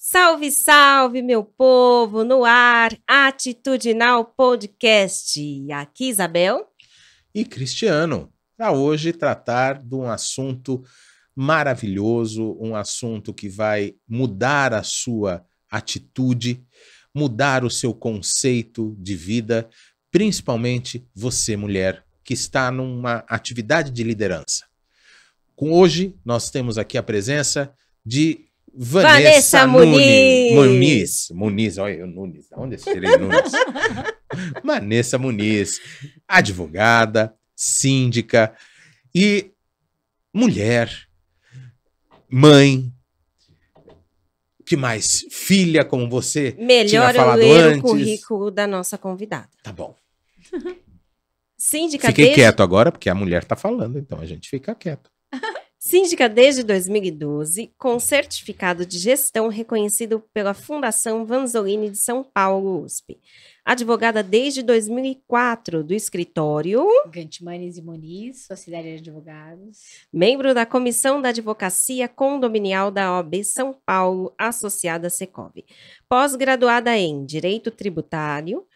Salve, salve, meu povo, no ar, Atitudinal Podcast. Aqui, Isabel. E Cristiano, para hoje tratar de um assunto maravilhoso, um assunto que vai mudar a sua atitude, mudar o seu conceito de vida, principalmente você, mulher, que está numa atividade de liderança. Hoje nós temos aqui a presença de Vanessa Muniz. Muniz, olha eu Nunes, de onde eu tirei Nunes? Vanessa Muniz, advogada, síndica e mulher, mãe, que mais? Filha, como você Melhor tinha falado eu ler antes. o currículo da nossa convidada. Tá bom. Síndica Fiquei quieto agora, porque a mulher tá falando, então a gente fica quieto. Síndica desde 2012, com certificado de gestão reconhecido pela Fundação Vanzolini de São Paulo, USP. Advogada desde 2004 do escritório Gantimanes e Muniz, Sociedade de Advogados. Membro da Comissão da Advocacia Condominial da OAB São Paulo, associada à Secov. Pós-graduada em Direito Tributário,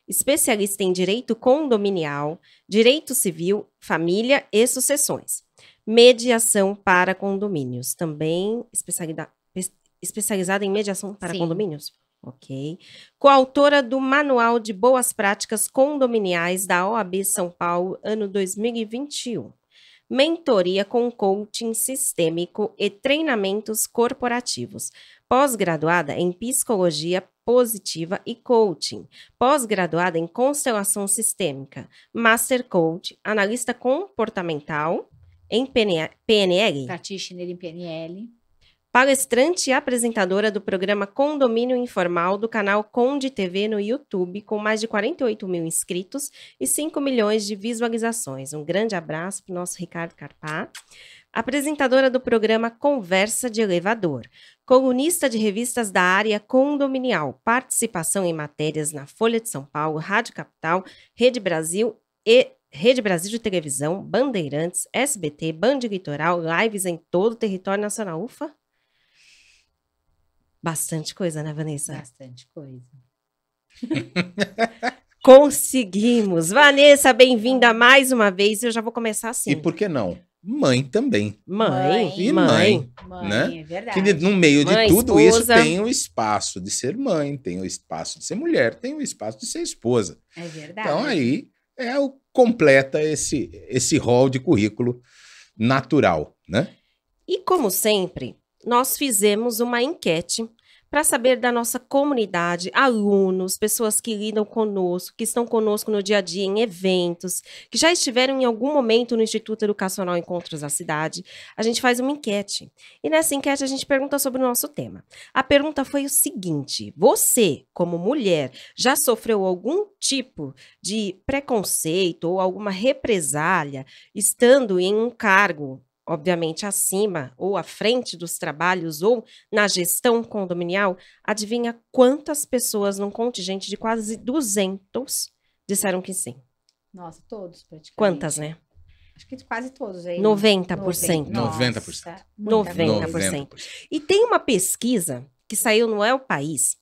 especialista em Direito Condominial, Direito Civil, Família e Sucessões. Mediação para condomínios. Também especializada em mediação para Sim. condomínios? Ok. Coautora do Manual de Boas Práticas Condominiais da OAB São Paulo, ano 2021. Mentoria com coaching sistêmico e treinamentos corporativos. Pós-graduada em Psicologia Positiva e Coaching. Pós-graduada em Constelação Sistêmica. Master Coach, analista comportamental em PNL. Practitioner em PNL. Palestrante e apresentadora do programa Condomínio Informal do canal Conde TV no YouTube, com mais de 48 mil inscritos e 5 milhões de visualizações. Um grande abraço para o nosso Ricardo Carpá. Apresentadora do programa Conversa de Elevador. Colunista de revistas da área condominial. Participação em matérias na Folha de São Paulo, Rádio Capital, Rede Brasil e Rede Brasil de Televisão, Bandeirantes, SBT, Band Litoral, lives em todo o território nacional. Ufa! Bastante coisa, né, Vanessa? Bastante coisa. Conseguimos! Vanessa, bem-vinda mais uma vez. Eu já vou começar assim. E por que não? Mãe também. Mãe, Mãe, né? É verdade. Que no meio Mãe, de tudo esposa. isso tem o espaço de ser mãe, tem o espaço de ser mulher, tem o espaço de ser esposa. É verdade. Então aí completa esse rol de currículo natural, né? E como sempre, nós fizemos uma enquete para saber da nossa comunidade, alunos, pessoas que lidam conosco, que estão conosco no dia a dia em eventos, que já estiveram em algum momento no Instituto Educacional Encontros da Cidade. A gente faz uma enquete. E nessa enquete a gente pergunta sobre o nosso tema. A pergunta foi o seguinte: você, como mulher, já sofreu algum tipo de preconceito ou alguma represália estando em um cargo, obviamente acima ou à frente dos trabalhos ou na gestão condominial? Adivinha quantas pessoas num contingente de quase 200 disseram que sim? Nossa, todos praticamente. Quantas, né? Acho que quase todos aí. 90%. Nossa, 90%. muita 90%. E tem uma pesquisa que saiu no El País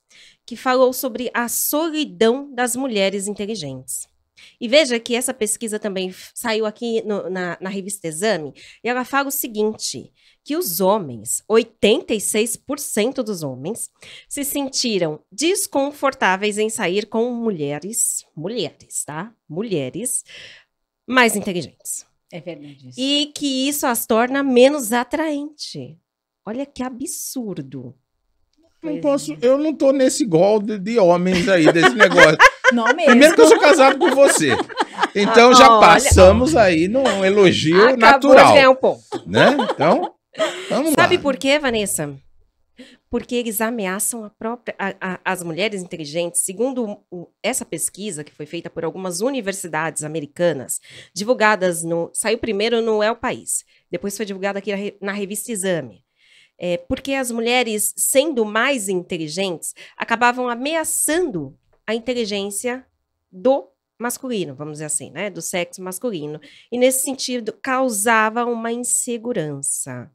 que falou sobre a solidão das mulheres inteligentes. E veja que essa pesquisa também saiu aqui na revista Exame, e ela fala o seguinte, que os homens, 86% dos homens, se sentiram desconfortáveis em sair com mulheres, tá? Mulheres mais inteligentes. É verdade isso. E que isso as torna menos atraente. Olha que absurdo. Eu não tô nesse gol de homens aí, desse negócio. Não mesmo. Primeiro que eu sou casado com você. Então já passamos aí num elogio Acabou natural. de ganhar um ponto. Né? Então, vamos lá. Sabe por quê, Vanessa? Porque eles ameaçam as mulheres inteligentes. Segundo essa pesquisa, que foi feita por algumas universidades americanas, saiu primeiro no El País, depois foi divulgada aqui na revista Exame. Porque as mulheres, sendo mais inteligentes, acabavam ameaçando a inteligência do masculino, vamos dizer assim, né? Do sexo masculino. E, nesse sentido, causava uma insegurança.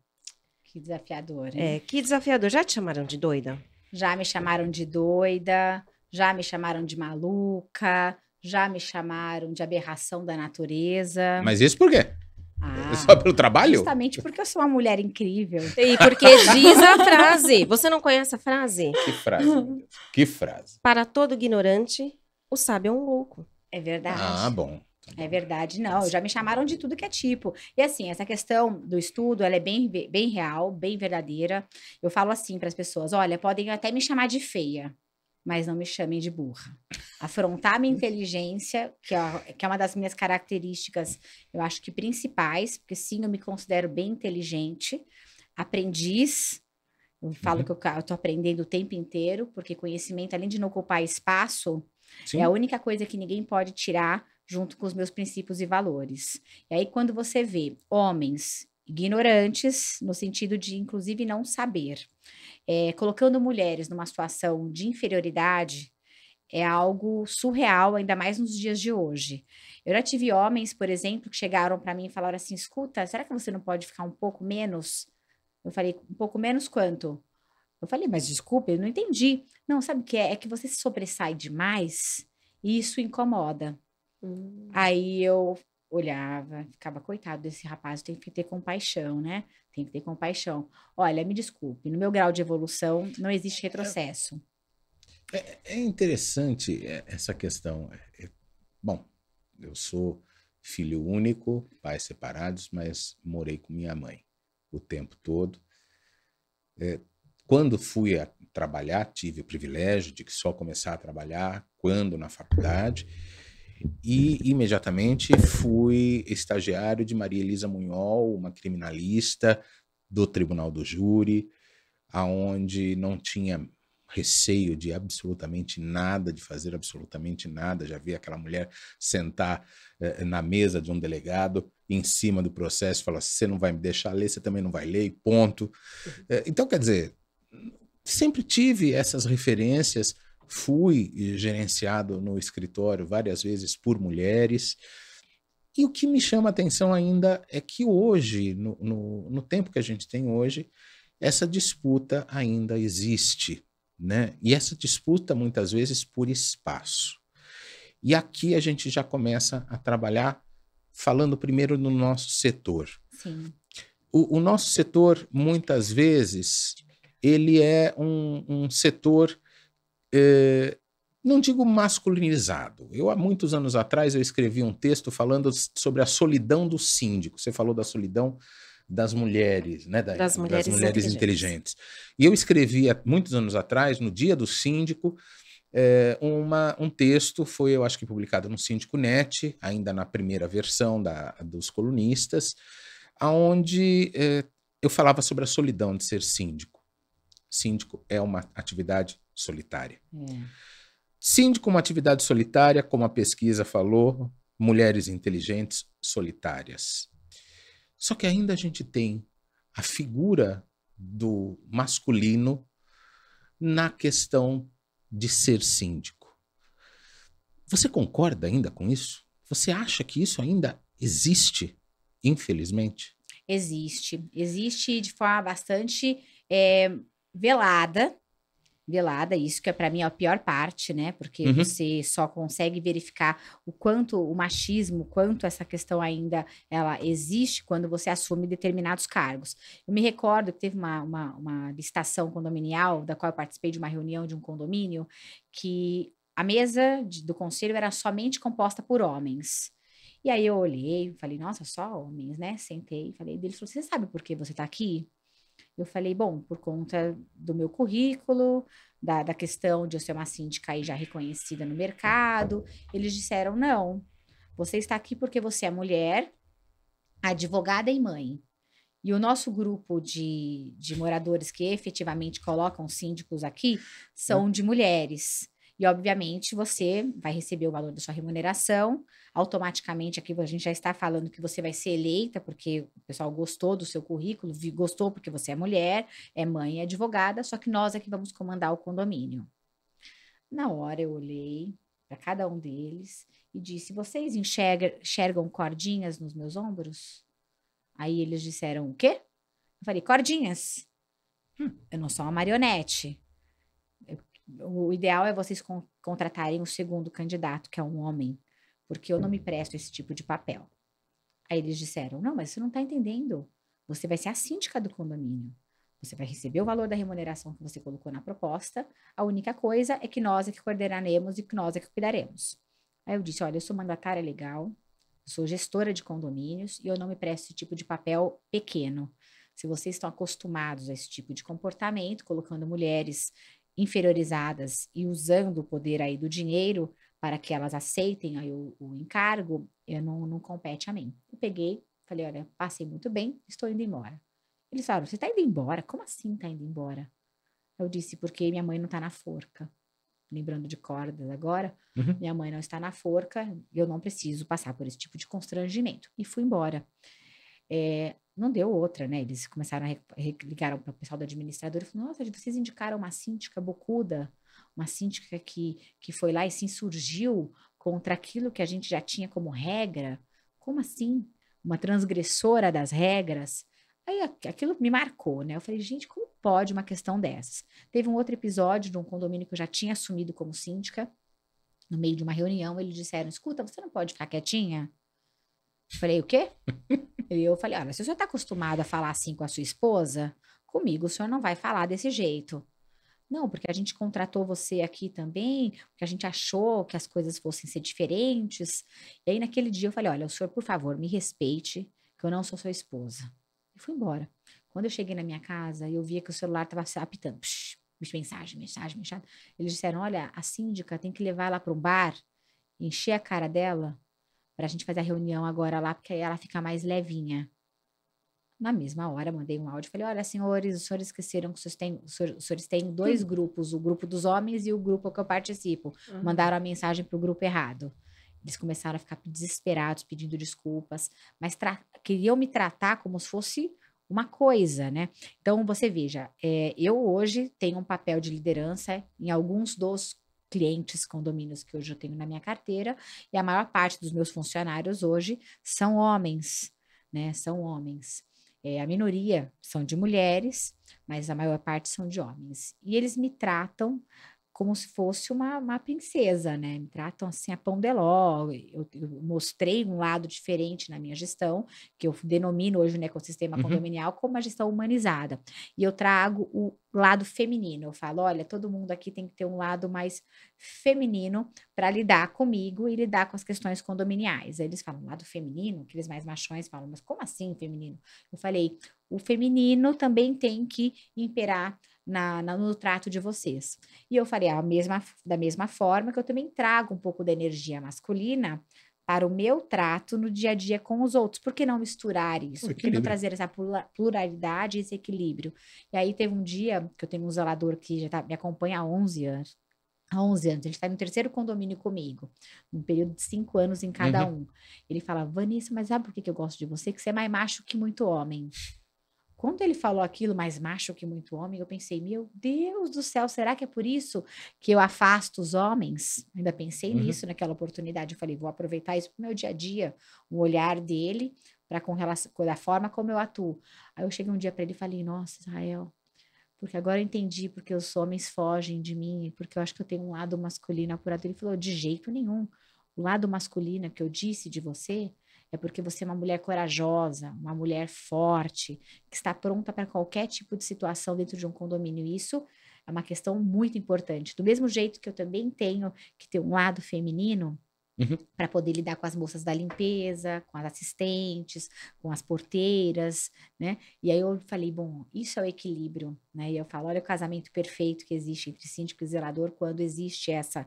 Que desafiador, hein? É, que desafiador. Já te chamaram de doida? Já me chamaram de doida, já me chamaram de maluca, já me chamaram de aberração da natureza. Mas isso por quê? Ah, Só pelo trabalho? justamente porque eu sou uma mulher incrível. E porque diz a frase. Você não conhece a frase? Que frase, meu Deus. Que frase. Para todo ignorante, o sábio é um louco. É verdade. Ah, bom. É verdade, não. Já me chamaram de tudo que é tipo. E assim, essa questão do estudo, ela é bem real, bem verdadeira. Eu falo assim para as pessoas: olha, podem até me chamar de feia, mas não me chamem de burra. Afrontar a minha inteligência, que é uma das minhas características, eu acho que principais, porque sim, eu me considero bem inteligente, aprendiz. Eu falo que eu estou aprendendo o tempo inteiro, porque conhecimento, além de não ocupar espaço, Sim. é a única coisa que ninguém pode tirar junto com os meus princípios e valores. E aí, quando você vê homens ignorantes, no sentido de, inclusive, não saber, colocando mulheres numa situação de inferioridade, é algo surreal, ainda mais nos dias de hoje. Eu já tive homens, por exemplo, que chegaram para mim e falaram assim: escuta, será que você não pode ficar um pouco menos? Eu falei: um pouco menos quanto? Eu falei: mas desculpa, eu não entendi. Não, sabe o que é? É que você se sobressai demais e isso incomoda. Aí eu olhava, ficava: coitado desse rapaz, tem que ter compaixão, né? Tem que ter compaixão. Olha, me desculpe, no meu grau de evolução não existe retrocesso. É interessante essa questão. Bom, eu sou filho único, pais separados, mas morei com minha mãe o tempo todo. Quando fui a trabalhar, tive o privilégio de só começar a trabalhar quando na faculdade, e imediatamente fui estagiário de Maria Elisa Munhol, uma criminalista do Tribunal do Júri, aonde não tinha receio de absolutamente nada, de fazer absolutamente nada. Já vi aquela mulher sentar na mesa de um delegado, em cima do processo, e falar: você não vai me deixar ler, você também não vai ler, e ponto. Então, quer dizer, sempre tive essas referências, fui gerenciado no escritório várias vezes por mulheres, e o que me chama a atenção ainda é que hoje, no tempo que a gente tem hoje, essa disputa ainda existe, né? E essa disputa muitas vezes por espaço. E aqui a gente já começa a trabalhar falando primeiro no nosso setor. Sim. O nosso setor, muitas vezes, ele é um setor, não digo masculinizado. Há muitos anos atrás, eu escrevi um texto falando sobre a solidão do síndico. Você falou da solidão das mulheres, né? Das mulheres inteligentes. E eu escrevi há muitos anos atrás, no dia do síndico, um texto, foi, eu acho que publicado no Síndico Net, ainda na primeira versão dos colunistas, onde eu falava sobre a solidão de ser síndico. Síndico é uma atividade solitária. Síndico é uma atividade solitária, como a pesquisa falou, mulheres inteligentes solitárias. Só que ainda a gente tem a figura do masculino na questão de ser síndico. Você concorda ainda com isso? Você acha que isso ainda existe, infelizmente? Existe de forma bastante velada, isso que para mim é a pior parte, né? Porque você só consegue verificar o quanto o machismo, quanto essa questão ainda ela existe quando você assume determinados cargos. Eu me recordo que teve uma licitação condominial, da qual eu participei de uma reunião de um condomínio, que a mesa do conselho era somente composta por homens. E aí eu olhei, falei: nossa, só homens, né? Sentei, falei dele, falou: você sabe por que você está aqui? Eu falei: bom, por conta do meu currículo, da questão de eu ser uma síndica aí já reconhecida no mercado. Eles disseram: não, você está aqui porque você é mulher, advogada e mãe. E o nosso grupo de moradores que efetivamente colocam síndicos aqui são de mulheres. E, obviamente, você vai receber o valor da sua remuneração. Automaticamente, aqui a gente já está falando que você vai ser eleita, porque o pessoal gostou do seu currículo, gostou porque você é mulher, é mãe e advogada, só que nós aqui vamos comandar o condomínio. Na hora, eu olhei para cada um deles e disse: vocês enxergam cordinhas nos meus ombros? Aí eles disseram: o quê? Eu falei, cordinhas. Eu não sou uma marionete. O ideal é vocês contratarem o segundo candidato, que é um homem, porque eu não me presto a esse tipo de papel. Aí eles disseram, não, mas você não está entendendo. Você vai ser a síndica do condomínio. Você vai receber o valor da remuneração que você colocou na proposta. A única coisa é que nós é que coordenaremos e que nós é que cuidaremos. Aí eu disse, olha, eu sou mandatária legal, eu sou gestora de condomínios e eu não me presto esse tipo de papel pequeno. Se vocês estão acostumados a esse tipo de comportamento, colocando mulheres inferiorizadas e usando o poder aí do dinheiro para que elas aceitem aí o encargo, não compete a mim. Eu peguei, falei, olha, passei muito bem, estou indo embora. Eles falaram, você está indo embora? Como assim está indo embora? Eu disse, porque minha mãe não está na forca. Lembrando de cordas agora, minha mãe não está na forca, eu não preciso passar por esse tipo de constrangimento. E fui embora. Não deu outra, né? Eles começaram ligaram para o pessoal do administrador e falaram, nossa, vocês indicaram uma síndica bocuda, uma síndica que foi lá e se insurgiu contra aquilo que a gente já tinha como regra. Como assim? Uma transgressora das regras? Aí aquilo me marcou, né? Eu falei, gente, como pode uma questão dessas? Teve um outro episódio de um condomínio que eu já tinha assumido como síndica. No meio de uma reunião, eles disseram, escuta, você não pode ficar quietinha? Eu falei, o quê? E eu falei, olha, se o senhor está acostumado a falar assim com a sua esposa, comigo o senhor não vai falar desse jeito. Não, porque a gente contratou você aqui também, porque a gente achou que as coisas fossem ser diferentes. E aí, naquele dia, eu falei, olha, o senhor, por favor, me respeite, que eu não sou sua esposa. E fui embora. Quando eu cheguei na minha casa, eu via que o celular estava apitando. Mensagem. Eles disseram, olha, a síndica tem que levar ela para um bar, encher a cara dela, para a gente fazer a reunião agora lá, porque aí ela fica mais levinha. Na mesma hora, mandei um áudio, falei, olha, senhores, os senhores esqueceram que os senhores têm dois grupos, o grupo dos homens e o grupo que eu participo. Mandaram a mensagem para o grupo errado. Eles começaram a ficar desesperados, pedindo desculpas, mas queriam me tratar como se fosse uma coisa, né? Então, você veja, eu hoje tenho um papel de liderança em alguns dos clientes, condomínios que hoje eu tenho na minha carteira, e a maior parte dos meus funcionários hoje são homens, né? São homens. A minoria são de mulheres, mas a maior parte são de homens. E eles me tratam como se fosse uma princesa, né? Me tratam assim a pão de ló. Eu mostrei um lado diferente na minha gestão, que eu denomino hoje no ecossistema condominial como a gestão humanizada. E eu trago o lado feminino. Eu falo, olha, todo mundo aqui tem que ter um lado mais feminino para lidar comigo e lidar com as questões condominiais. Aí eles falam, lado feminino? Aqueles mais machões falam, mas como assim feminino? Eu falei, o feminino também tem que imperar no trato de vocês. E eu falei, da mesma forma que eu também trago um pouco da energia masculina para o meu trato no dia a dia com os outros. Por que não misturar isso? Por que não trazer essa pluralidade e esse equilíbrio? E aí teve um dia que eu tenho um zelador que me acompanha há 11 anos. Há 11 anos, ele está no terceiro condomínio comigo, num período de 5 anos em cada um. Ele fala, Vanessa, mas sabe por que eu gosto de você? Que você é mais macho que muito homem. Quando ele falou aquilo, mais macho que muito homem, eu pensei, meu Deus do céu, será que é por isso que eu afasto os homens? Ainda pensei nisso naquela oportunidade. Eu falei, vou aproveitar isso para o meu dia a dia, o olhar dele, com relação da forma como eu atuo. Aí eu cheguei um dia para ele e falei, nossa, Israel, porque agora eu entendi porque os homens fogem de mim, porque eu acho que eu tenho um lado masculino apurado. Ele falou, de jeito nenhum. O lado masculino que eu disse de você é porque você é uma mulher corajosa, uma mulher forte, que está pronta para qualquer tipo de situação dentro de um condomínio. Isso é uma questão muito importante. Do mesmo jeito que eu também tenho que ter um lado feminino, para poder lidar com as moças da limpeza, com as assistentes, com as porteiras, né? E aí eu falei, bom, isso é o equilíbrio, né? E eu falo, olha o casamento perfeito que existe entre síndico e zelador quando existe essa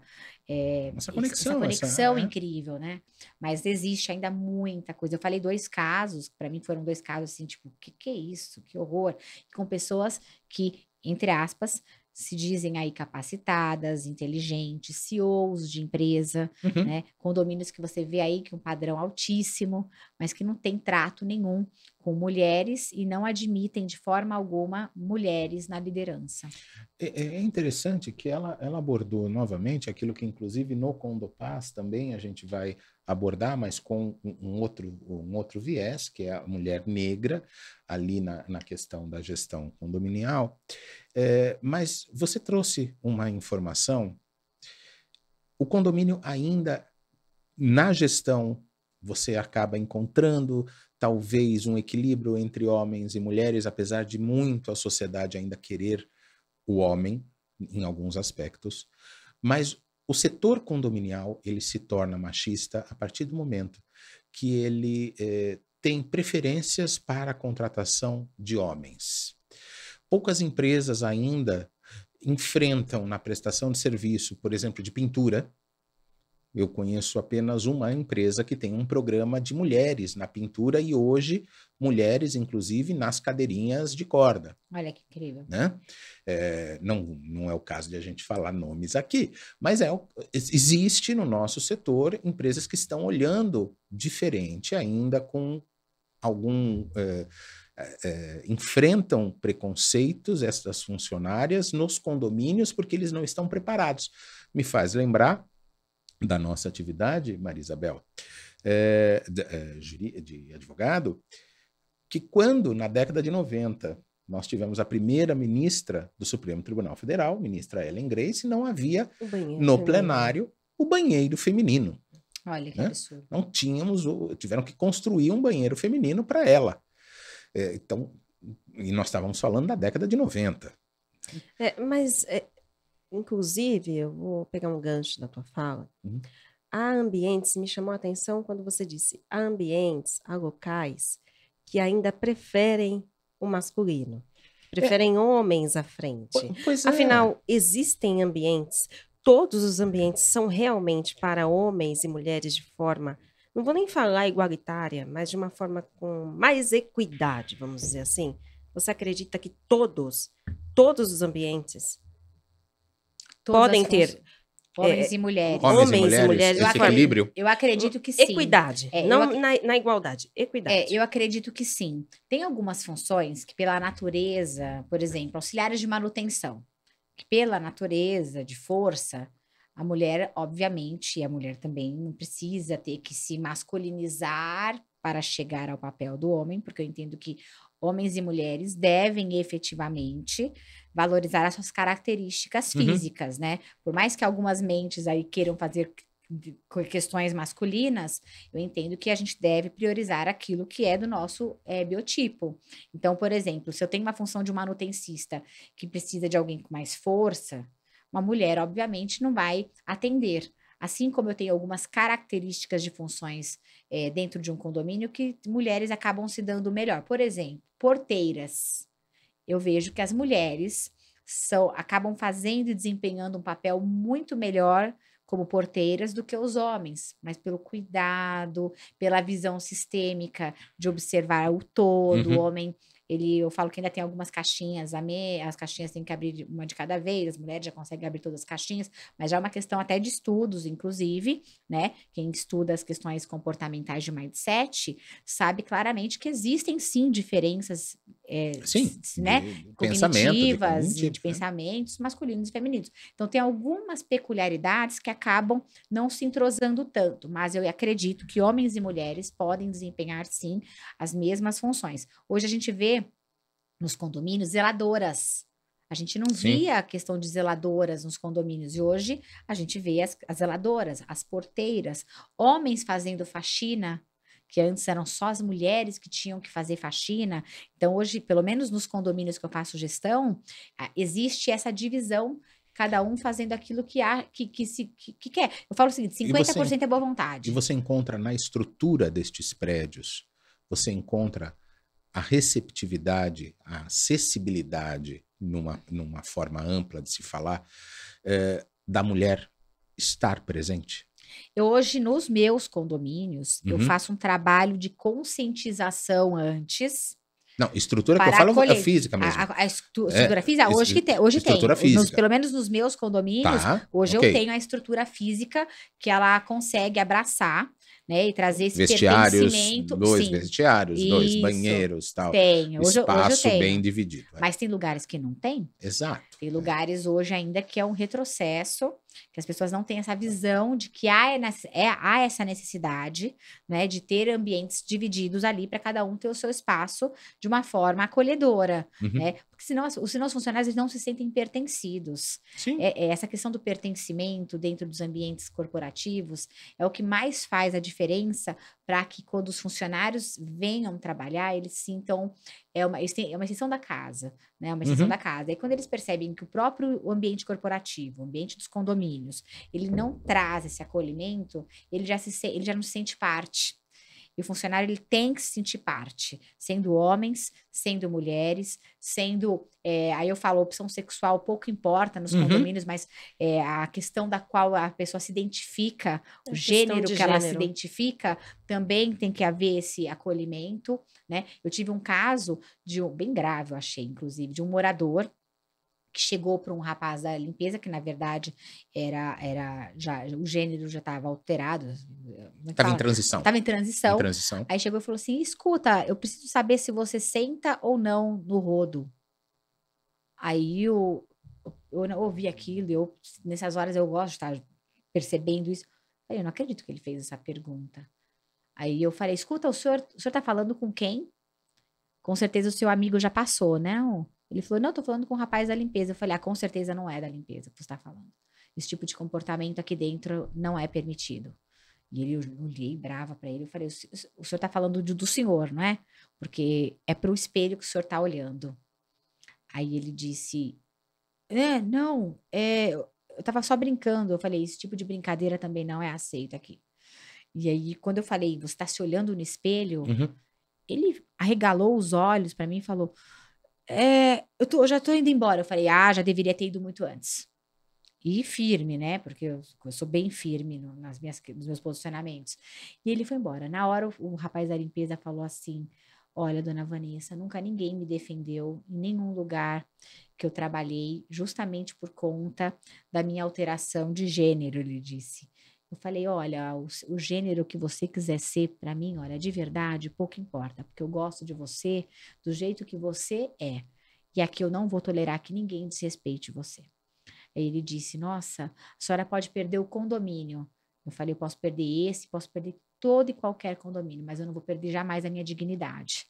conexão incrível, né? Mas existe ainda muita coisa. Eu falei 2 casos, para mim foram 2 casos assim, tipo, que é isso? Que horror! Com pessoas que, entre aspas, se dizem aí capacitadas, inteligentes, CEOs de empresa, né? Condomínios que você vê aí que um padrão altíssimo, mas que não tem trato nenhum com mulheres e não admitem de forma alguma mulheres na liderança. É interessante que ela abordou novamente aquilo que, inclusive, no Condopaz também a gente vai abordar, mas com um outro viés, que é a mulher negra, ali na questão da gestão condominial. Mas você trouxe uma informação, o condomínio ainda, na gestão, você acaba encontrando talvez um equilíbrio entre homens e mulheres, apesar de muito a sociedade ainda querer o homem, em alguns aspectos, mas o setor condominial ele se torna machista a partir do momento que ele tem preferências para a contratação de homens. Poucas empresas ainda enfrentam na prestação de serviço, por exemplo, de pintura. Eu conheço apenas uma empresa que tem um programa de mulheres na pintura e hoje mulheres, inclusive, nas cadeirinhas de corda. Olha que incrível. Né? Não é o caso de a gente falar nomes aqui, mas existe no nosso setor empresas que estão olhando diferente ainda com enfrentam preconceitos, essas funcionárias, nos condomínios, porque eles não estão preparados. Me faz lembrar da nossa atividade, Maria Isabel, de advogado, que quando, na década de 90, nós tivemos a primeira ministra do Supremo Tribunal Federal, ministra Ellen Grace, não havia no plenário o banheiro feminino. Olha que absurdo. Não tínhamos, tiveram que construir um banheiro feminino para ela. Então, e nós estávamos falando da década de 90. Inclusive, eu vou pegar um gancho da tua fala. Há ambientes, me chamou a atenção quando você disse, há ambientes, há locais que ainda preferem o masculino, preferem homens à frente. Afinal, existem ambientes, todos os ambientes são realmente para homens e mulheres de forma, não vou nem falar igualitária, mas de uma forma com mais equidade, vamos dizer assim. Você acredita que todos os ambientes podem ter homens e mulheres. Homens e mulheres, esse equilíbrio? Eu acredito que sim. Equidade, não na igualdade, equidade. Eu acredito que sim. Tem algumas funções que pela natureza, por exemplo, auxiliares de manutenção, que pela natureza, de força, a mulher, obviamente, e a mulher também não precisa ter que se masculinizar para chegar ao papel do homem, porque eu entendo que homens e mulheres devem efetivamente valorizar as suas características físicas, né? Por mais que algumas mentes aí queiram fazer questões masculinas, eu entendo que a gente deve priorizar aquilo que é do nosso biotipo. Então, por exemplo, se eu tenho uma função de manutencista que precisa de alguém com mais força, uma mulher, obviamente, não vai atender. Assim como eu tenho algumas características de funções dentro de um condomínio que mulheres acabam se dando melhor. Por exemplo, porteiras. Eu vejo que as mulheres acabam fazendo e desempenhando um papel muito melhor como porteiras do que os homens, mas pelo cuidado, pela visão sistêmica de observar o todo. O homem, eu falo que ainda tem algumas caixinhas, as caixinhas têm que abrir uma de cada vez, as mulheres já conseguem abrir todas as caixinhas, mas já é uma questão até de estudos, inclusive, né? Quem estuda as questões comportamentais de mindset sabe claramente que existem sim diferenças né? Cognitivas, de pensamentos masculinos e femininos. Então, tem algumas peculiaridades que acabam não se entrosando tanto, mas eu acredito que homens e mulheres podem desempenhar, sim, as mesmas funções. Hoje a gente vê nos condomínios zeladoras. A gente não via a questão de zeladoras nos condomínios, e hoje a gente vê as zeladoras, as porteiras, homens fazendo faxina, que antes eram só as mulheres que tinham que fazer faxina. Então, hoje, pelo menos nos condomínios que eu faço gestão, existe essa divisão, cada um fazendo aquilo que quer. Eu falo o seguinte, 50% é boa vontade. E você encontra na estrutura destes prédios, você encontra a receptividade, a acessibilidade, numa forma ampla de se falar, da mulher estar presente? Hoje, nos meus condomínios, eu faço um trabalho de conscientização antes. Não, estrutura que eu falo é física mesmo. A estrutura física? Hoje estrutura tem. Física. Pelo menos nos meus condomínios, hoje eu tenho a estrutura física que ela consegue abraçar, né, e trazer esse pertencimento. Dois vestiários, 2 banheiros, tal. Tenho. Hoje espaço eu tenho. bem dividido. Mas tem lugares que não tem. Exato. Tem lugares hoje ainda que é um retrocesso. Que as pessoas não têm essa visão de que há essa necessidade, né, de ter ambientes divididos ali para cada um ter o seu espaço de uma forma acolhedora, né? Porque senão os funcionários eles não se sentem pertencidos. Sim. Essa questão do pertencimento dentro dos ambientes corporativos é o que mais faz a diferença para que quando os funcionários venham trabalhar, eles sintam é uma extensão da casa, né? Uma extensão da casa. E quando eles percebem que o próprio ambiente corporativo, o ambiente dos condomínios, ele não traz esse acolhimento, ele já não se sente parte. E o funcionário ele tem que se sentir parte, sendo homens, sendo mulheres, sendo. Aí eu falo, opção sexual pouco importa nos condomínios, mas a questão da qual a pessoa se identifica, o gênero que ela se identifica, também tem que haver esse acolhimento, né? Eu tive um caso bem grave, eu achei, inclusive, de um morador que chegou para um rapaz da limpeza, que na verdade o gênero já estava alterado. Estava em transição. Estava em transição. Aí chegou e falou assim: escuta, eu preciso saber se você senta ou não no rodo. Aí eu ouvi aquilo, nessas horas eu gosto de estar percebendo isso. Aí eu não acredito que ele fez essa pergunta. Aí eu falei: escuta, o senhor está falando com quem? Com certeza o seu amigo já passou, né? Ele falou, não, eu tô falando com o rapaz da limpeza. Eu falei, com certeza não é da limpeza que você está falando. Esse tipo de comportamento aqui dentro não é permitido. E eu olhei brava para ele, eu falei, o senhor está falando do senhor, não é? Porque é para o espelho que o senhor está olhando. Aí ele disse, não, eu estava só brincando. Eu falei, esse tipo de brincadeira também não é aceito aqui. E aí, quando eu falei, você está se olhando no espelho, ele arregalou os olhos para mim e falou, eu já tô indo embora. Eu falei, já deveria ter ido muito antes. E firme, né? Porque eu sou bem firme nos meus posicionamentos. E ele foi embora. Na hora, o rapaz da limpeza falou assim, olha, dona Vanessa, nunca ninguém me defendeu em nenhum lugar que eu trabalhei, justamente por conta da minha alteração de gênero, ele disse. Eu falei, olha, o gênero que você quiser ser para mim, olha, de verdade, pouco importa, porque eu gosto de você do jeito que você é. E aqui eu não vou tolerar que ninguém desrespeite você. Aí ele disse, nossa, a senhora pode perder o condomínio. Eu falei, eu posso perder posso perder todo e qualquer condomínio, mas eu não vou perder jamais a minha dignidade.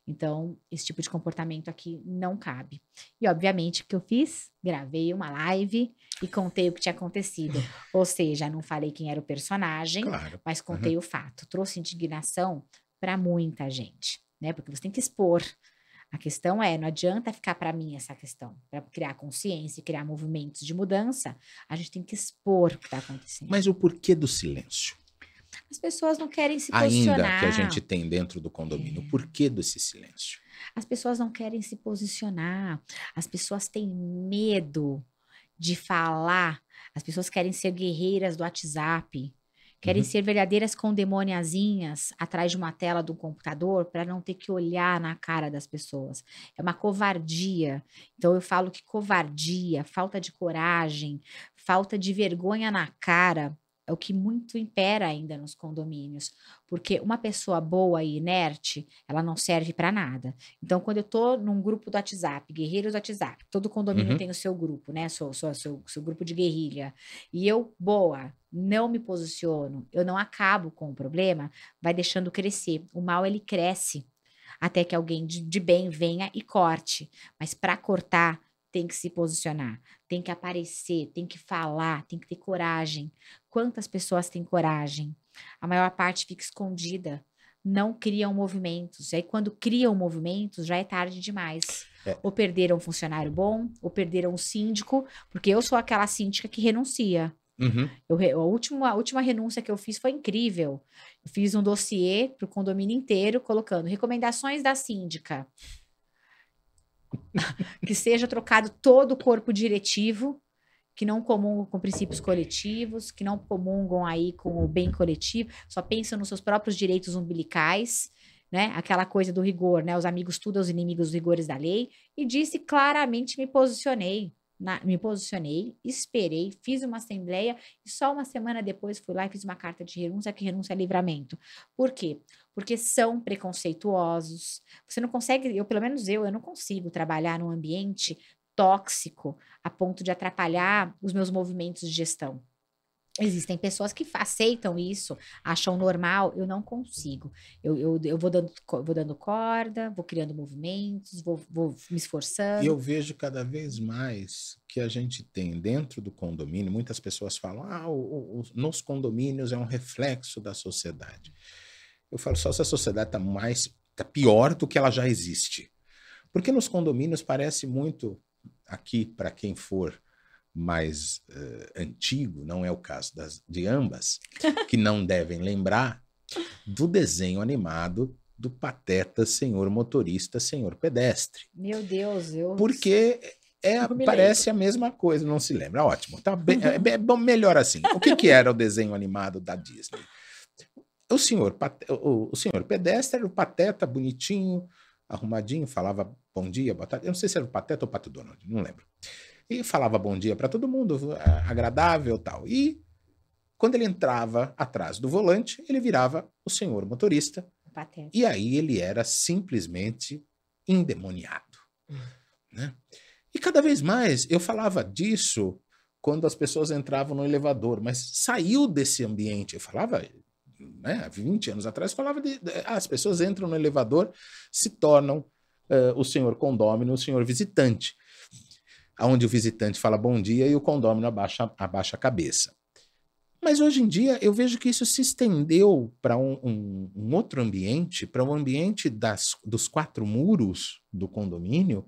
Então, esse tipo de comportamento aqui não cabe. E, obviamente, o que eu fiz? Gravei uma live e contei o que tinha acontecido. Ou seja, não falei quem era o personagem, mas contei o fato. Trouxe indignação para muita gente, né? Porque você tem que expor. A questão não adianta ficar para mim essa questão. Para criar consciência e criar movimentos de mudança, a gente tem que expor o que está acontecendo. Mas o porquê do silêncio? As pessoas não querem se posicionar. Ainda que a gente tem dentro do condomínio, o porquê desse silêncio? As pessoas não querem se posicionar. As pessoas têm medo de falar. As pessoas querem ser guerreiras do WhatsApp. Querem ser verdadeiras condemoniazinhas atrás de uma tela do computador para não ter que olhar na cara das pessoas. É uma covardia. Então, eu falo que covardia, falta de coragem, falta de vergonha na cara é o que muito impera ainda nos condomínios. Porque uma pessoa boa e inerte, ela não serve para nada. Então, quando eu tô num grupo do WhatsApp, guerreiros do WhatsApp, todo condomínio tem o seu grupo, né? Seu grupo de guerrilha. E eu, boa, não me posiciono, eu não acabo com o problema, vai deixando crescer. O mal, ele cresce até que alguém de bem venha e corte. Mas para cortar, tem que se posicionar, tem que aparecer, tem que falar, tem que ter coragem. Quantas pessoas têm coragem? A maior parte fica escondida, não criam movimentos. E aí, quando criam movimentos, já é tarde demais. Ou perderam um funcionário bom, ou perderam um síndico, porque eu sou aquela síndica que renuncia. A última renúncia que eu fiz foi incrível. Eu fiz um dossiê para o condomínio inteiro, colocando recomendações da síndica. Que seja trocado todo o corpo diretivo, que não comungam com princípios coletivos, que não comungam aí com o bem coletivo, só pensam nos seus próprios direitos umbilicais, né? Aquela coisa do rigor, né? Os amigos tudo aos inimigos dos rigores da lei. E disse claramente, me posicionei, esperei, fiz uma assembleia e só uma semana depois fui lá e fiz uma carta de renúncia, que renúncia é livramento. Por quê? Porque são preconceituosos. Você não consegue, pelo menos eu não consigo trabalhar num ambiente tóxico a ponto de atrapalhar os meus movimentos de gestão. Existem pessoas que aceitam isso, acham normal, eu não consigo. Eu vou dando corda, vou criando movimentos, vou me esforçando. E eu vejo cada vez mais que a gente tem dentro do condomínio, muitas pessoas falam, nos condomínios é um reflexo da sociedade. Eu falo, só se a sociedade tá pior do que ela já existe. Porque nos condomínios parece muito, aqui para quem for mais antigo, não é o caso de ambas, que não devem lembrar do desenho animado do Pateta, Senhor Motorista, Senhor Pedestre. Meu Deus, Porque parece a mesma coisa, não se lembra. Ótimo, tá bem, é bom, melhor assim. O que era o desenho animado da Disney? O senhor Pedestre era o Pateta, bonitinho, arrumadinho, falava bom dia, boa tarde. Eu não sei se era o Pateta ou o Pato Donald, não lembro. E falava bom dia para todo mundo, agradável e tal. E quando ele entrava atrás do volante, ele virava o senhor motorista. Pateta. E aí ele era simplesmente endemoniado. Né? E cada vez mais eu falava disso quando as pessoas entravam no elevador, mas saiu desse ambiente. Eu falava, né, há 20 anos atrás, falava as pessoas entram no elevador, se tornam o senhor condômino, o senhor visitante. Onde o visitante fala bom dia e o condômino abaixa a cabeça. Mas hoje em dia eu vejo que isso se estendeu para um outro ambiente, para um ambiente dos 4 muros do condomínio,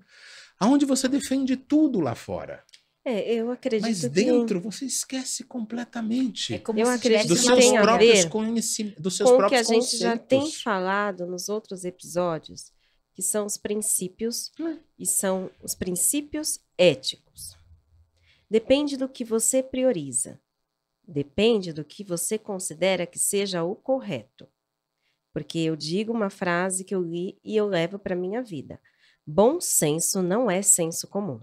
onde você defende tudo lá fora. Eu acredito Mas dentro você esquece completamente. É como eu se acredito tivesse que uma tem a próprios ver conhecimentos, dos seus com o que próprios a gente já tem conceitos. falado nos outros episódios, que são os princípios, e são os princípios éticos. Depende do que você prioriza. Depende do que você considera que seja o correto. Porque eu digo uma frase que eu li e eu levo para a minha vida. Bom senso não é senso comum.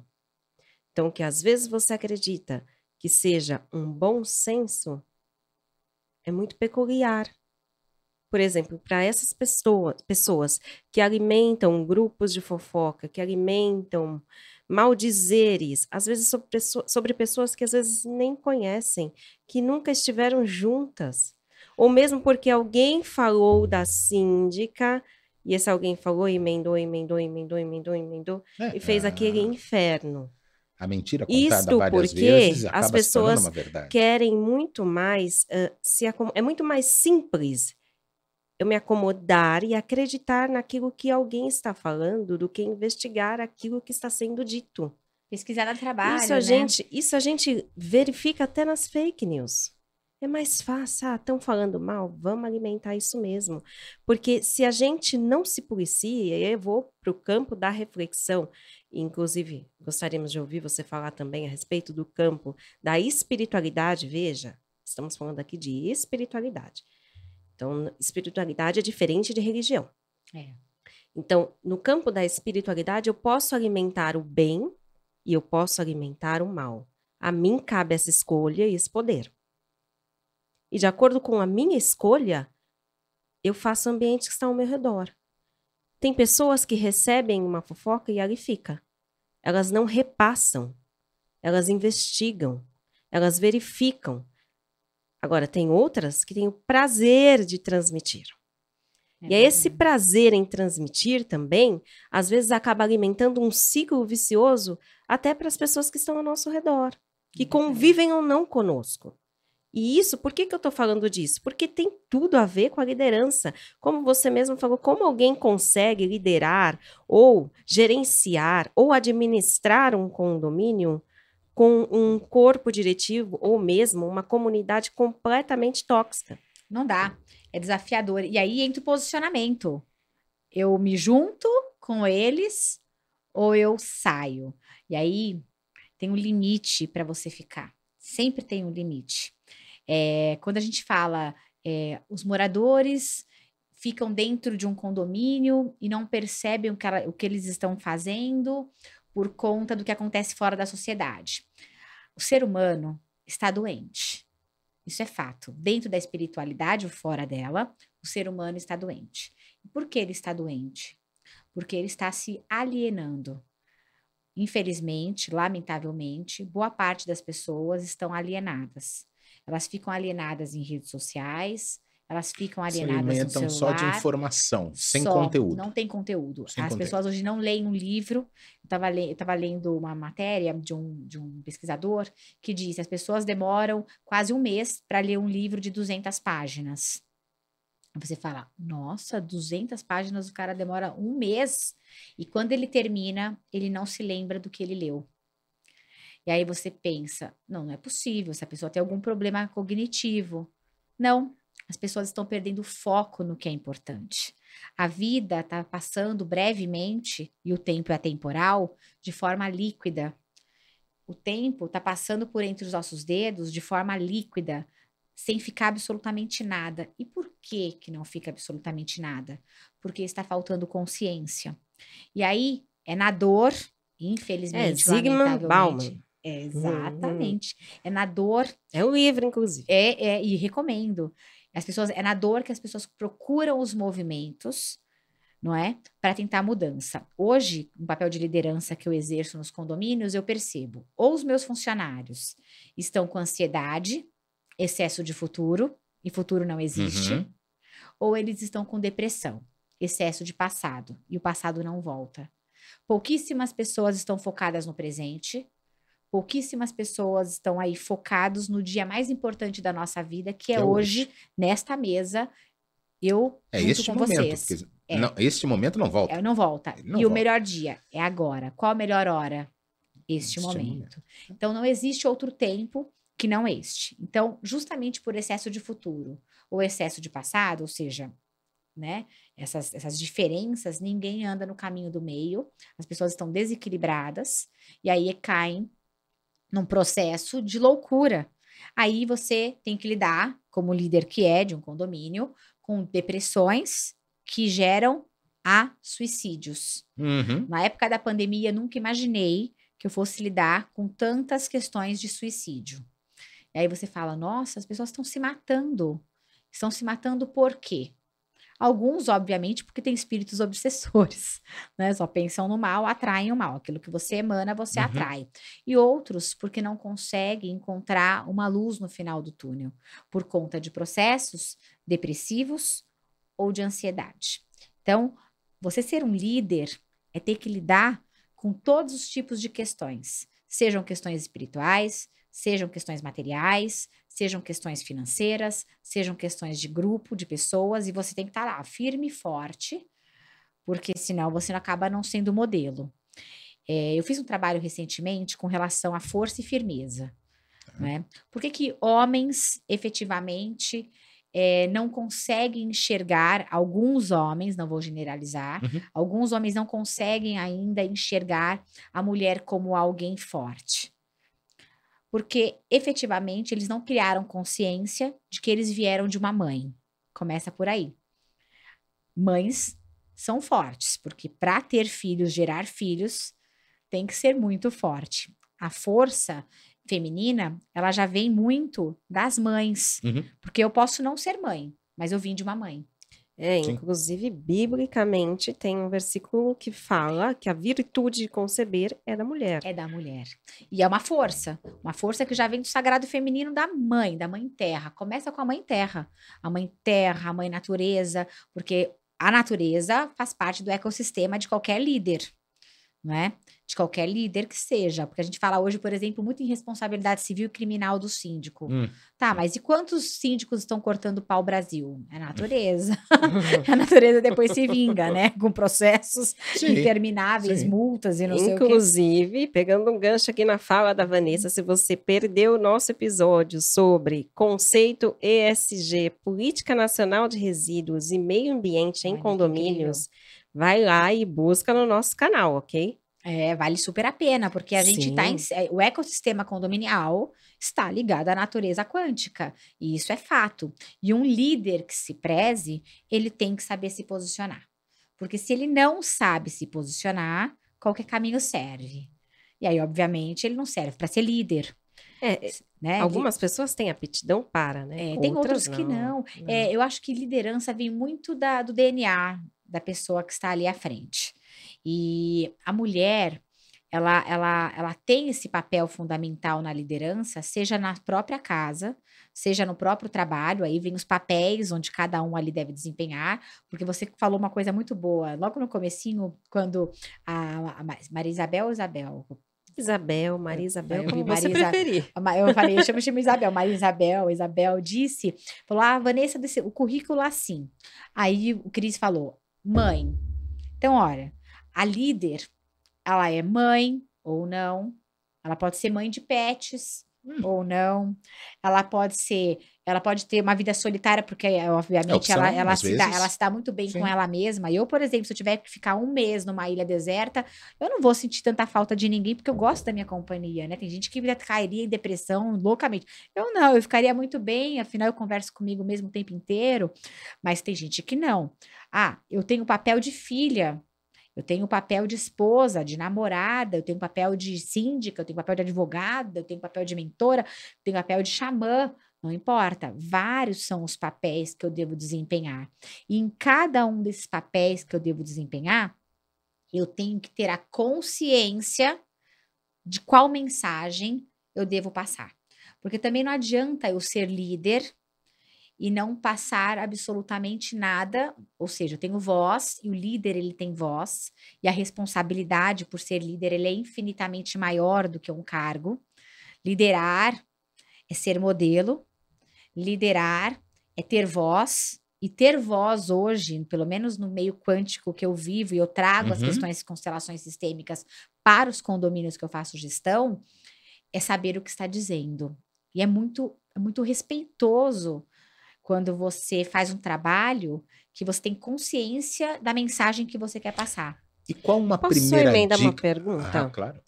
Então, que às vezes você acredita que seja um bom senso, é muito peculiar. Por exemplo, para essas pessoas que alimentam grupos de fofoca, que alimentam maldizeres, às vezes sobre pessoas que às vezes nem conhecem, que nunca estiveram juntas, ou mesmo porque alguém falou da síndica, e esse alguém falou, emendou, e fez aquele inferno. A mentira contada várias vezes acaba se tornando uma verdade. Querem muito mais, é muito mais simples eu me acomodar e acreditar naquilo que alguém está falando do que investigar aquilo que está sendo dito. Pesquisar dá trabalho, Isso a gente verifica até nas fake news. É mais fácil, estão falando mal, vamos alimentar isso mesmo. Porque se a gente não se policia, eu vou para o campo da reflexão, inclusive gostaríamos de ouvir você falar também a respeito do campo da espiritualidade, veja, estamos falando aqui de espiritualidade. Então, espiritualidade é diferente de religião. Então, no campo da espiritualidade, eu posso alimentar o bem e eu posso alimentar o mal. A mim cabe essa escolha e esse poder. E de acordo com a minha escolha, eu faço ambientes que estão ao meu redor. Tem pessoas que recebem uma fofoca e ali fica. Elas não repassam. Elas investigam. Elas verificam. Agora, tem outras que têm o prazer de transmitir. E é esse prazer em transmitir também, às vezes acaba alimentando um ciclo vicioso até para as pessoas que estão ao nosso redor, que convivem ou não conosco. E isso, por que eu estou falando disso? Porque tem tudo a ver com a liderança. Como você mesmo falou, como alguém consegue liderar ou gerenciar ou administrar um condomínio com um corpo diretivo ou mesmo uma comunidade completamente tóxica? Não dá, é desafiador. E aí entra o posicionamento. Eu me junto com eles ou eu saio? E aí tem um limite para você ficar. Sempre tem um limite. Quando a gente fala, os moradores ficam dentro de um condomínio e não percebem o que eles estão fazendo por conta do que acontece fora da sociedade. O ser humano está doente. Isso é fato. Dentro da espiritualidade ou fora dela, o ser humano está doente. E por que ele está doente? Porque ele está se alienando. infelizmente, lamentavelmente, boa parte das pessoas estão alienadas. Elas ficam alienadas em redes sociais, elas ficam Se alienadas no alimentam só de celular. informação, sem Só, conteúdo. não tem conteúdo. Sem As conteúdo. pessoas hoje não leem um livro. Eu estava lendo uma matéria de um pesquisador que disse que as pessoas demoram quase um mês para ler um livro de 200 páginas. Você fala, nossa, 200 páginas o cara demora um mês. E quando ele termina, ele não se lembra do que ele leu. E aí você pensa, não é possível, essa pessoa tem algum problema cognitivo. Não, as pessoas estão perdendo foco no que é importante. A vida está passando brevemente, e o tempo é atemporal, de forma líquida. O tempo está passando por entre os nossos dedos de forma líquida, sem ficar absolutamente nada. E por que não fica absolutamente nada? Porque está faltando consciência. E aí, é na dor, infelizmente, Zygmunt lamentavelmente. Bauman. Exatamente. É na dor. É um livro, inclusive. E recomendo. É na dor que as pessoas procuram os movimentos, não é? Para tentar mudança. Hoje, no papel de liderança que eu exerço nos condomínios, eu percebo, ou os meus funcionários estão com ansiedade, excesso de futuro, e futuro não existe, ou eles estão com depressão, excesso de passado, e o passado não volta. Pouquíssimas pessoas estão focadas no presente, pouquíssimas pessoas estão aí focados no dia mais importante da nossa vida, que é hoje, nesta mesa, eu junto com vocês. Porque não, este momento não volta. Não volta. Não e volta. o melhor dia é agora. Qual a melhor hora? Este momento. Então, não existe outro tempo que não este. Então, justamente por excesso de futuro ou excesso de passado, ou seja, né, essas diferenças, ninguém anda no caminho do meio, as pessoas estão desequilibradas e aí caem num processo de loucura. Aí você tem que lidar, como líder que é de um condomínio, com depressões que geram suicídios. Na época da pandemia, nunca imaginei que eu fosse lidar com tantas questões de suicídio. E aí você fala, nossa, as pessoas estão se matando. Estão se matando por quê? Alguns, obviamente, porque têm espíritos obsessores, né? Só pensam no mal, atraem o mal. Aquilo que você emana, você atrai. E outros, porque não conseguem encontrar uma luz no final do túnel, por conta de processos depressivos ou de ansiedade. Então, você ser um líder é ter que lidar com todos os tipos de questões, sejam questões espirituais, sejam questões materiais, sejam questões financeiras, sejam questões de grupo, de pessoas, e você tem que estar lá, firme e forte, porque senão você acaba não sendo modelo. Eu fiz um trabalho recentemente com relação à força e firmeza, né? Por que homens, efetivamente, não conseguem enxergar, alguns homens, não vou generalizar, alguns homens não conseguem ainda enxergar a mulher como alguém forte? Porque, efetivamente, eles não criaram consciência de que eles vieram de uma mãe. Começa por aí. Mães são fortes, porque para ter filhos, gerar filhos, tem que ser muito forte. A força feminina, ela já vem muito das mães. Porque eu posso não ser mãe, mas eu vim de uma mãe. Inclusive, biblicamente, tem um versículo que fala que a virtude de conceber é da mulher. É da mulher. E é uma força que já vem do sagrado feminino da mãe terra. Começa com a mãe terra, a mãe natureza, porque a natureza faz parte do ecossistema de qualquer líder, né? De qualquer líder que seja. Porque a gente fala hoje, por exemplo, muito em responsabilidade civil e criminal do síndico. Tá, mas e quantos síndicos estão cortando pau Brasil? É a natureza. A natureza depois se vinga, né? Com processos intermináveis, multas e não sei o quê. Inclusive, pegando um gancho aqui na fala da Vanessa, se você perdeu o nosso episódio sobre conceito ESG, Política Nacional de Resíduos e Meio Ambiente em Condomínios, vai lá e busca no nosso canal, ok? Vale super a pena, porque a gente tá o ecossistema condominial está ligado à natureza quântica, e isso é fato. E um líder que se preze, ele tem que saber se posicionar. Porque se ele não sabe se posicionar, qualquer caminho serve. E aí, obviamente, ele não serve para ser líder. Né? Algumas pessoas têm aptidão para, né? Tem outras que não. Eu acho que liderança vem muito do DNA da pessoa que está ali à frente. E a mulher, ela tem esse papel fundamental na liderança, seja na própria casa, seja no próprio trabalho, aí vem os papéis onde cada um ali deve desempenhar, porque você falou uma coisa muito boa, logo no comecinho, quando a Maria Isabel ou Isabel? Isabel, Maria Isabel, Eu vi como você Maria preferir. Eu falei, eu chamo Isabel, Maria Isabel, Isabel disse, falou, Vanessa, o currículo assim. Aí o Cris falou, mãe. Então, olha, a líder, ela é mãe ou não, ela pode ser mãe de pets ou não, ela pode ter uma vida solitária, porque, obviamente, opção, às vezes. ela se dá muito bem Sim. com ela mesma. Eu, por exemplo, se eu tiver que ficar um mês numa ilha deserta, eu não vou sentir tanta falta de ninguém, porque eu gosto da minha companhia, né? Tem gente que cairia em depressão loucamente. Eu não, eu ficaria muito bem, afinal eu converso comigo mesmo o tempo inteiro, mas tem gente que não. Eu tenho o papel de filha, eu tenho o papel de esposa, de namorada, eu tenho o papel de síndica, eu tenho o papel de advogada, eu tenho o papel de mentora, eu tenho o papel de xamã, não importa. Vários são os papéis que eu devo desempenhar. E em cada um desses papéis que eu devo desempenhar, eu tenho que ter a consciência de qual mensagem eu devo passar. Porque também não adianta eu ser líder e não passar absolutamente nada, ou seja, eu tenho voz e o líder ele tem voz e a responsabilidade por ser líder ele é infinitamente maior do que um cargo. Liderar é ser modelo, liderar é ter voz e ter voz hoje, pelo menos no meio quântico que eu vivo e eu trago as questões de constelações sistêmicas para os condomínios que eu faço gestão, é saber o que está dizendo. E é muito respeitoso quando você faz um trabalho que você tem consciência da mensagem que você quer passar. E qual uma Posso primeira emendar uma dica? pergunta? Claro.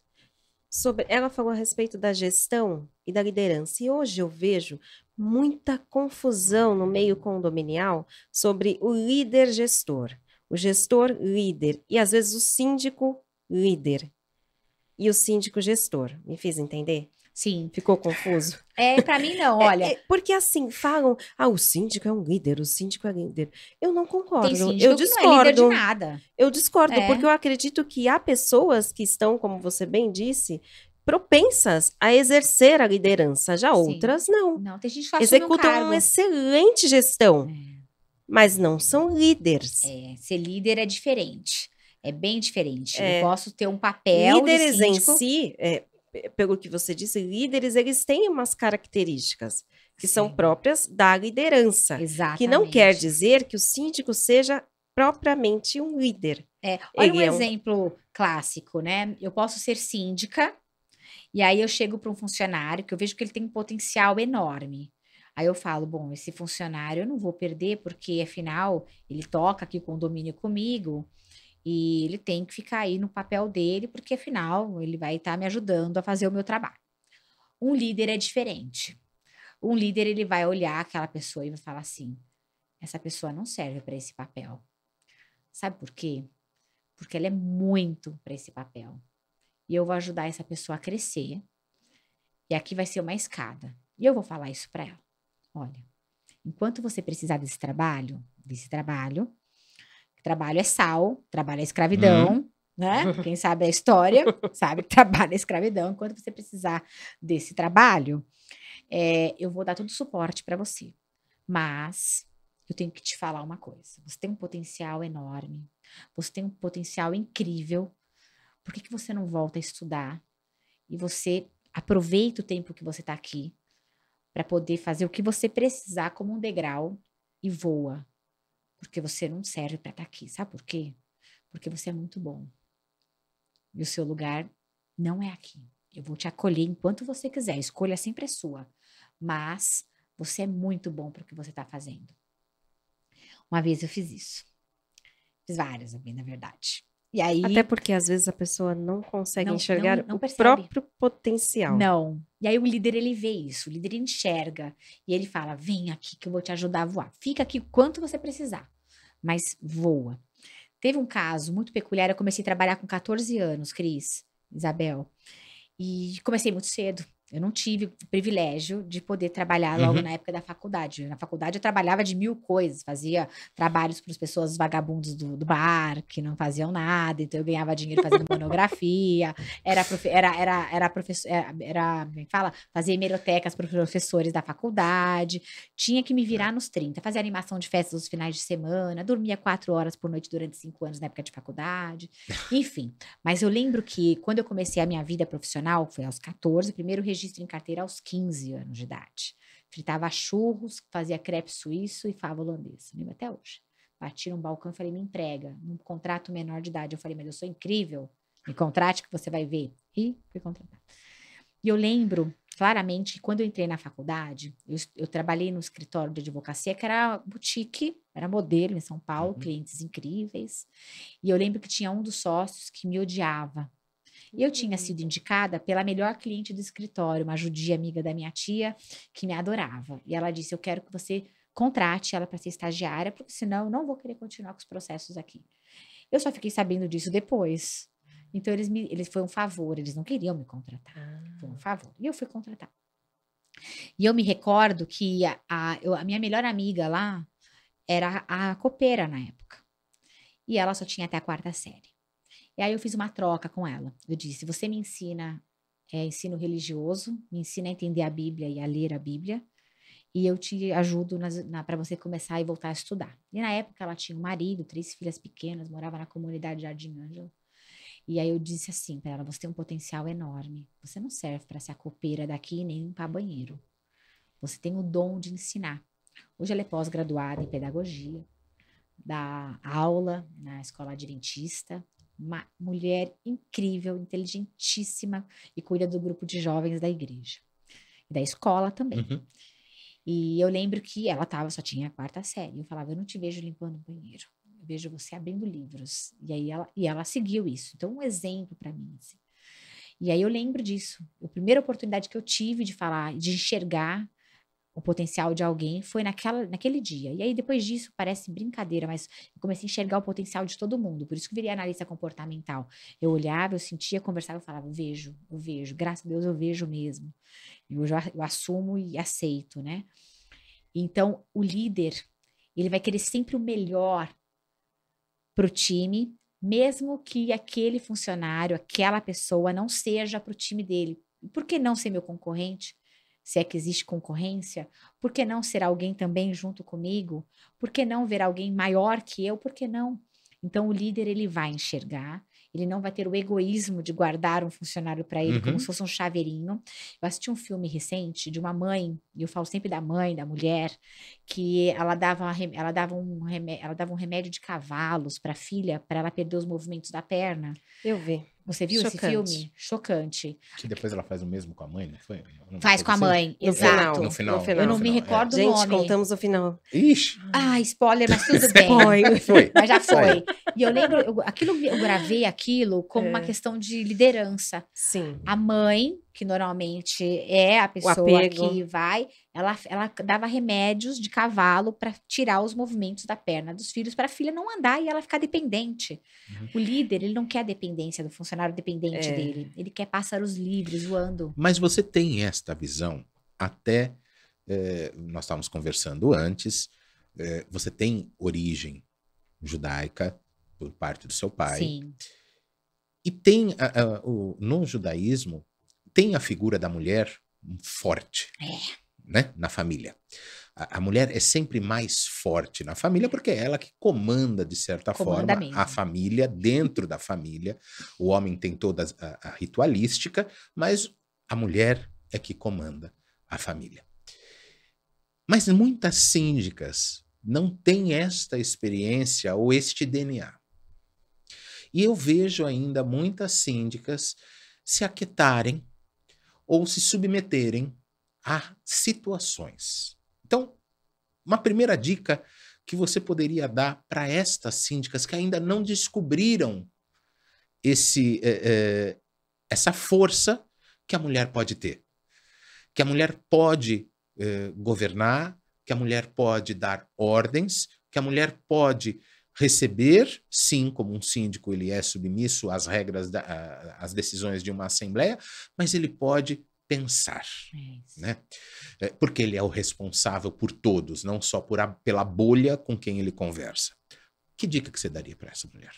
Ela falou a respeito da gestão e da liderança. E hoje eu vejo muita confusão no meio condominial sobre o líder gestor, o gestor líder e às vezes o síndico líder e o síndico gestor. Me fiz entender? Sim. Ficou confuso? Para mim não, olha. Porque assim, falam, o síndico é um líder, o síndico é líder. Eu não concordo. Tem síndico eu que discordo. não é líder de nada. Eu discordo, porque eu acredito que há pessoas que estão, como você bem disse, propensas a exercer a liderança. Já outras, não. Não, tem gente que executam uma excelente gestão, mas não são líderes. Ser líder é diferente. É bem diferente. Eu posso ter um papel líderes de síndico. Em si, pelo que você disse, líderes, eles têm umas características que são próprias da liderança. Exatamente. Que não quer dizer que o síndico seja propriamente um líder. Olha um exemplo clássico, né? Eu posso ser síndica, e aí eu chego para um funcionário que eu vejo que ele tem um potencial enorme. Aí eu falo, bom, esse funcionário eu não vou perder, porque afinal ele toca aqui o condomínio comigo, e ele tem que ficar aí no papel dele, porque afinal ele vai estar me ajudando a fazer o meu trabalho. Um líder é diferente. Um líder, ele vai olhar aquela pessoa e vai falar assim, essa pessoa não serve para esse papel. Sabe por quê? Porque ela é muito para esse papel. E eu vou ajudar essa pessoa a crescer. E aqui vai ser uma escada. E eu vou falar isso para ela. Olha, enquanto você precisar desse trabalho é sal, trabalho é escravidão, né? Quem sabe a história, sabe que trabalho é escravidão. Enquanto você precisar desse trabalho, eu vou dar todo o suporte para você. Mas eu tenho que te falar uma coisa. Você tem um potencial enorme. Você tem um potencial incrível. Por que você não volta a estudar? E você aproveita o tempo que você está aqui para poder fazer o que você precisar como um degrau e voa. Porque você não serve para estar aqui. Sabe por quê? Porque você é muito bom. E o seu lugar não é aqui. Eu vou te acolher enquanto você quiser. A escolha sempre é sua. Mas você é muito bom para o que você está fazendo. Uma vez eu fiz isso. Fiz várias, na verdade. E aí, até porque às vezes a pessoa não consegue enxergar não o percebe. próprio potencial. Não. E aí o líder, ele vê isso. O líder enxerga. E ele fala, vem aqui que eu vou te ajudar a voar. Fica aqui quanto você precisar. Mas voa. Teve um caso muito peculiar. Eu comecei a trabalhar com 14 anos, Cris, Isabel. E comecei muito cedo. Eu não tive o privilégio de poder trabalhar logo na época da faculdade. Na faculdade eu trabalhava de 1000 coisas, fazia trabalhos para as pessoas vagabundos do bar, que não faziam nada, então eu ganhava dinheiro fazendo monografia, como é que fala? Fazia hemerotecas para os professores da faculdade, tinha que me virar nos 30, fazia animação de festas nos finais de semana, dormia 4 horas por noite durante 5 anos na época de faculdade, enfim. Mas eu lembro que quando eu comecei a minha vida profissional, foi aos 14, primeiro registro em carteira aos 15 anos de idade. Fritava churros, fazia crepe suíço e fava holandesa. Lembro até hoje. Bati num balcão e falei, me emprega, num contrato menor de idade. Eu falei, mas eu sou incrível, me contrate que você vai ver. E fui contratada. E eu lembro claramente que quando eu entrei na faculdade, eu trabalhei no escritório de advocacia, que era boutique, era modelo em São Paulo, clientes incríveis. E eu lembro que tinha um dos sócios que me odiava. Eu tinha sido indicada pela melhor cliente do escritório, uma judia amiga da minha tia, que me adorava. E ela disse, eu quero que você contrate ela para ser estagiária, porque senão eu não vou querer continuar com os processos aqui. Eu só fiquei sabendo disso depois. Então, eles foi um favor, eles não queriam me contratar. Foi um favor. E eu fui contratada. E eu me recordo que a minha melhor amiga lá era a copeira na época. E ela só tinha até a 4ª série. E aí eu fiz uma troca com ela. Eu disse, você me ensina ensino religioso, me ensina a entender a Bíblia e a ler a Bíblia, e eu te ajudo para você começar e voltar a estudar. E na época ela tinha um marido, 3 filhas pequenas, morava na comunidade Jardim Ângelo. E aí eu disse assim para ela, você tem um potencial enorme. Você não serve para ser a copeira daqui nem limpar banheiro. Você tem o dom de ensinar. Hoje ela é pós-graduada em pedagogia, dá aula na escola adventista, uma mulher incrível, inteligentíssima e cuida do grupo de jovens da igreja. E da escola também. E eu lembro que ela só tinha a 4ª série. Eu falava, eu não te vejo limpando o banheiro. Eu vejo você abrindo livros. E aí ela seguiu isso. Então, um exemplo para mim. Assim. E aí eu lembro disso. A primeira oportunidade que eu tive de falar, de enxergar o potencial de alguém foi naquele dia. E aí, depois disso, parece brincadeira, mas eu comecei a enxergar o potencial de todo mundo. Por isso que eu virei analista comportamental. Eu olhava, eu sentia, conversava, eu falava, eu vejo. Graças a Deus, eu vejo mesmo. E hoje eu assumo e aceito, né? Então, o líder, ele vai querer sempre o melhor para o time, mesmo que aquele funcionário, aquela pessoa não seja para o time dele. Por que não ser meu concorrente? Se é que existe concorrência, por que não ser alguém também junto comigo? Por que não ver alguém maior que eu? Por que não? Então, o líder, ele vai enxergar, ele não vai ter o egoísmo de guardar um funcionário para ele como se fosse um chaveirinho. Eu assisti um filme recente de uma mãe, e eu falo sempre da mãe, da mulher, que ela dava um remédio de cavalos para a filha, para ela perder os movimentos da perna. Eu vi. Você viu esse filme? Chocante. Que depois ela faz o mesmo com a mãe, não foi? Faz com a mãe, exato. No final. Eu não me recordo o nome. nome. Gente, contamos o final. Ixi. Spoiler, mas tudo bem. Foi. Mas já foi. E eu lembro, eu gravei aquilo como uma questão de liderança. Sim. A mãe, que normalmente é a pessoa que vai, ela dava remédios de cavalo para tirar os movimentos da perna dos filhos, para a filha não andar e ela ficar dependente. O líder, ele não quer a dependência do funcionário dependente dele. Ele quer pássaros livres, voando. Mas você tem esta visão, até nós estávamos conversando antes, você tem origem judaica por parte do seu pai. Sim. E tem, no judaísmo, tem a figura da mulher forte, né, na família. A mulher é sempre mais forte na família porque é ela que comanda, de certa forma, mesmo. a família, dentro da família. O homem tem toda a ritualística, mas a mulher é que comanda a família. Mas muitas síndicas não têm esta experiência ou este DNA. E eu vejo ainda muitas síndicas se aquietarem ou se submeterem a situações. Então, uma primeira dica que você poderia dar para estas síndicas que ainda não descobriram essa força que a mulher pode ter. Que a mulher pode governar, que a mulher pode dar ordens, que a mulher pode receber, sim, como um síndico ele é submisso às regras, às decisões de uma assembleia, mas ele pode pensar, É isso. né? Porque ele é o responsável por todos, não só pela bolha com quem ele conversa. Que dica que você daria para essa mulher?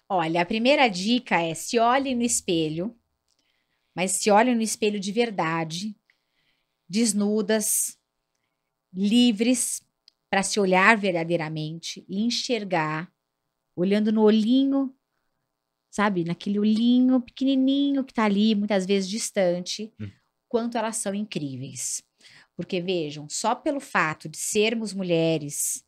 Olha, a primeira dica é se olhe no espelho, mas se olhe no espelho de verdade, desnudas, livres para se olhar verdadeiramente e enxergar, olhando no olhinho, sabe, naquele olhinho pequenininho que tá ali, muitas vezes distante, quanto elas são incríveis. Porque vejam, só pelo fato de sermos mulheres,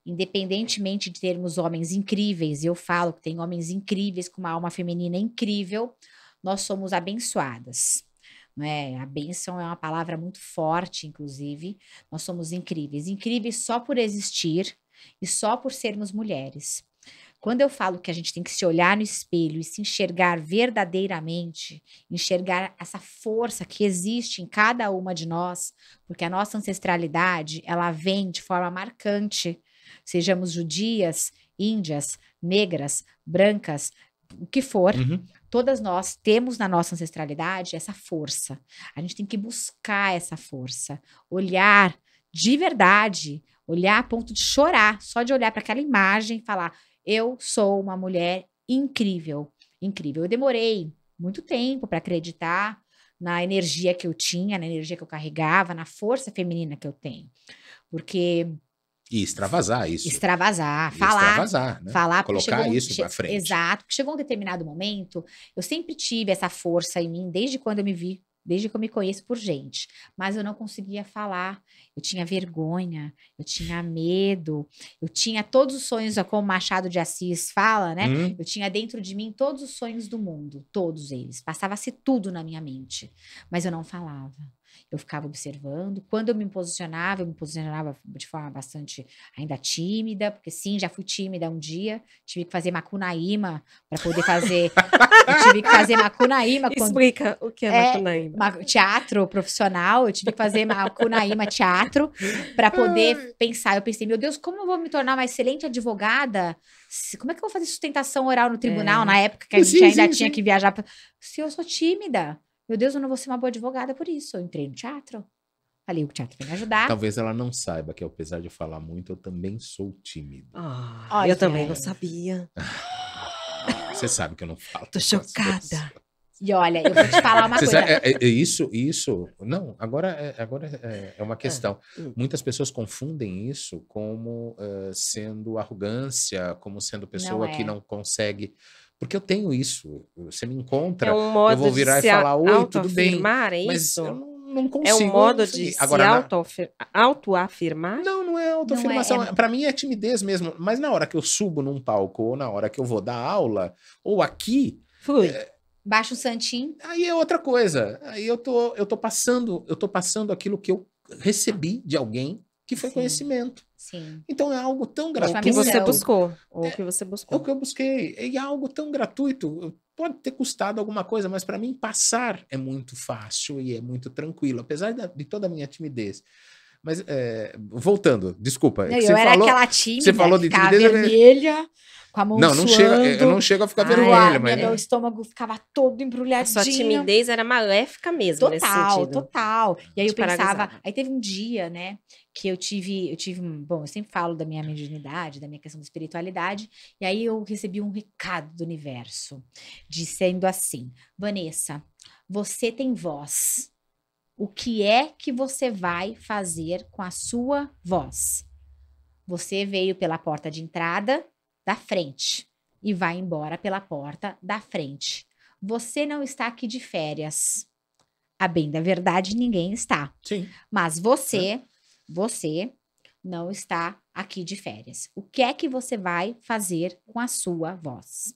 independentemente de termos homens incríveis, e eu falo que tem homens incríveis com uma alma feminina incrível, nós somos abençoadas. Não é? A bênção é uma palavra muito forte, inclusive. Nós somos incríveis. Incríveis só por existir e só por sermos mulheres. Quando eu falo que a gente tem que se olhar no espelho e se enxergar verdadeiramente, enxergar essa força que existe em cada uma de nós, porque a nossa ancestralidade, ela vem de forma marcante, sejamos judias, índias, negras, brancas, o que for, todas nós temos na nossa ancestralidade essa força. A gente tem que buscar essa força, olhar de verdade, olhar a ponto de chorar, só de olhar para aquela imagem e falar: eu sou uma mulher incrível, incrível. Eu demorei muito tempo para acreditar na energia que eu tinha, na energia que eu carregava, na força feminina que eu tenho. Porque... E extravasar isso. Extravasar, E falar. extravasar, né? Falar, colocar isso pra frente. Exato. Porque chegou um determinado momento, eu sempre tive essa força em mim, desde quando eu me vi, desde que eu me conheço por gente. Mas eu não conseguia falar. Eu tinha vergonha, eu tinha medo, eu tinha todos os sonhos, como Machado de Assis fala, né? Eu tinha dentro de mim todos os sonhos do mundo, todos eles. Passava-se tudo na minha mente, mas eu não falava. Eu ficava observando. Quando eu me posicionava de forma bastante ainda tímida, porque sim, já fui tímida um dia. Tive que fazer Macunaíma para poder fazer. Eu tive que fazer Macunaíma. Explica o que é Macunaíma. Teatro profissional. Eu tive que fazer Macunaíma teatro para poder pensar. Eu pensei, meu Deus, como eu vou me tornar uma excelente advogada? Como é que eu vou fazer sustentação oral no tribunal na época que a gente ainda tinha que viajar? Se eu sou tímida. Meu Deus, eu não vou ser uma boa advogada por isso. Eu entrei no teatro. Falei, o teatro vai me ajudar. Talvez ela não saiba que, apesar de falar muito, eu também sou tímido. Eu também não sabia. Você sabe que eu não falo. Tô chocada. E olha, eu vou te falar uma coisa. Isso. Não, agora é uma questão. Muitas pessoas confundem isso como sendo arrogância, como sendo pessoa que não consegue. Porque eu tenho isso. Você me encontra, é um modo eu vou virar de e falar: oi, tudo bem? É mas isso? eu não consigo. É um modo de agora, se autoafirmar? Não é autoafirmação. Para mim é timidez mesmo. Mas na hora que eu subo num palco, ou na hora que eu vou dar aula, ou aqui. Baixa o santinho. Aí é outra coisa. Aí eu tô passando aquilo que eu recebi de alguém, que foi conhecimento. Sim. Então é algo tão gratuito. O que você buscou. O que você buscou. É o que eu busquei. E é algo tão gratuito. Pode ter custado alguma coisa, mas para mim passar é muito fácil e é muito tranquilo, apesar de toda a minha timidez. Mas, voltando, desculpa. Eu era aquela tímida, você falou de timidez, vermelha, com a mão suando. Eu não chego a ficar vermelho. Mas meu estômago ficava todo embrulhadinho. A sua timidez era maléfica mesmo, nesse sentido. Total. E aí eu pensava... Aí teve um dia, né, que eu tive... Bom, eu sempre falo da minha mediunidade, da minha questão da espiritualidade, e aí eu recebi um recado do universo, dizendo assim: Vanessa, você tem voz. O que é que você vai fazer com a sua voz? Você veio pela porta de entrada da frente e vai embora pela porta da frente. Você não está aqui de férias. A bem da verdade, ninguém está. Sim. Mas você não está aqui de férias. O que é que você vai fazer com a sua voz?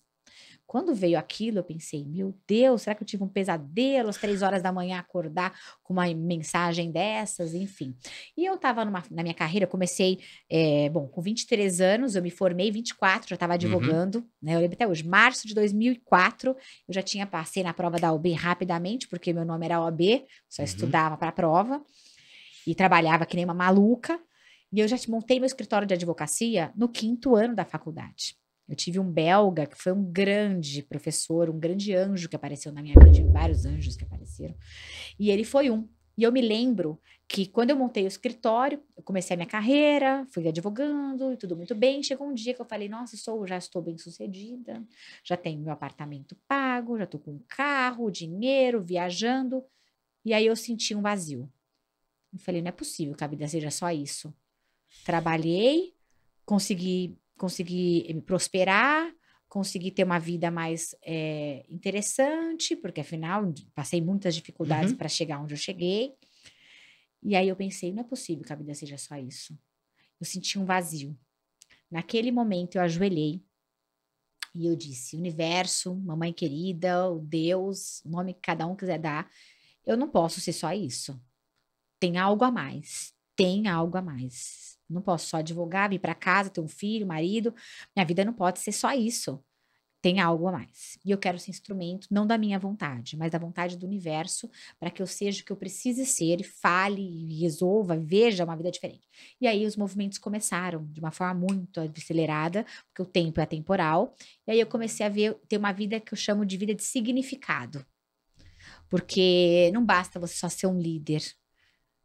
Quando veio aquilo, eu pensei, meu Deus, será que eu tive um pesadelo às 3 horas da manhã acordar com uma mensagem dessas? Enfim. E eu estava na minha carreira, eu comecei, com 23 anos, eu me formei, 24, já estava advogando, né? Eu lembro até hoje, março de 2004, eu já passei na prova da OAB rapidamente, porque meu nome era OAB, só estudava para a prova, e trabalhava que nem uma maluca, e eu já montei meu escritório de advocacia no 5º ano da faculdade. Eu tive um belga que foi um grande professor, um grande anjo que apareceu na minha vida. Eu tive vários anjos que apareceram. E ele foi um. E eu me lembro que quando eu montei o escritório, eu comecei a minha carreira, fui advogando e tudo muito bem. Chegou um dia que eu falei, nossa, já estou bem sucedida, já tenho meu apartamento pago, já estou com um carro, dinheiro, viajando. E aí eu senti um vazio. Eu falei, não é possível que a vida seja só isso. Trabalhei, consegui me prosperar, consegui ter uma vida mais interessante, porque afinal passei muitas dificuldades para chegar onde eu cheguei. E aí eu pensei, não é possível que a vida seja só isso. Eu senti um vazio. Naquele momento eu ajoelhei e eu disse, universo, mamãe querida, o Deus, o nome que cada um quiser dar, eu não posso ser só isso. Tem algo a mais. Tem algo a mais. Não posso só advogar, vir para casa, ter um filho, marido. Minha vida não pode ser só isso. Tem algo a mais. E eu quero ser instrumento, não da minha vontade, mas da vontade do universo, para que eu seja o que eu precise ser, e fale, e resolva, veja uma vida diferente. E aí os movimentos começaram de uma forma muito acelerada, porque o tempo é atemporal. E aí eu comecei a ter uma vida que eu chamo de vida de significado. Porque não basta você só ser um líder.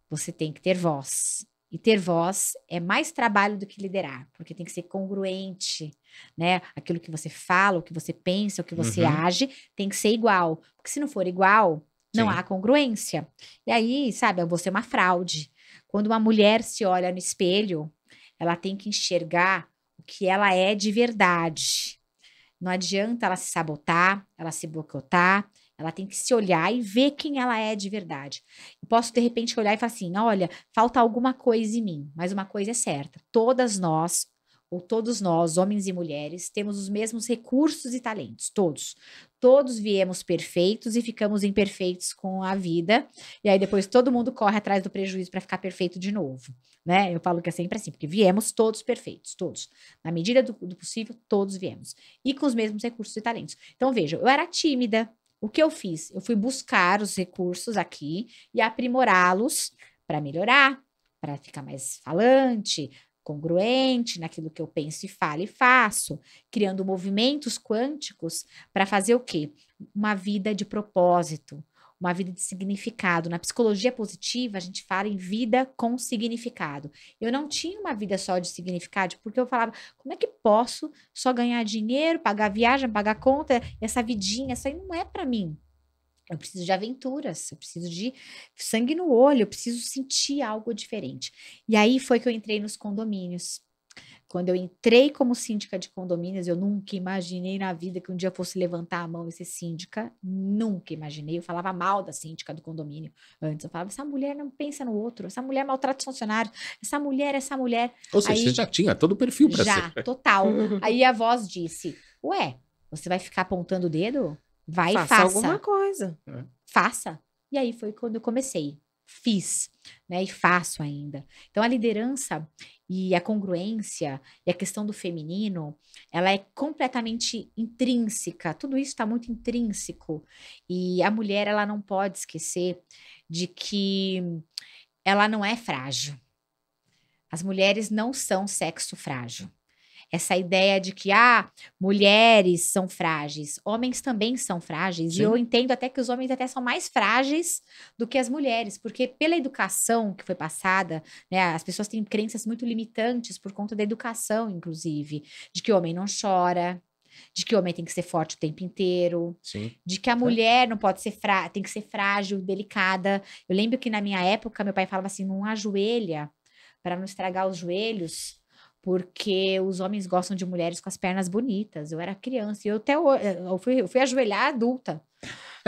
Você tem que ter voz. E ter voz é mais trabalho do que liderar, porque tem que ser congruente, né? Aquilo que você fala, o que você pensa, o que você age, tem que ser igual. Porque se não for igual, não há congruência. E aí, sabe, você é uma fraude. Quando uma mulher se olha no espelho, ela tem que enxergar o que ela é de verdade. Não adianta ela se sabotar, ela se boicotar. Ela tem que se olhar e ver quem ela é de verdade. Eu posso, de repente, olhar e falar assim, olha, falta alguma coisa em mim, mas uma coisa é certa. Todas nós, ou todos nós, homens e mulheres, temos os mesmos recursos e talentos, todos. Todos viemos perfeitos e ficamos imperfeitos com a vida. E aí depois todo mundo corre atrás do prejuízo para ficar perfeito de novo, né? Eu falo que é sempre assim, porque viemos todos perfeitos, todos. Na medida do possível, todos viemos. E com os mesmos recursos e talentos. Então, veja, eu era tímida. O que eu fiz? Eu fui buscar os recursos aqui e aprimorá-los para melhorar, para ficar mais falante, congruente naquilo que eu penso e falo e faço, criando movimentos quânticos para fazer o quê? Uma vida de propósito, uma vida de significado. Na psicologia positiva, a gente fala em vida com significado. Eu não tinha uma vida só de significado, porque eu falava, como é que posso só ganhar dinheiro, pagar viagem, pagar conta, essa vidinha, isso aí não é para mim. Eu preciso de aventuras, eu preciso de sangue no olho, eu preciso sentir algo diferente. E aí foi que eu entrei nos condomínios. Quando eu entrei como síndica de condomínios, eu nunca imaginei na vida que um dia eu fosse levantar a mão e ser síndica. Nunca imaginei. Eu falava mal da síndica do condomínio antes. Eu falava, essa mulher não pensa no outro, essa mulher maltrata os funcionários, essa mulher. Ou seja, aí, você já tinha todo o perfil para ser. Já, total. Aí a voz disse, ué, você vai ficar apontando o dedo? Vai e faça. Alguma coisa. Faça. E aí foi quando eu comecei. Fiz, né? E faço ainda. Então, a liderança e a congruência e a questão do feminino, ela é completamente intrínseca. Tudo isso está muito intrínseco. E a mulher, ela não pode esquecer de que ela não é frágil. As mulheres não são sexo frágil. Essa ideia de que, mulheres são frágeis, homens também são frágeis. Sim. E eu entendo até que os homens até são mais frágeis do que as mulheres, porque pela educação que foi passada, né, as pessoas têm crenças muito limitantes por conta da educação, inclusive, de que o homem não chora, de que o homem tem que ser forte o tempo inteiro, Sim. de que a mulher não pode ser tem que ser frágil, delicada. Eu lembro que na minha época, meu pai falava assim, não ajoelha para não estragar os joelhos, porque os homens gostam de mulheres com as pernas bonitas. Eu era criança e eu fui ajoelhar adulta.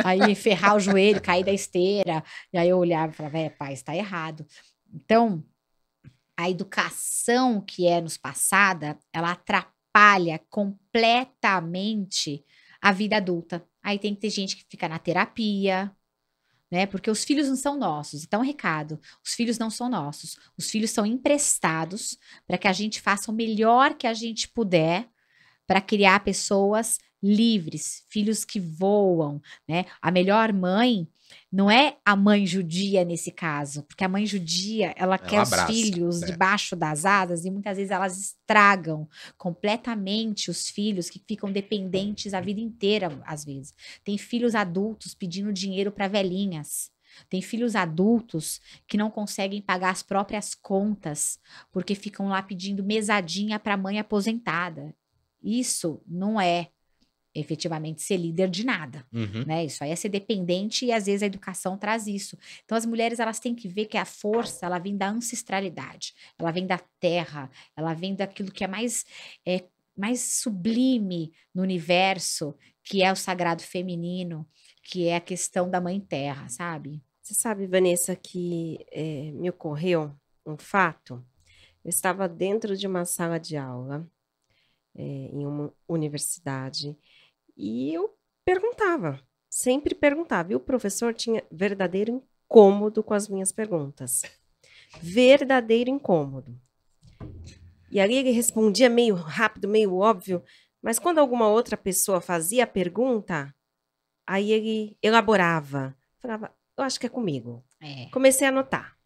Aí ferrar o joelho, cair da esteira. E aí eu olhava e falava, pai, está errado. Então, a educação que é nos passada, ela atrapalha completamente a vida adulta. Aí tem que ter gente que fica na terapia, né? Porque os filhos não são nossos. Então, recado, os filhos não são nossos. Os filhos são emprestados para que a gente faça o melhor que a gente puder para criar pessoas livres, filhos que voam, né? A melhor mãe não é a mãe judia nesse caso, porque a mãe judia, ela quer os abraça, filhos né? debaixo das asas e muitas vezes elas estragam completamente os filhos que ficam dependentes a vida inteira, às vezes. Tem filhos adultos pedindo dinheiro para velhinhas. Tem filhos adultos que não conseguem pagar as próprias contas porque ficam lá pedindo mesadinha para a mãe aposentada. Isso não é efetivamente ser líder de nada, Uhum. né? Isso aí é ser dependente e às vezes a educação traz isso. Então as mulheres elas têm que ver que a força ela vem da ancestralidade, ela vem da terra, ela vem daquilo que é mais sublime no universo, que é o sagrado feminino, que é a questão da mãe terra, sabe? Você sabe, Vanessa, que me ocorreu um fato. Eu estava dentro de uma sala de aula, em uma universidade, e eu perguntava, sempre perguntava, e o professor tinha verdadeiro incômodo com as minhas perguntas. Verdadeiro incômodo. E ali ele respondia meio rápido, meio óbvio, mas quando alguma outra pessoa fazia a pergunta, aí ele elaborava, falava, eu acho que é comigo. Comecei a anotar.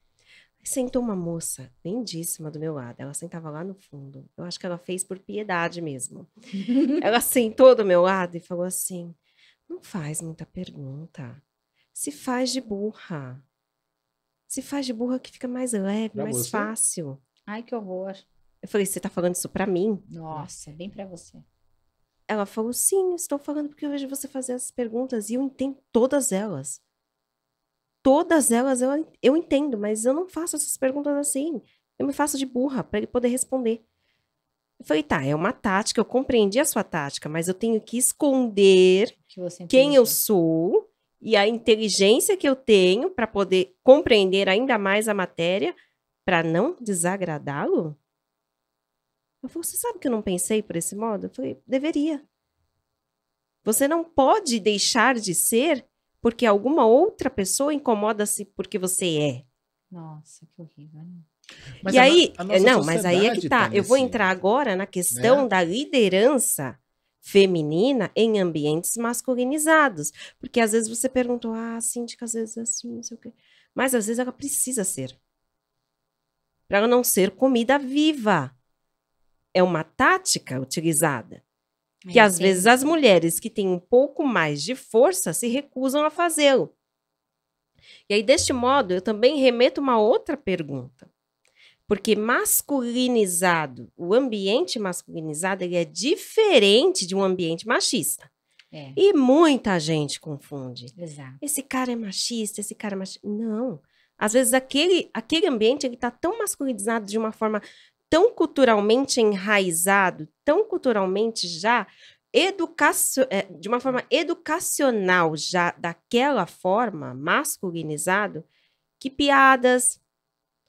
Sentou uma moça lindíssima do meu lado. Ela sentava lá no fundo. Eu acho que ela fez por piedade mesmo. Ela sentou do meu lado e falou assim: não faz muita pergunta. Se faz de burra. Se faz de burra que fica mais leve, Pra mais você? fácil. Ai, que horror. Eu falei: você tá falando isso pra mim? Nossa, bem para você. Ela falou: sim, estou falando porque eu vejo você fazer essas perguntas e eu entendo todas elas. Todas elas eu entendo, mas eu não faço essas perguntas assim. Eu me faço de burra para ele poder responder. Eu falei, tá, é uma tática, eu compreendi a sua tática, mas eu tenho que esconder Que você é quem eu inteligente. sou e a inteligência que eu tenho para poder compreender ainda mais a matéria para não desagradá-lo? Eu falei, você sabe que eu não pensei por esse modo? Eu falei, deveria. Você não pode deixar de ser porque alguma outra pessoa incomoda-se porque você é. Nossa, que horrível, né? Mas E a aí, a nossa não, mas aí é que sociedade tá. tá Eu vou nesse- entrar agora na questão né? da liderança feminina em ambientes masculinizados. Porque às vezes você perguntou, ah, a síndica às vezes é assim, não sei o quê. Mas às vezes ela precisa ser. Para ela não ser comida viva. É uma tática utilizada. Que às vezes as mulheres que têm um pouco mais de força se recusam a fazê-lo. E aí, deste modo, eu também remeto uma outra pergunta. Porque masculinizado, o ambiente masculinizado, ele é diferente de um ambiente machista. E muita gente confunde. Exato. Esse cara é machista, esse cara é machista. Não. Às vezes aquele ambiente ele está tão masculinizado de uma forma tão culturalmente enraizado, tão culturalmente já de uma forma educacional já daquela forma, masculinizado, que piadas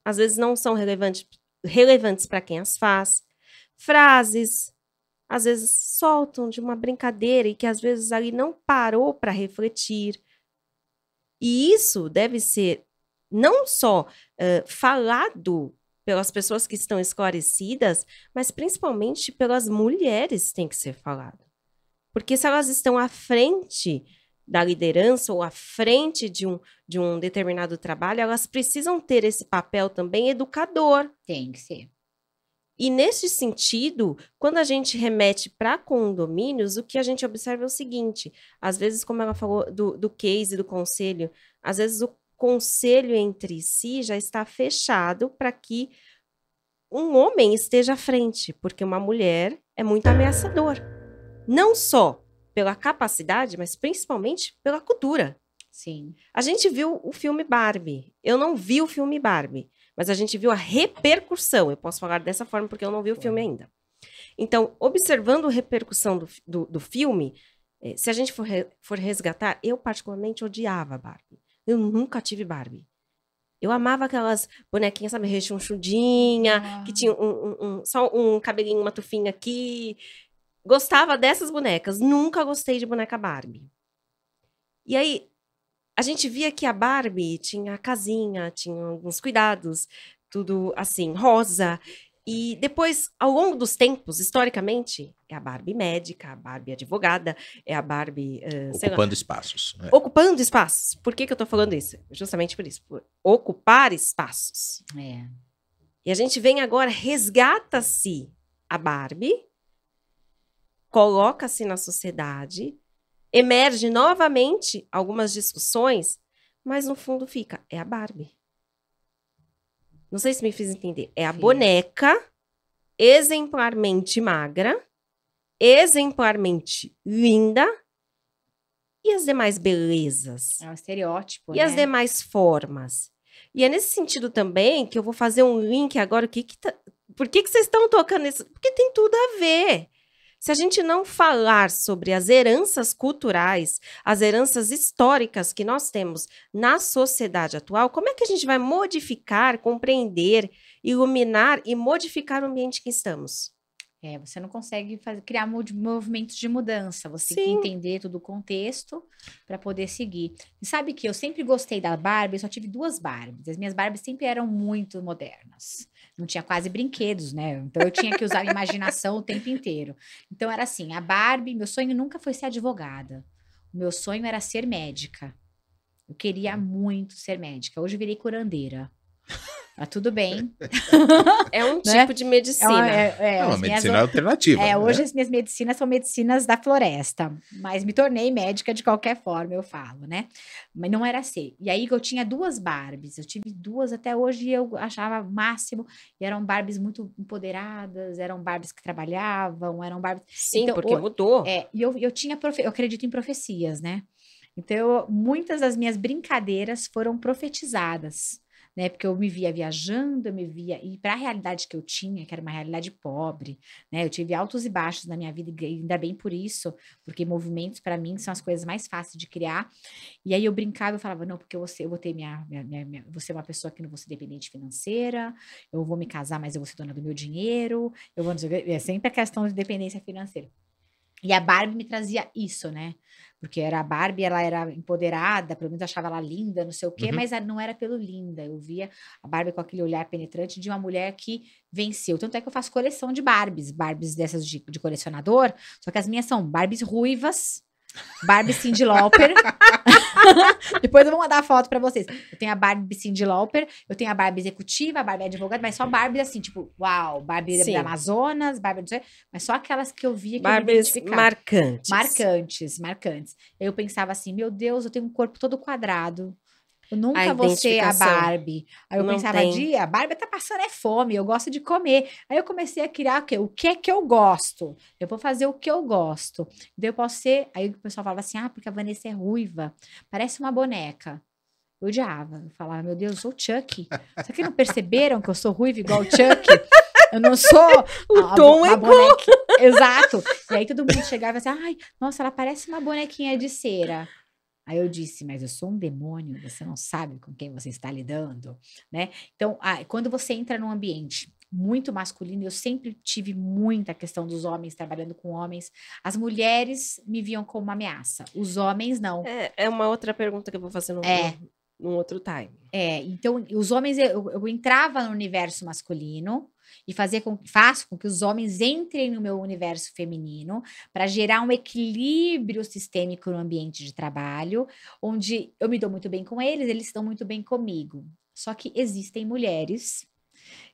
às vezes não são relevantes para quem as faz. Frases, às vezes soltam de uma brincadeira e que às vezes ali não parou para refletir. E isso deve ser não só falado pelas pessoas que estão esclarecidas, mas principalmente pelas mulheres tem que ser falado. Porque se elas estão à frente da liderança ou à frente de um determinado trabalho, elas precisam ter esse papel também educador. Tem que ser. E nesse sentido, quando a gente remete para condomínios, o que a gente observa é o seguinte, às vezes, como ela falou do case, do conselho, às vezes o conselho entre si já está fechado para que um homem esteja à frente, porque uma mulher é muito ameaçador. Não só pela capacidade, mas principalmente pela cultura. Sim. A gente viu o filme Barbie. Eu não vi o filme Barbie, mas a gente viu a repercussão. Eu posso falar dessa forma porque eu não vi o filme ainda. Então, observando a repercussão do filme, se a gente for resgatar, eu particularmente odiava Barbie. Eu nunca tive Barbie. Eu amava aquelas bonequinhas, sabe, rechonchudinha, que tinha só um cabelinho, uma tufinha aqui. Gostava dessas bonecas. Nunca gostei de boneca Barbie. E aí, a gente via que a Barbie tinha a casinha, tinha alguns cuidados, tudo assim, rosa. E depois, ao longo dos tempos, historicamente, é a Barbie médica, a Barbie advogada, é a Barbie, sei lá, Ocupando espaços. Né? ocupando espaços. Por que que eu tô falando isso? Justamente por isso, por ocupar espaços. É. E a gente vem agora, resgata-se a Barbie, coloca-se na sociedade, emerge novamente algumas discussões, mas no fundo fica, é a Barbie. Não sei se me fiz entender. É a Sim. boneca exemplarmente magra, exemplarmente linda, e as demais belezas? É um estereótipo, E né? as demais formas? E é nesse sentido também que eu vou fazer um link agora. Por que que vocês estão tocando nisso? Porque tem tudo a ver. Se a gente não falar sobre as heranças culturais, as heranças históricas que nós temos na sociedade atual, como é que a gente vai modificar, compreender, iluminar e modificar o ambiente que estamos? É, você não consegue criar movimentos de mudança. Você tem Sim. que entender todo o contexto para poder seguir. E sabe que eu sempre gostei da Barbie, eu só tive 2 Barbies. As minhas Barbies sempre eram muito modernas. Não tinha quase brinquedos, né? Então eu tinha que usar a imaginação o tempo inteiro. Então era assim, a Barbie, meu sonho nunca foi ser advogada. O meu sonho era ser médica. Eu queria muito ser médica. Hoje eu virei curandeira. Mas tudo bem. É um Né? tipo de medicina. É uma as minhas medicina alternativa. hoje né? as minhas medicinas são medicinas da floresta, mas me tornei médica de qualquer forma, eu falo, né? Mas não era assim. E aí eu tinha 2 Barbies, eu tive 2 até hoje e eu achava o máximo, e eram Barbies muito empoderadas, eram Barbies que trabalhavam, eram Barbies... Sim, Então, porque mudou. e eu tinha, eu acredito em profecias, né? Então, muitas das minhas brincadeiras foram profetizadas, né? Porque eu me via viajando, eu me via... E para a realidade que eu tinha, que era uma realidade pobre, né? Eu tive altos e baixos na minha vida, e ainda bem por isso, porque movimentos, para mim, são as coisas mais fáceis de criar. E aí eu brincava, eu falava, não, porque eu vou ter vou ser uma pessoa que não vou ser dependente financeira, eu vou me casar, mas eu vou ser dona do meu dinheiro, eu vou... É sempre a questão de dependência financeira. E a Barbie me trazia isso, né? Porque era a Barbie, ela era empoderada, pelo menos eu achava ela linda, não sei o quê, Uhum. mas não era pelo linda. Eu via a Barbie com aquele olhar penetrante de uma mulher que venceu. Tanto é que eu faço coleção de Barbies dessas de colecionador, só que as minhas são Barbies ruivas, Barbie Cyndi Lauper. Depois eu vou mandar a foto pra vocês. Eu tenho a Barbie Cyndi Lauper, eu tenho a Barbie executiva, a Barbie advogada, mas só Barbie assim, tipo, uau, Barbie Sim. da Amazonas, Barbie, mas só aquelas que eu via que eu me Barbies identificava. marcantes. Aí eu pensava assim, meu Deus, eu tenho um corpo todo quadrado. Eu A nunca vou ser a identificação. Barbie. Aí eu Não pensava, tem. a Barbie tá passando fome, eu gosto de comer. Aí eu comecei a criar o quê? O que é que eu gosto? Eu vou fazer o que eu gosto. Daí eu posso ser... Aí o pessoal falava assim, porque a Vanessa é ruiva, parece uma boneca. Eu odiava. Eu falava, meu Deus, eu sou o Chuck. Será que não perceberam que eu sou ruiva igual o Chuck? Eu não sou O tom é bonequinha. Exato. E aí todo mundo chegava e assim, nossa, ela parece uma bonequinha de cera. Aí eu disse, mas eu sou um demônio, você não sabe com quem você está lidando, né? Então, quando você entra num ambiente muito masculino, eu sempre tive muita questão dos homens trabalhando com homens. As mulheres me viam como uma ameaça, os homens não. É uma outra pergunta que eu vou fazer num outro time. Então, os homens, eu entrava no universo masculino e faço com que os homens entrem no meu universo feminino para gerar um equilíbrio sistêmico no ambiente de trabalho, onde eu me dou muito bem com eles, eles se dão muito bem comigo. Só que existem mulheres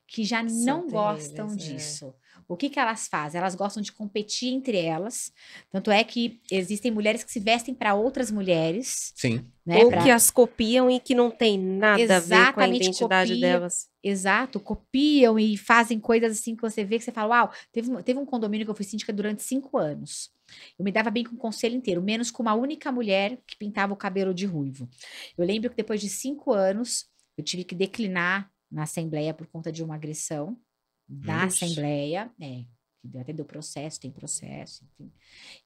que já não gostam disso. O que elas fazem? Elas gostam de competir entre elas. Tanto é que existem mulheres que se vestem para outras mulheres. Sim. Né, Ou que as copiam e que não tem nada a ver com a identidade delas. Exato, copiam e fazem coisas assim que você vê, que você fala, uau, teve um condomínio que eu fui síndica durante 5 anos. Eu me dava bem com o conselho inteiro, menos com uma única mulher que pintava o cabelo de ruivo. Eu lembro que depois de 5 anos, eu tive que declinar na Assembleia por conta de uma agressão da Assembleia, até deu processo, tem processo, enfim.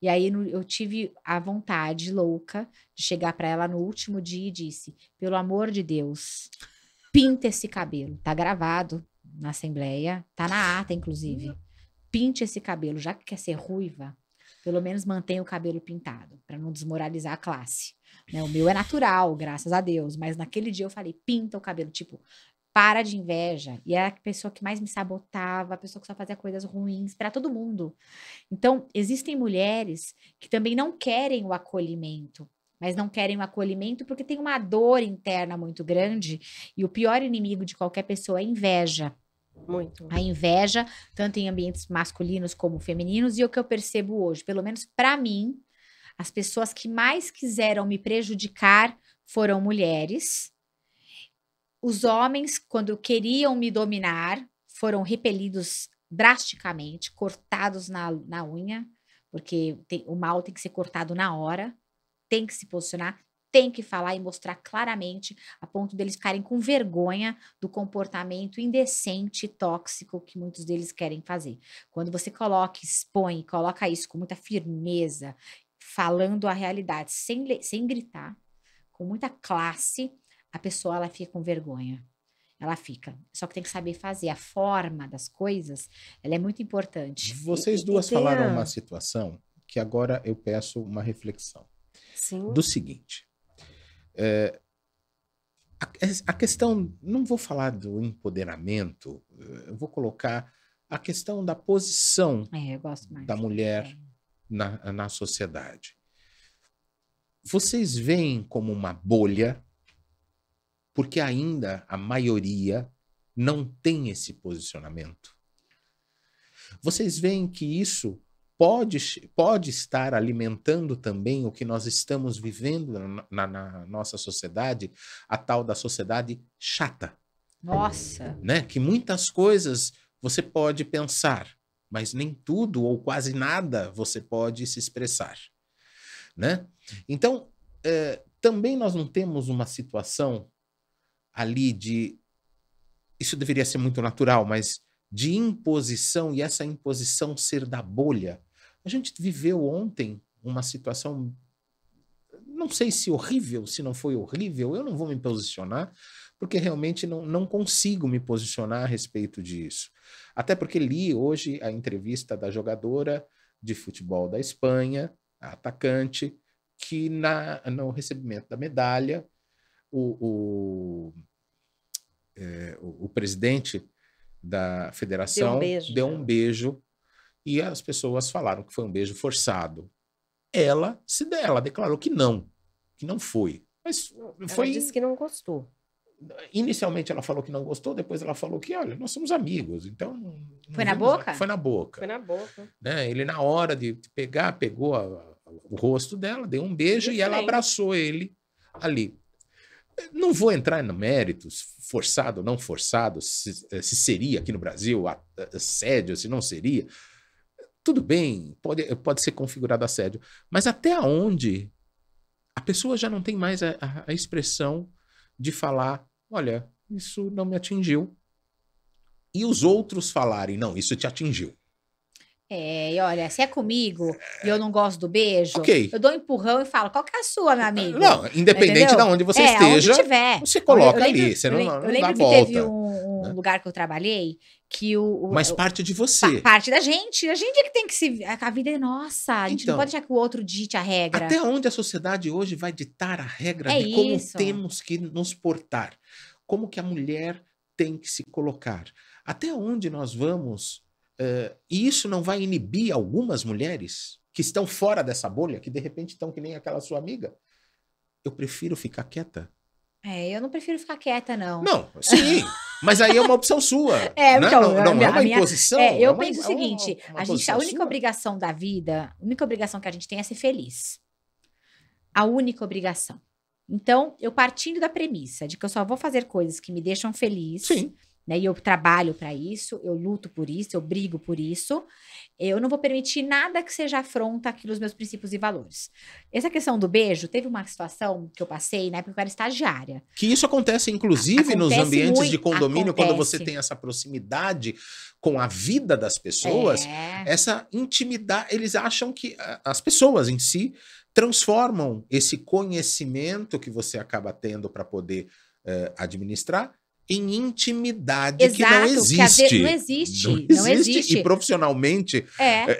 E aí eu tive a vontade louca de chegar para ela no último dia e disse, pelo amor de Deus, pinta esse cabelo, tá gravado na Assembleia, tá na ata, inclusive. Pinte esse cabelo, já que quer ser ruiva, pelo menos mantenha o cabelo pintado, para não desmoralizar a classe. Né? O meu é natural, graças a Deus, mas naquele dia eu falei, pinta o cabelo, tipo, para de inveja. E era a pessoa que mais me sabotava, a pessoa que só fazia coisas ruins para todo mundo. Então, existem mulheres que também não querem o acolhimento, mas não querem o acolhimento porque tem uma dor interna muito grande. E o pior inimigo de qualquer pessoa é a inveja. Muito. A inveja, tanto em ambientes masculinos como femininos, e o que eu percebo hoje, pelo menos para mim, as pessoas que mais quiseram me prejudicar foram mulheres. Os homens, quando queriam me dominar, foram repelidos drasticamente, cortados na unha, porque o mal tem que ser cortado na hora, tem que se posicionar, tem que falar e mostrar claramente, a ponto deles ficarem com vergonha do comportamento indecente e tóxico que muitos deles querem fazer. Quando você coloca isso com muita firmeza, falando a realidade, sem gritar, com muita classe, a pessoa ela fica com vergonha. Ela fica. Só que tem que saber fazer. A forma das coisas, ela é muito importante. Vocês duas falaram uma situação que agora eu peço uma reflexão. Sim. Do seguinte, a questão, não vou falar do empoderamento, eu vou colocar a questão da posição eu gosto mais. da mulher na sociedade. Vocês veem como uma bolha, porque ainda a maioria não tem esse posicionamento. Vocês veem que isso pode estar alimentando também o que nós estamos vivendo na nossa sociedade, a tal da sociedade chata. Nossa! Né? Que muitas coisas você pode pensar, mas nem tudo ou quase nada você pode se expressar. Né? Então, também nós não temos uma situação ali de... Isso deveria ser muito natural, mas de imposição, e essa imposição ser da bolha. A gente viveu ontem uma situação, não sei se horrível, se não foi horrível, eu não vou me posicionar, porque realmente não consigo me posicionar a respeito disso. Até porque li hoje a entrevista da jogadora de futebol da Espanha, a atacante, que no recebimento da medalha, o presidente da federação deu um beijo e as pessoas falaram que foi um beijo forçado. Ela declarou que não foi. Mas foi... Ela disse que não gostou. Inicialmente ela falou que não gostou, depois ela falou que, olha, nós somos amigos, então... Foi na boca? Foi na boca. Foi na boca. Né? Ele, na hora de pegar, pegou o rosto dela, deu um beijo e ela abraçou ele ali. Não vou entrar no méritos, forçado ou não forçado, se seria aqui no Brasil assédio, se não seria. Tudo bem, pode ser configurado assédio, mas até onde a pessoa já não tem mais a expressão de falar, olha, isso não me atingiu. E os outros falarem, não, isso te atingiu. E olha, se é comigo e eu não gosto do beijo, eu dou um empurrão e falo, qual que é a sua, meu amigo? Não, independente de onde você esteja, onde tiver. você coloca ali, você não dá volta. Eu lembro que teve um lugar que eu trabalhei, que mas parte de você. Parte da gente é que tem que se... A vida é nossa, a gente não pode deixar que o outro dite a regra. Até onde a sociedade hoje vai ditar a regra de como temos que nos portar, como que a mulher tem que se colocar, até onde nós vamos... e isso não vai inibir algumas mulheres que estão fora dessa bolha, que de repente estão que nem aquela sua amiga? Eu prefiro ficar quieta. Eu não prefiro ficar quieta, não. Não, sim, mas aí é uma opção sua. Então, não é uma imposição. Eu penso o seguinte, a única obrigação da vida, a única obrigação que a gente tem é ser feliz. A única obrigação. Então, eu partindo da premissa de que eu só vou fazer coisas que me deixam feliz... Sim. Né, e eu trabalho para isso, eu luto por isso, eu brigo por isso. Eu não vou permitir nada que seja afronta aqui nos meus princípios e valores. Essa questão do beijo, teve uma situação que eu passei na época que eu era estagiária. Que isso acontece, inclusive, nos ambientes de condomínio, quando você tem essa proximidade com a vida das pessoas, essa intimidade, eles acham que as pessoas em si transformam esse conhecimento que você acaba tendo para poder administrar em intimidade Exato, que não existe. não existe. Não existe. E profissionalmente,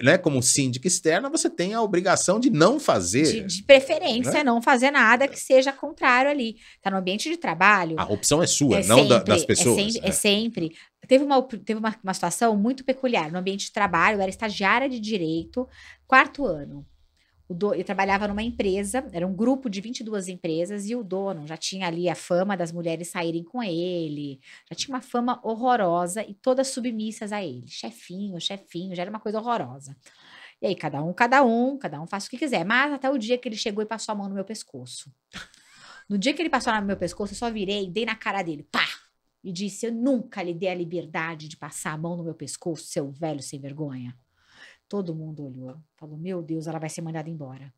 né, como síndica externa, você tem a obrigação de não fazer. De preferência, né? não fazer nada que seja contrário ali. Tá no ambiente de trabalho. A opção é sua, não das pessoas. É sempre. Teve uma situação muito peculiar. No ambiente de trabalho, eu era estagiária de direito, 4º ano. Eu trabalhava numa empresa, era um grupo de 22 empresas, e o dono já tinha ali a fama das mulheres saírem com ele, já tinha uma fama horrorosa e todas submissas a ele. Chefinho, já era uma coisa horrorosa. E aí, cada um faz o que quiser. Mas até o dia que ele chegou e passou a mão no meu pescoço. No dia que ele passou a mão no meu pescoço, eu só virei e dei na cara dele, pá! E disse, eu nunca lhe dei a liberdade de passar a mão no meu pescoço, seu velho sem vergonha. Todo mundo olhou, falou, meu Deus, ela vai ser mandada embora.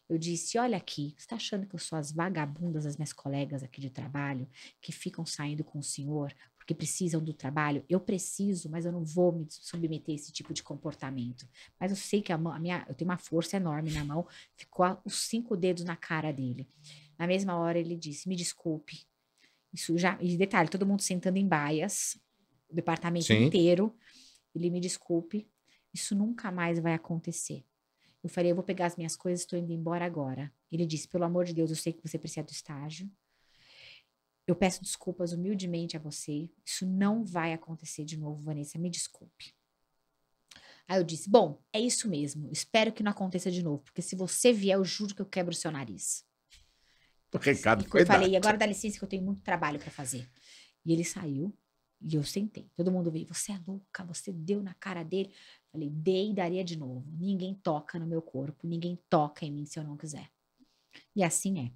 Eu disse, olha aqui, você tá achando que eu sou as vagabundas das minhas colegas aqui de trabalho, que ficam saindo com o senhor porque precisam do trabalho? Eu preciso, mas eu não vou me submeter a esse tipo de comportamento. Mas eu sei que eu tenho uma força enorme na mão, ficou os 5 dedos na cara dele. Na mesma hora ele disse, me desculpe. Isso já, e detalhe, todo mundo sentando em baias, o departamento inteiro. Ele me desculpe. Isso nunca mais vai acontecer. Eu falei, eu vou pegar as minhas coisas, estou indo embora agora. Ele disse, pelo amor de Deus, eu sei que você precisa do estágio. Eu peço desculpas humildemente a você. Isso não vai acontecer de novo, Vanessa, me desculpe. Aí eu disse, bom, é isso mesmo. Espero que não aconteça de novo, porque se você vier, eu juro que eu quebro o seu nariz. O recado foi dado. Eu falei, agora dá licença que eu tenho muito trabalho para fazer. E ele saiu. E eu sentei. Todo mundo veio, você é louca, você deu na cara dele. Falei, dei e daria de novo. Ninguém toca no meu corpo, ninguém toca em mim se eu não quiser. E assim é.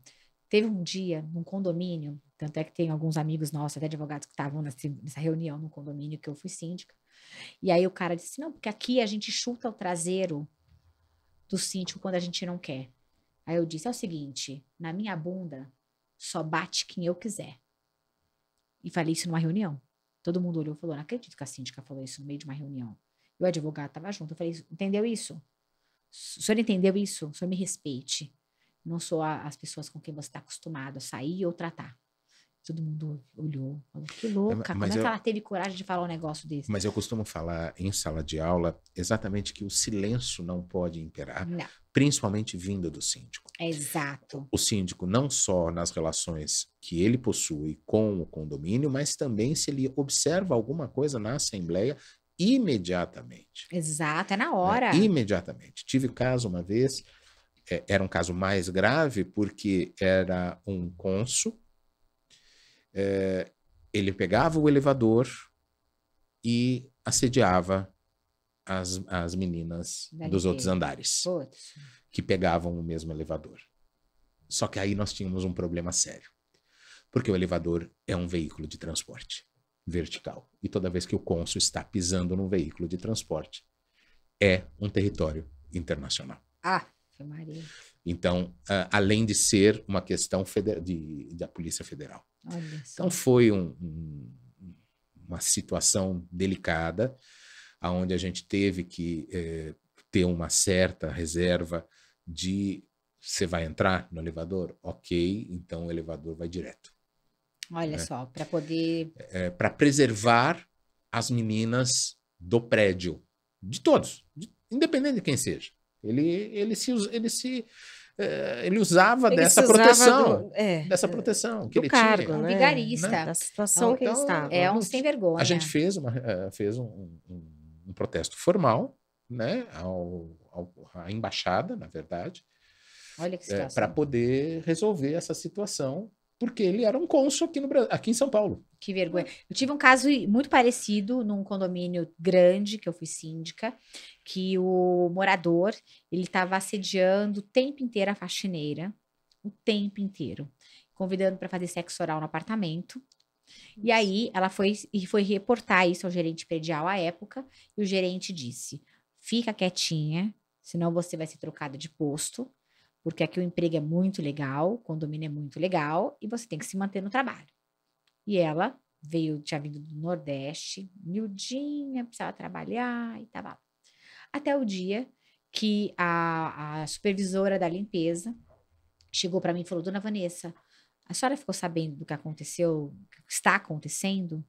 Teve um dia, num condomínio, tanto é que tem alguns amigos nossos, até advogados, que estavam nessa reunião no condomínio que eu fui síndica. E aí o cara disse, não, porque aqui a gente chuta o traseiro do síndico quando a gente não quer. Aí eu disse, é o seguinte, na minha bunda só bate quem eu quiser. E falei isso numa reunião. Todo mundo olhou e falou, não acredito que a síndica falou isso no meio de uma reunião. E o advogado estava junto. Eu falei, entendeu isso? O senhor entendeu isso? O senhor me respeite. Não sou as pessoas com quem você está acostumado a sair ou tratar. Todo mundo olhou, falou, que louca. Como é que ela teve coragem de falar um negócio desse? Mas eu costumo falar em sala de aula exatamente que o silêncio não pode imperar, principalmente vindo do síndico. Exato. O síndico não só nas relações que ele possui com o condomínio, mas também se ele observa alguma coisa na assembleia, imediatamente. Exato, é na hora. Né? Imediatamente. Tive caso uma vez, era um caso mais grave, porque era um cônsul, ele pegava o elevador e assediava as meninas dos outros andares, que pegavam o mesmo elevador. Só que aí nós tínhamos um problema sério, porque o elevador é um veículo de transporte vertical. E toda vez que o cônsul está pisando num veículo de transporte, é um território internacional. Maria. Então, além de ser uma questão da Polícia Federal. Então, foi uma situação delicada, onde a gente teve que ter uma certa reserva de você vai entrar no elevador? Ok, então o elevador vai direto. Olha só, para poder... para preservar as meninas do prédio, de todos, independente de quem seja. Ele usava dessa proteção, dessa proteção que ele cargo, tinha. Um vigarista. Da situação que ele estava. É um sem vergonha. A gente fez um protesto formal, né, à embaixada, na verdade, olha que situação, para poder resolver essa situação, porque ele era um cônsul aqui em São Paulo. Que vergonha. Eu tive um caso muito parecido num condomínio grande, que eu fui síndica, que o morador, ele estava assediando o tempo inteiro a faxineira, o tempo inteiro, convidando para fazer sexo oral no apartamento. E aí ela foi reportar isso ao gerente predial à época, e o gerente disse, fica quietinha, senão você vai ser trocada de posto, porque aqui o emprego é muito legal, o condomínio é muito legal, e você tem que se manter no trabalho. E ela tinha vindo do Nordeste, miudinha, precisava trabalhar e tava lá. Até o dia que a supervisora da limpeza chegou para mim e falou, dona Vanessa, a senhora ficou sabendo do que aconteceu, o que está acontecendo?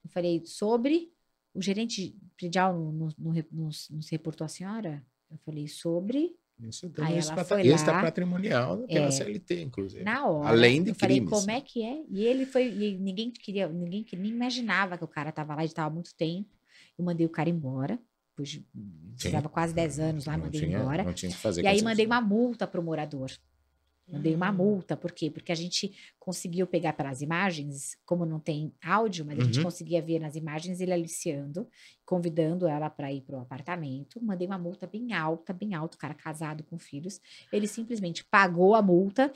Eu falei, sobre o gerente predial não se reportou a senhora? Eu falei, sobre... Isso Aí também ela foi lá, extrapatrimonial pela CLT, inclusive. na hora, Além de eu falei, crimes. como é que é? E ele foi, e ninguém nem imaginava que o cara tava lá, ele tava há muito tempo. Eu mandei o cara embora, depois estava quase 10 anos lá, mandei embora. Não tinha o que fazer E com aí essa mandei pessoa. uma multa pro morador. Mandei uma multa, por quê? Porque a gente conseguiu pegar pelas imagens, como não tem áudio, mas a gente conseguia ver nas imagens ele aliciando, convidando ela para ir para o apartamento. Mandei uma multa bem alta, o cara casado com filhos. Ele simplesmente pagou a multa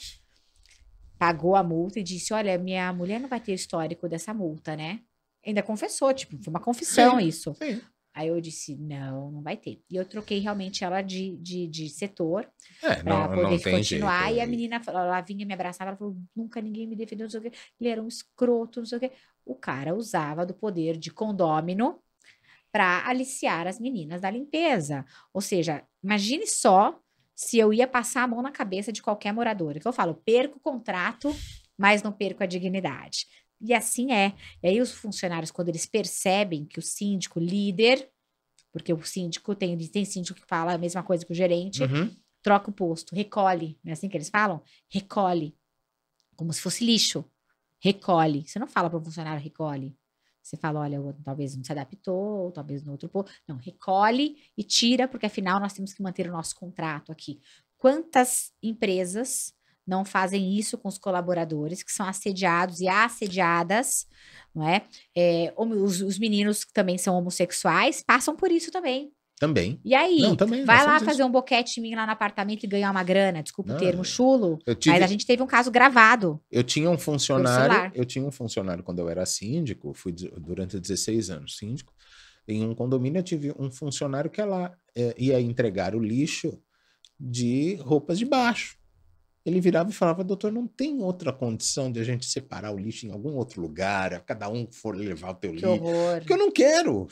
e disse: olha, minha mulher não vai ter histórico dessa multa, né? Ainda confessou, tipo, foi uma confissão isso. Sim. Aí eu disse, não vai ter. E eu troquei realmente ela de setor É, para não poder tem continuar. jeito. E a menina, ela vinha me abraçava, ela falou, nunca ninguém me defendeu, não sei o quê. Ele era um escroto, não sei o quê. O cara usava do poder de condômino para aliciar as meninas da limpeza. Ou seja, imagine só se eu ia passar a mão na cabeça de qualquer morador. Que eu falo, perco o contrato, mas não perco a dignidade. E assim é. E aí os funcionários, quando eles percebem que o síndico líder, porque o síndico tem síndico que fala a mesma coisa que o gerente, troca o posto, recolhe, não é assim que eles falam? Recolhe, como se fosse lixo. Recolhe. Você não fala para o funcionário recolhe. Você fala, olha, talvez não se adaptou, talvez no outro posto. Não, recolhe e tira, porque afinal nós temos que manter o nosso contrato aqui. Quantas empresas não fazem isso com os colaboradores, que são assediados e assediadas, não é? Os meninos que também são homossexuais passam por isso também. Também. E aí, Não, também, vai lá fazer um boquete em mim lá no apartamento e ganhar uma grana, desculpa o termo, chulo, mas a gente teve um caso gravado. Eu tinha um funcionário quando eu era síndico, fui durante 16 anos síndico, em um condomínio eu tive um funcionário que ela ia entregar o lixo de roupas de baixo. Ele virava e falava, doutor, não tem outra condição de a gente separar o lixo em algum outro lugar, cada um for levar o teu lixo. Horror. Porque eu não quero.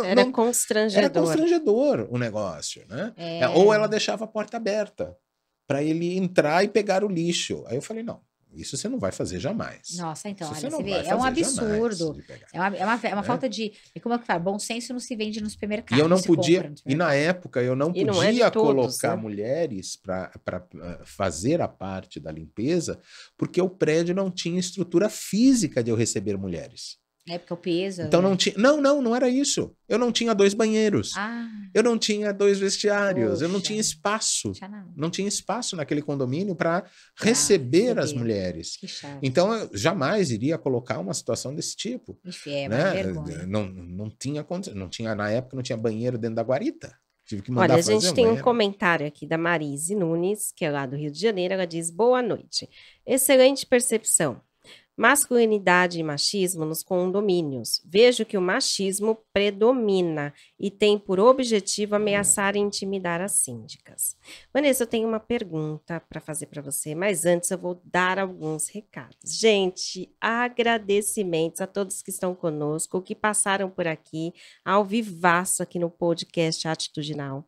Era constrangedor. Era constrangedor o negócio, né? Ou ela deixava a porta aberta para ele entrar e pegar o lixo. Aí eu falei, não, isso você não vai fazer jamais. Nossa, então, isso olha, você vê, é um absurdo. É uma falta de... Como é que fala? Bom senso não se vende no supermercado. E eu não podia... E na época eu não podia colocar mulheres para fazer a parte da limpeza, porque o prédio não tinha estrutura física de eu receber mulheres. É porque o peso... Então não tinha... Não era isso. Eu não tinha 2 banheiros. Eu não tinha 2 vestiários. Poxa. Eu não tinha espaço. Não tinha espaço naquele condomínio para receber as mulheres. Que chato. Então eu jamais iria colocar uma situação desse tipo. Né? Não tinha, na época não tinha banheiro dentro da guarita. Tive que mandar Olha, a gente tem um comentário aqui da Marise Nunes, que é lá do Rio de Janeiro. Ela diz, boa noite. Excelente percepção. Masculinidade e machismo nos condomínios. Vejo que o machismo predomina e tem por objetivo ameaçar e intimidar as síndicas. Vanessa, eu tenho uma pergunta para fazer para você, mas antes eu vou dar alguns recados. Gente, agradecimentos a todos que estão conosco, que passaram por aqui, ao vivaço aqui no podcast Atitudinal.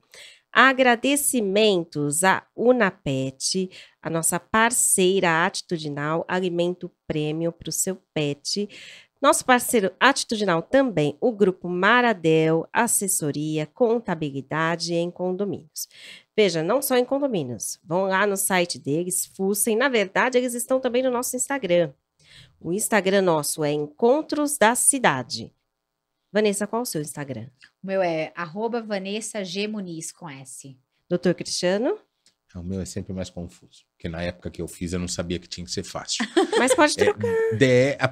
Agradecimentos à Unapet, a nossa parceira Atitudinal, alimento prêmio para o seu pet. Nosso parceiro Atitudinal também, o Grupo Maradel, assessoria, contabilidade em condomínios. Veja, não só em condomínios, vão lá no site deles, fuçem. Na verdade, eles estão também no nosso Instagram. O Instagram nosso é Encontros da Cidade. Vanessa, qual é o seu Instagram? O meu é @VanessaGmuniz com S. Doutor Cristiano? O meu é sempre mais confuso. Porque na época que eu fiz, eu não sabia que tinha que ser fácil. Mas pode trocar.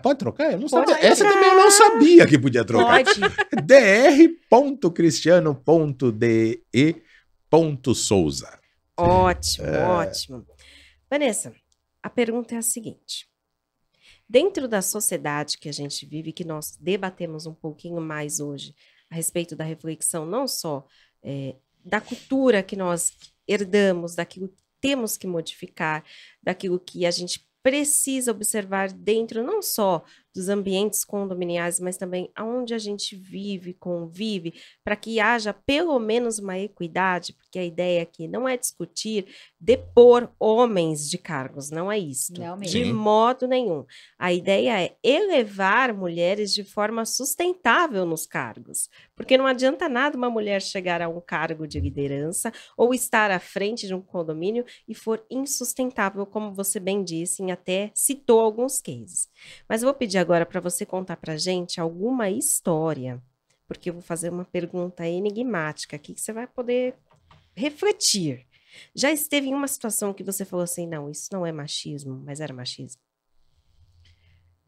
Pode trocar? Eu não sabia. Essa também eu não sabia que podia trocar. Pode. dr.cristiano.de.souza. Ótimo, ótimo. Vanessa, a pergunta é a seguinte. Dentro da sociedade que a gente vive, que nós debatemos um pouquinho mais hoje, a respeito da reflexão não só da cultura que nós herdamos, daquilo que temos que modificar, daquilo que a gente precisa observar dentro não só dos ambientes condominiais, mas também aonde a gente vive, convive, para que haja pelo menos uma equidade, porque a ideia aqui não é discutir depor homens de cargos, não é isto, Não de mesmo. modo nenhum. A ideia é elevar mulheres de forma sustentável nos cargos, porque não adianta nada uma mulher chegar a um cargo de liderança ou estar à frente de um condomínio e for insustentável, como você bem disse, e até citou alguns cases. Mas eu vou pedir agora para você contar para a gente alguma história, porque eu vou fazer uma pergunta enigmática aqui que você vai poder refletir. Já esteve em uma situação que você falou assim, não, isso não é machismo, mas era machismo?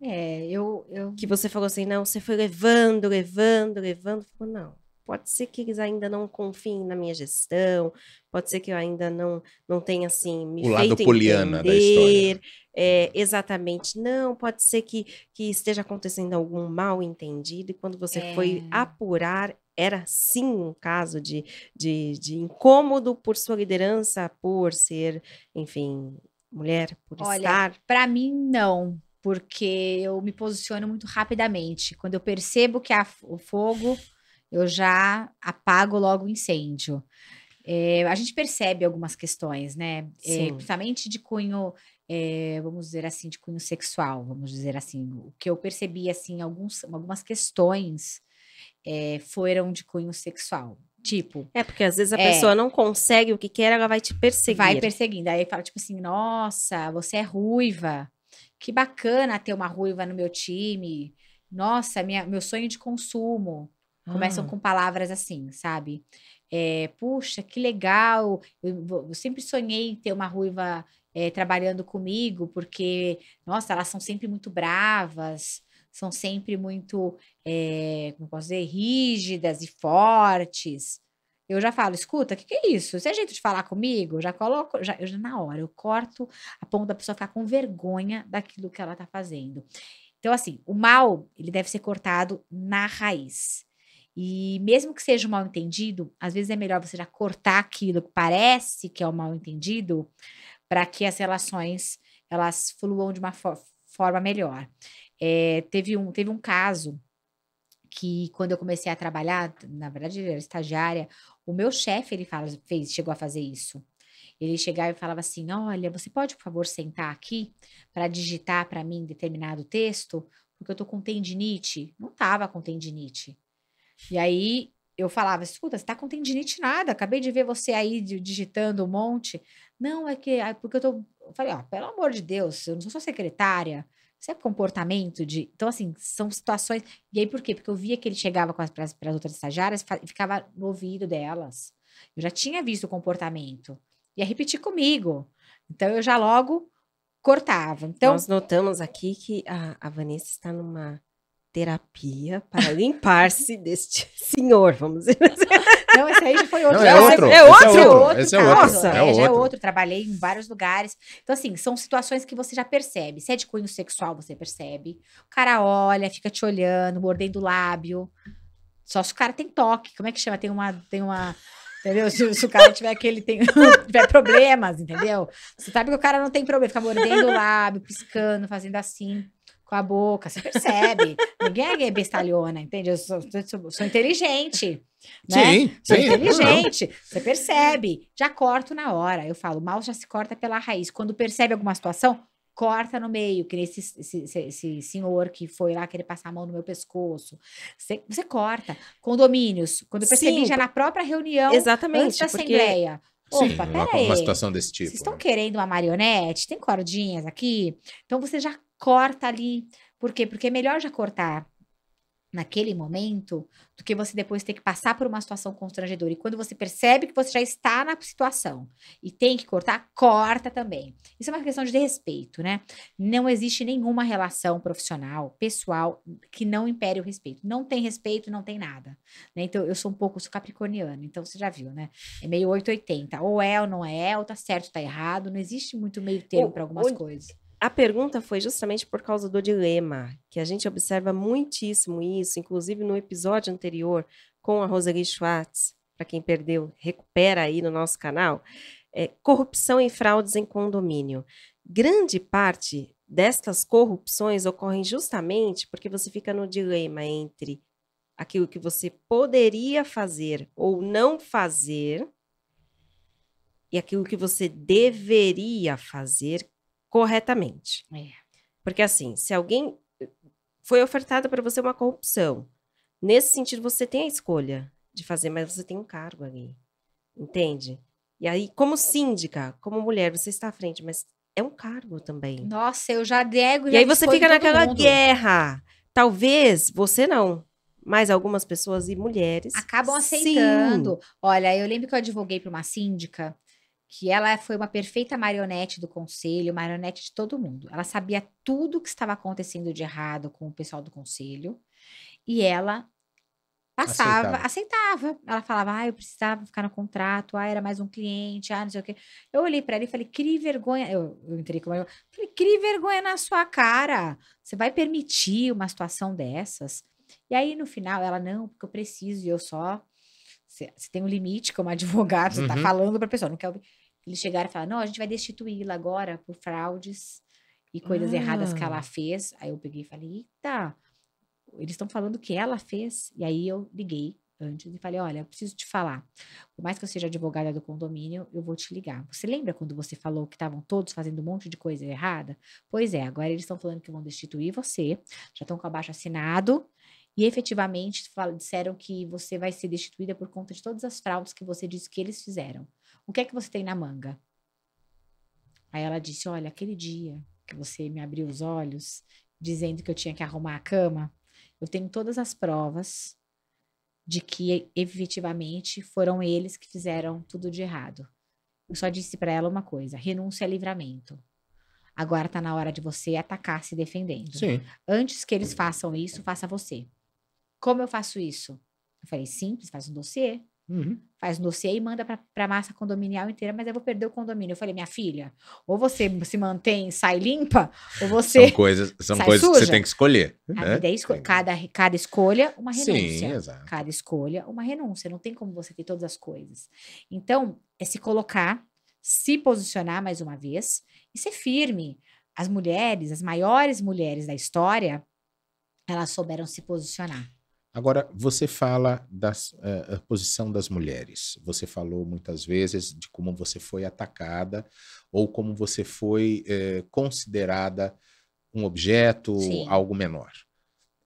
Eu Que você falou assim, não, você foi falou, não. Pode ser que eles ainda não confiem na minha gestão, pode ser que eu ainda não tenha, assim, me O lado feito poliana da entender. história. Exatamente. Não, pode ser que esteja acontecendo algum mal entendido, e quando você foi apurar, era sim um caso de incômodo por sua liderança, por ser, enfim, mulher, por Olha, estar. para mim, não, porque eu me posiciono muito rapidamente. Quando eu percebo que há o fogo, eu já apago logo o incêndio. A gente percebe algumas questões, né? Sim. Principalmente de cunho, vamos dizer assim, de cunho sexual, vamos dizer assim. O que eu percebi, assim, algumas questões foram de cunho sexual. Tipo, Porque às vezes a pessoa não consegue o que quer, ela vai te perseguir. vai perseguindo. Aí fala, tipo assim, nossa, você é ruiva. Que bacana ter uma ruiva no meu time. Nossa, meu sonho de consumo. Começam com palavras assim, sabe? Puxa, que legal. Eu sempre sonhei em ter uma ruiva trabalhando comigo, porque, nossa, elas são sempre muito bravas, são sempre muito, como eu posso dizer, rígidas e fortes. Eu já falo, escuta, o que é isso? Isso é jeito de falar comigo? Eu já coloco, eu já na hora, eu corto a ponto da pessoa ficar com vergonha daquilo que ela tá fazendo. Então, assim, o mal, ele deve ser cortado na raiz. E mesmo que seja um mal entendido, às vezes é melhor você já cortar aquilo que parece que é um mal entendido, para que as relações elas fluam de uma forma melhor. Teve um caso que quando eu comecei a trabalhar, na verdade, eu era estagiária, o meu chefe, ele chegou a fazer isso. Ele chegava e falava assim: olha, você pode, por favor, sentar aqui para digitar para mim determinado texto, porque eu tô com tendinite. Não tava com tendinite. E aí eu falava: escuta, você tá com tendinite nada, acabei de ver você aí digitando um monte. Não, porque eu falei, ó, pelo amor de Deus, eu não sou sua secretária. Isso é comportamento de. Então, assim, são situações. E aí, por quê? Porque eu via que ele chegava para as outras estagiárias e ficava no ouvido delas. Eu já tinha visto o comportamento. Ia repetir comigo. Então, eu já logo cortava. Então, nós notamos aqui que a Vanessa está numa terapia para limpar-se deste senhor, vamos dizer assim. Não, esse aí já foi outro. Não, é outro. Esse é outro. Nossa, já é outro. Trabalhei em vários lugares. Então, assim, são situações que você já percebe. Se é de cunho sexual, você percebe. O cara olha, fica te olhando, mordendo o lábio. Só se o cara tem toque. Como é que chama? Tem uma... Entendeu? Se o cara tiver tiver problemas, entendeu? Você sabe que o cara não tem problema. Fica mordendo o lábio, piscando, fazendo assim com a boca. Você percebe. Ninguém é bestalhona, entende? Eu sou inteligente. Né? Sim, Sou sim. inteligente. Você percebe. Já corto na hora. Eu falo, o mal já se corta pela raiz. Quando percebe alguma situação, corta no meio, que esse senhor que foi lá querer passar a mão no meu pescoço. Você corta. Condomínios. Quando eu percebi, já na própria reunião, exatamente, antes da assembleia. Opa, peraí. Uma situação desse tipo. Vocês estão querendo uma marionete? Tem cordinhas aqui? Então, você já corta ali. Por quê? Porque é melhor já cortar naquele momento do que você depois ter que passar por uma situação constrangedora. E quando você percebe que você já está na situação e tem que cortar, corta também. Isso é uma questão de respeito, né? Não existe nenhuma relação profissional, pessoal, que não impere o respeito. Não tem respeito, não tem nada. Né? Então, eu sou capricorniana, então você já viu, né? É meio 880. Ou é ou não é, ou tá certo ou tá errado. Não existe muito meio termo para algumas coisas. A pergunta foi justamente por causa do dilema, que a gente observa muitíssimo isso, inclusive no episódio anterior com a Rosalie Schwartz, para quem perdeu, recupera aí no nosso canal, corrupção e fraudes em condomínio. Grande parte destas corrupções ocorrem justamente porque você fica no dilema entre aquilo que você poderia fazer ou não fazer e aquilo que você deveria fazer corretamente. É. Porque assim, se alguém foi ofertada para você uma corrupção, nesse sentido você tem a escolha de fazer, mas você tem um cargo ali, entende? E aí, como síndica, como mulher, você está à frente, mas é um cargo também. Nossa, eu já nego, E já aí você exponho fica todo naquela mundo. guerra. Talvez você não, mas algumas pessoas e mulheres Acabam sim. aceitando. Olha, eu lembro que eu advoguei para uma síndica que ela foi uma perfeita marionete do conselho, marionete de todo mundo. Ela sabia tudo o que estava acontecendo de errado com o pessoal do conselho e ela passava, aceitava. Ela falava, eu precisava ficar no contrato, era mais um cliente, não sei o quê. Eu olhei para ela e falei, crie vergonha. Eu entrei com ela, falei, crie vergonha na sua cara. Você vai permitir uma situação dessas? E aí, no final, ela, não, porque eu preciso, e eu só. Você tem um limite como advogado, você tá falando pra pessoa, não quer ouvir. Eles chegaram e falaram, não, a gente vai destituí-la agora por fraudes e coisas erradas que ela fez. Aí eu peguei e falei, eita, eles estão falando que ela fez. E aí eu liguei antes e falei, olha, eu preciso te falar. Por mais que eu seja advogada do condomínio, eu vou te ligar. Você lembra quando você falou que estavam todos fazendo um monte de coisa errada? Pois é, agora eles estão falando que vão destituir você, já estão com abaixo assinado e efetivamente disseram que você vai ser destituída por conta de todas as fraudes que você disse que eles fizeram. O que é que você tem na manga? Aí ela disse, olha, aquele dia que você me abriu os olhos, dizendo que eu tinha que arrumar a cama, eu tenho todas as provas de que efetivamente foram eles que fizeram tudo de errado. Eu só disse para ela uma coisa, renúncia é livramento. Agora tá na hora de você atacar se defendendo. Sim. Antes que eles façam isso, faça você. Como eu faço isso? Eu falei, simples, faz um dossiê. Faz um dossiê e manda para a massa condominial inteira, mas eu vou perder o condomínio. Eu falei, minha filha, ou você se mantém e sai limpa, ou você São sai coisas suja. que você tem que escolher. A Né? vida é cada escolha, uma renúncia. Sim, exato. Cada escolha, uma renúncia. Não tem como você ter todas as coisas. Então, é se colocar, se posicionar mais uma vez e ser firme. As mulheres, as maiores mulheres da história, elas souberam se posicionar. Agora, você fala da posição das mulheres. Você falou muitas vezes de como você foi atacada ou como você foi considerada um objeto, Sim. algo menor.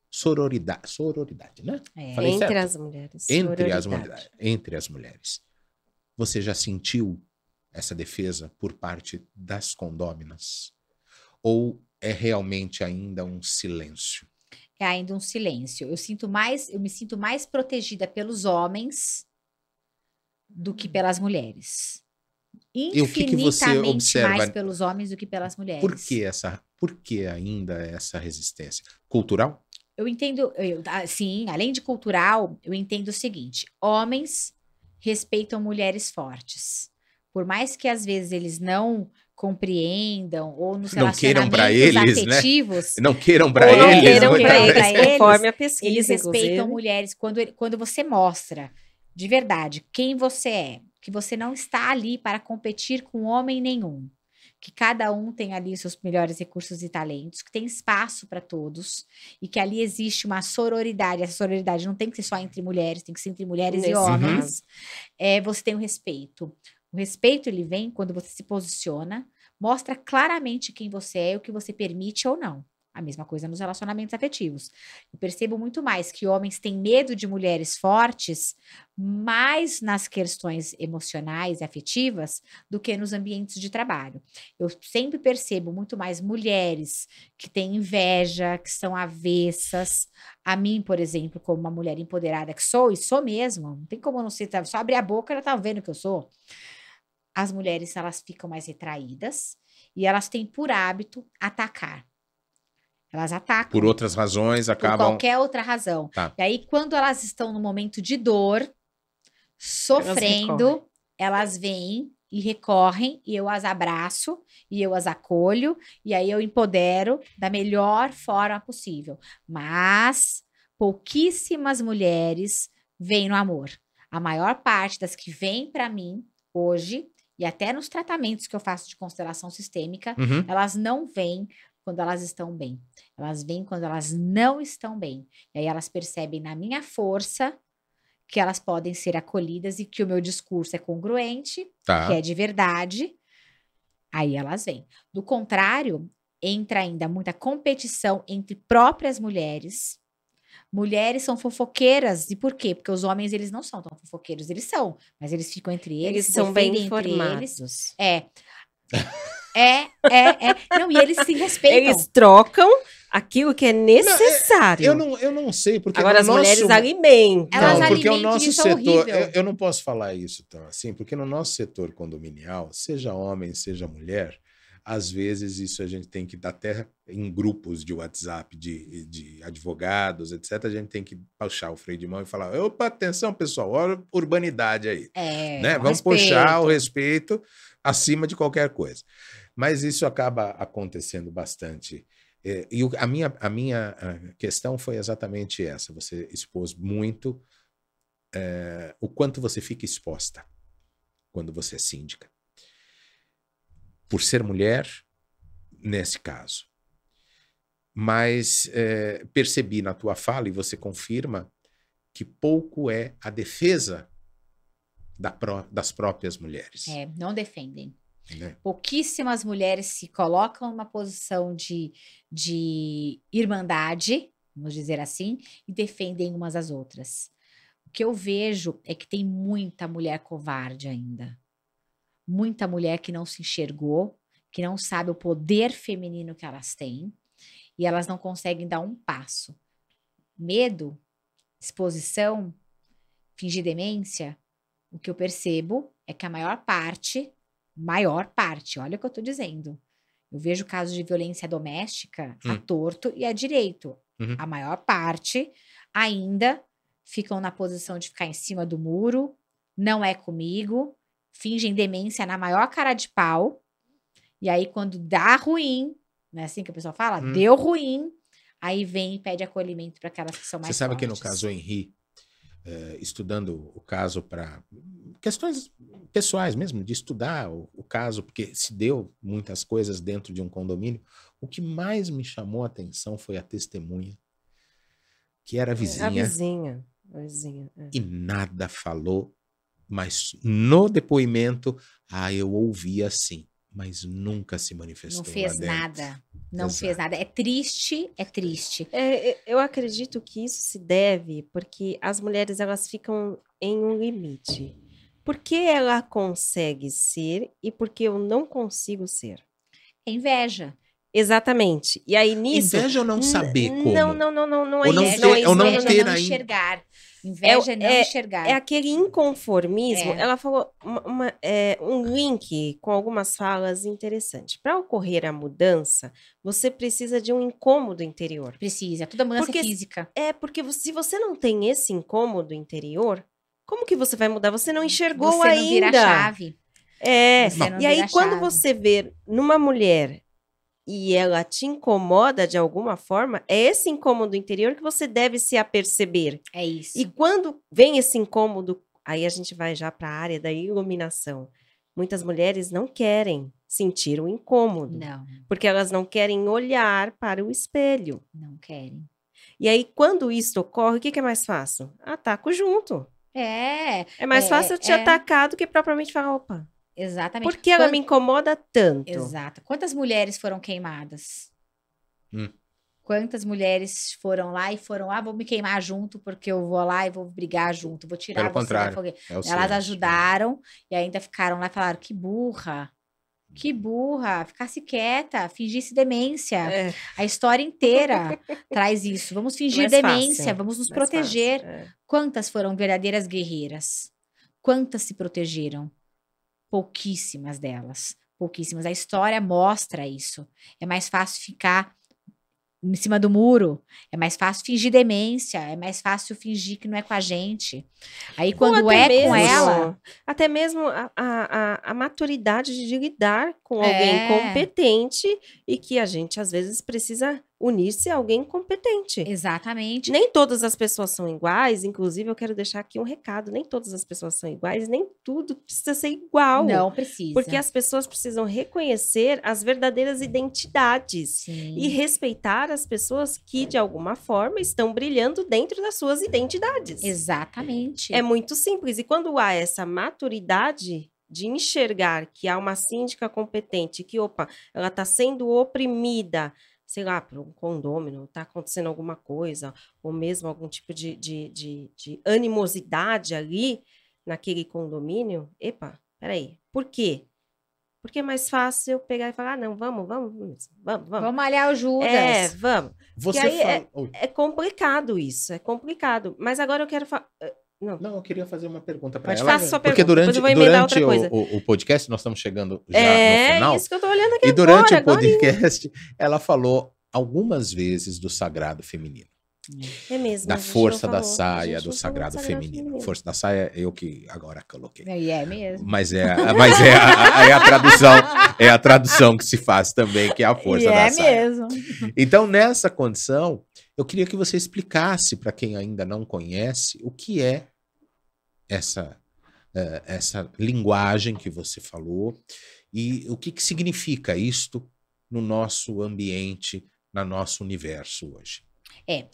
Sororidade, né? Falei entre certo? As mulheres. Entre as mulheres. Você já sentiu essa defesa por parte das condôminas? Ou é realmente ainda um silêncio? É ainda um silêncio. Eu me sinto mais protegida pelos homens do que pelas mulheres. E o que você observa mais pelos homens do que pelas mulheres. Por que ainda essa resistência? Cultural? Eu entendo, sim, além de cultural, eu entendo o seguinte: homens respeitam mulheres fortes. Por mais que às vezes eles não compreendam ou nos relacionamentos afetivos, não queiram para eles, conforme a pesquisa, eles respeitam mulheres quando você mostra de verdade quem você é, que você não está ali para competir com homem nenhum, que cada um tem ali os seus melhores recursos e talentos, que tem espaço para todos e que ali existe uma sororidade. Essa sororidade não tem que ser só entre mulheres, tem que ser entre mulheres e homens. Você tem o respeito. O respeito, ele vem quando você se posiciona, mostra claramente quem você é e o que você permite ou não. A mesma coisa nos relacionamentos afetivos. Eu percebo muito mais que homens têm medo de mulheres fortes, mais nas questões emocionais e afetivas do que nos ambientes de trabalho. Eu sempre percebo muito mais mulheres que têm inveja, que são avessas. A mim, por exemplo, como uma mulher empoderada que sou, e sou mesmo, não tem como não ser, só abrir a boca, ela tá vendo que eu sou. As mulheres, elas ficam mais retraídas e elas têm por hábito atacar. Elas atacam. Por outras razões, acabam... Por qualquer outra razão. Tá. E aí, quando elas estão no momento de dor, sofrendo, elas vêm e recorrem, e eu as abraço, e eu as acolho, e aí eu empodero da melhor forma possível. Mas pouquíssimas mulheres vêm no amor. A maior parte das que vêm para mim hoje, e até nos tratamentos que eu faço de constelação sistêmica, elas não vêm quando elas estão bem. Elas veem quando elas não estão bem. E aí elas percebem na minha força que elas podem ser acolhidas e que o meu discurso é congruente, Tá. que é de verdade. Aí elas vêm. Do contrário, entra ainda muita competição entre próprias mulheres. Mulheres são fofoqueiras. E por quê? Porque os homens, eles não são tão fofoqueiros. Eles são. Mas eles ficam entre eles, Eles se são bem defendem entre eles. informados. Não, e eles se respeitam. Eles trocam aquilo que é necessário. Eu não sei, porque Agora as mulheres alimentam. Elas Não, porque o alimentam, nosso isso é setor, horrível. eu não posso falar isso tão assim, porque no nosso setor condominial, seja homem, seja mulher, às vezes isso a gente tem que dar até em grupos de WhatsApp, de advogados, etc. A gente tem que puxar o freio de mão e falar: opa, atenção, pessoal, olha a urbanidade aí. Né? Vamos puxar o respeito acima de qualquer coisa. Mas isso acaba acontecendo bastante. E a minha questão foi exatamente essa. Você expôs muito o quanto você fica exposta quando você é síndica. Por ser mulher, nesse caso. Mas percebi na tua fala, e você confirma, que pouco é a defesa das próprias mulheres. Não defendem. Né? Pouquíssimas mulheres se colocam numa posição de irmandade, vamos dizer assim, e defendem umas às outras. O que eu vejo é que tem muita mulher covarde ainda. Muita mulher que não se enxergou, que não sabe o poder feminino que elas têm, e elas não conseguem dar um passo. Medo, exposição, fingir demência, o que eu percebo é que a maior parte, olha o que eu tô dizendo. Eu vejo casos de violência doméstica a torto e a direito. Uhum. A maior parte ainda ficam na posição de ficar em cima do muro, não é comigo, fingem demência na maior cara de pau, e aí quando dá ruim, não é assim que a pessoa fala? Deu ruim, aí vem e pede acolhimento para aquelas que são mais fortes. Você sabe que no caso Henri, estudando o caso para questões pessoais mesmo, de estudar o caso, porque se deu muitas coisas dentro de um condomínio, o que mais me chamou a atenção foi a testemunha, que era vizinha. A vizinha. E nada falou, mas no depoimento, eu ouvi assim, mas nunca se manifestou. Não fez nada. Não fez nada. É triste, é triste. Eu acredito que isso se deve porque as mulheres elas ficam em um limite. Por que ela consegue ser e por que eu não consigo ser? É inveja. Exatamente. E aí nisso... Inveja ou não saber como? Não é Ou não isso. ter- ou não inveja ter não ainda. enxergar. Inveja é não enxergar. É aquele inconformismo. É. Ela falou um link com algumas falas interessantes. Para ocorrer a mudança, você precisa de um incômodo interior. Precisa. Toda mudança Porque- física. Porque se você não tem esse incômodo interior, como que você vai mudar? Você não enxergou Você não vira a ainda. chave. Você não E aí vira a quando chave. você vê numa mulher e ela te incomoda de alguma forma, é esse incômodo interior que você deve se aperceber. É isso. E quando vem esse incômodo, aí a gente vai já para a área da iluminação. Muitas mulheres não querem sentir o incômodo, Não, porque elas não querem olhar para o espelho. não querem. E aí, quando isso ocorre, o que é mais fácil? Ataco junto. É mais fácil eu te atacar do que propriamente falar, opa, Exatamente. por que ela me incomoda tanto? Exato. Quantas mulheres foram queimadas? Hum. Quantas mulheres foram lá e foram, vou me queimar junto porque eu vou lá e vou brigar junto, vou tirar Pelo você da contrário, fogueira. é o Elas silêncio. ajudaram e ainda ficaram lá e falaram, que burra, ficasse quieta, fingisse demência. É, A história inteira traz isso. Vamos fingir mais demência, fácil, vamos nos mais proteger. fácil, é. Quantas foram verdadeiras guerreiras? Quantas se protegeram? Pouquíssimas delas. Pouquíssimas. A história mostra isso. É mais fácil ficar em cima do muro. É mais fácil fingir demência. É mais fácil fingir que não é com a gente. Aí Ou quando até é mesmo, com ela... até mesmo a maturidade de lidar com alguém É. competente e que a gente, às vezes, precisa unir-se a alguém competente. Exatamente. Nem todas as pessoas são iguais, inclusive eu quero deixar aqui um recado, nem todas as pessoas são iguais, nem tudo precisa ser igual. Não precisa. Porque as pessoas precisam reconhecer as verdadeiras identidades Sim. e respeitar as pessoas que, de alguma forma, estão brilhando dentro das suas identidades. Exatamente. É muito simples. E quando há essa maturidade de enxergar que há uma síndica competente, que, opa, ela está sendo oprimida, sei lá, por um condômino, está acontecendo alguma coisa, ou mesmo algum tipo de animosidade ali naquele condomínio, epa, peraí, por quê? Porque é mais fácil eu pegar e falar, não, vamos. Vamos malhar o Judas. É, vamos. Você aí fala... é complicado isso, é complicado. Mas agora eu quero falar... Não, eu queria fazer uma pergunta para Pode ela. fazer. Sua Porque pergunta, depois eu vou emendar durante outra coisa. o podcast, nós estamos chegando já no final. É isso que eu tô olhando aqui E durante agora, o podcast, ela falou algumas vezes do sagrado feminino. É mesmo. Da a gente força não da falou, a saia, gente do não falou sagrado feminino. Força da saia, eu que agora coloquei. E é mesmo. Mas é a tradução que se faz também, que é a força da saia. Mesmo. Então, nessa condição, eu queria que você explicasse para quem ainda não conhece o que é essa linguagem que você falou e o que significa isto no nosso ambiente, no nosso universo hoje.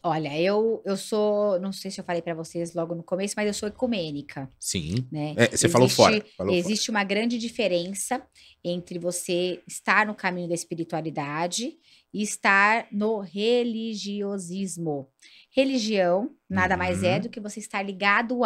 Olha, eu sou, não sei se eu falei para vocês logo no começo, mas eu sou ecumênica. Sim. Né? Você falou fora. Existe uma grande diferença entre você estar no caminho da espiritualidade e estar no religiosismo. Religião nada mais é do que você estar ligado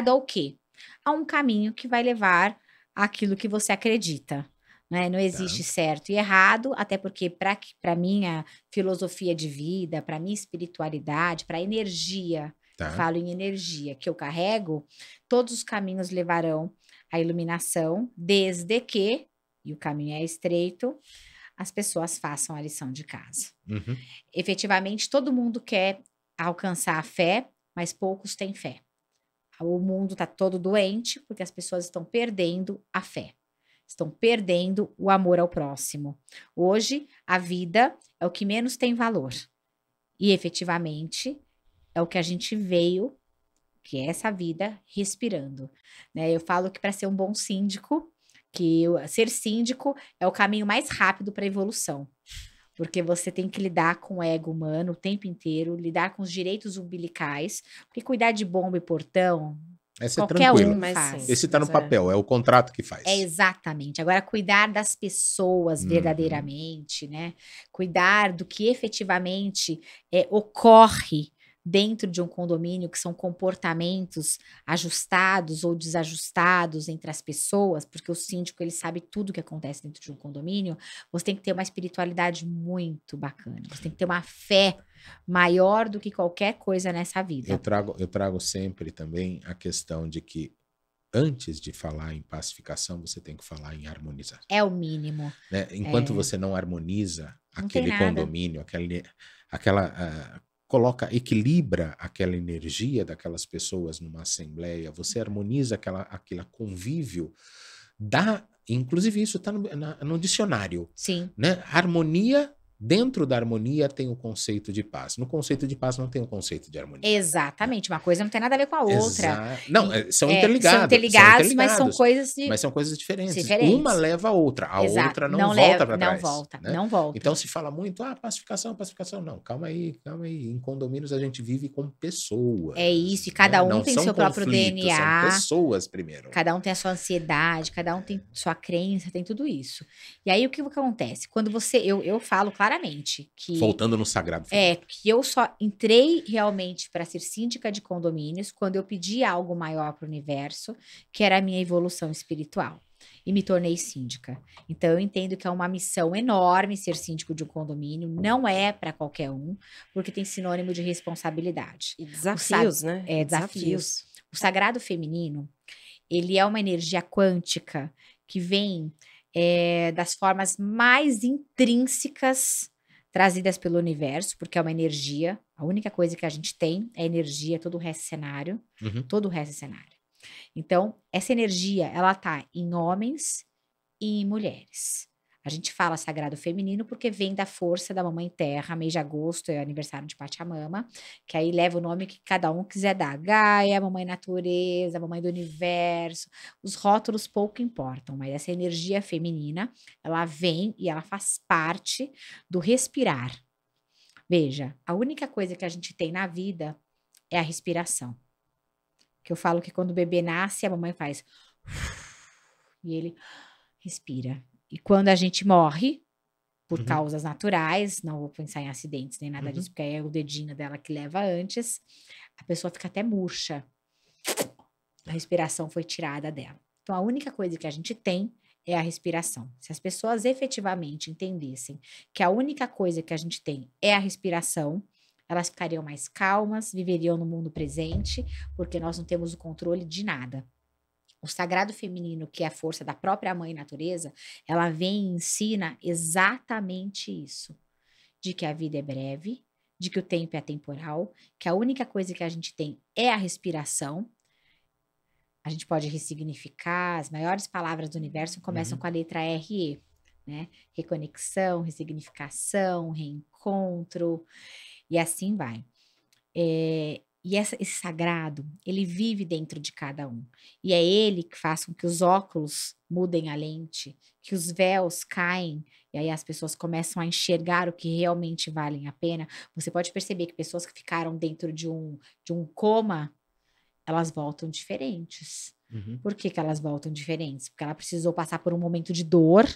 ao quê? A um caminho que vai levar àquilo que você acredita. Né? Não existe certo e errado, até porque para minha filosofia de vida, para minha espiritualidade, para a energia, falo em energia que eu carrego, todos os caminhos levarão à iluminação, desde que, e o caminho é estreito, as pessoas façam a lição de casa. Efetivamente, todo mundo quer alcançar a fé, mas poucos têm fé. O mundo está todo doente porque as pessoas estão perdendo a fé. Estão perdendo o amor ao próximo. Hoje, a vida é o que menos tem valor. E, efetivamente, é o que a gente veio, que é essa vida, respirando. Né? Eu falo que para ser um bom síndico, ser síndico é o caminho mais rápido para a evolução. Porque você tem que lidar com o ego humano o tempo inteiro, lidar com os direitos umbilicais, porque cuidar de bomba e portão, qualquer um faz. Esse está no papel, é o contrato que faz. Exatamente. Agora, cuidar das pessoas verdadeiramente, né? Cuidar do que efetivamente ocorre dentro de um condomínio, que são comportamentos ajustados ou desajustados entre as pessoas, porque o síndico, ele sabe tudo o que acontece dentro de um condomínio. Você tem que ter uma espiritualidade muito bacana, você tem que ter uma fé maior do que qualquer coisa nessa vida. Eu trago sempre também a questão de que antes de falar em pacificação, você tem que falar em harmonizar. É o mínimo. Né? Enquanto você não harmoniza aquele condomínio, equilibra aquela energia daquelas pessoas numa assembleia, você harmoniza aquele convívio, inclusive isso está no dicionário. Sim. Né? Harmonia, dentro da harmonia tem o conceito de paz. No conceito de paz não tem o conceito de harmonia. Exatamente, uma coisa não tem nada a ver com a outra. Não, são interligados. São interligados, mas são coisas diferentes. Uma leva a outra, a outra não volta para trás. Não volta. Então se fala muito, pacificação. Não, calma aí. Em condomínios a gente vive com pessoas. É isso, e cada um tem seu próprio DNA. São pessoas primeiro. Cada um tem a sua ansiedade, cada um tem sua crença, tem tudo isso. E aí o que acontece? Quando eu falo claramente que... Voltando no sagrado. Que eu só entrei realmente para ser síndica de condomínios quando eu pedi algo maior para o universo, que era a minha evolução espiritual. E me tornei síndica. Então, eu entendo que é uma missão enorme ser síndico de um condomínio. Não é para qualquer um, porque tem sinônimo de responsabilidade. E desafios, né? Desafios. O sagrado feminino, ele é uma energia quântica que vem das formas mais intrínsecas trazidas pelo universo, porque é uma energia. A única coisa que a gente tem é energia, todo o resto é cenário. Todo o resto é cenário. Então, essa energia, ela tá em homens e em mulheres. A gente fala sagrado feminino porque vem da força da mamãe terra, mês de agosto é aniversário de Pachamama, que aí leva o nome que cada um quiser dar. Gaia, mamãe natureza, mamãe do universo. Os rótulos pouco importam, mas essa energia feminina, ela vem e ela faz parte do respirar. Veja, a única coisa que a gente tem na vida é a respiração. Que eu falo que quando o bebê nasce, a mamãe faz e ele respira. E quando a gente morre, por causas naturais, não vou pensar em acidentes nem nada disso, porque aí é o dedinho dela que leva antes, a pessoa fica até murcha. A respiração foi tirada dela. Então, a única coisa que a gente tem é a respiração. Se as pessoas efetivamente entendessem que a única coisa que a gente tem é a respiração, elas ficariam mais calmas, viveriam no mundo presente, porque nós não temos o controle de nada. O sagrado feminino, que é a força da própria mãe natureza, ela vem e ensina exatamente isso. De que a vida é breve, de que o tempo é atemporal, que a única coisa que a gente tem é a respiração. A gente pode ressignificar, as maiores palavras do universo começam com a letra RE, né? Reconexão, ressignificação, reencontro, e assim vai. E esse sagrado, ele vive dentro de cada um. E é ele que faz com que os óculos mudem a lente, que os véus caem, e aí as pessoas começam a enxergar o que realmente valem a pena. Você pode perceber que pessoas que ficaram dentro de um coma, elas voltam diferentes. Por que elas voltam diferentes? Porque ela precisou passar por um momento de dor,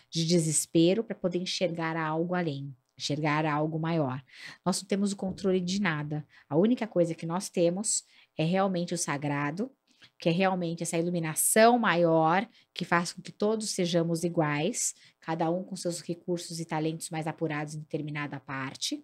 de desespero, para poder enxergar algo além. Enxergar algo maior. Nós não temos o controle de nada. A única coisa que nós temos é realmente o sagrado, que é realmente essa iluminação maior que faz com que todos sejamos iguais, cada um com seus recursos e talentos mais apurados em determinada parte,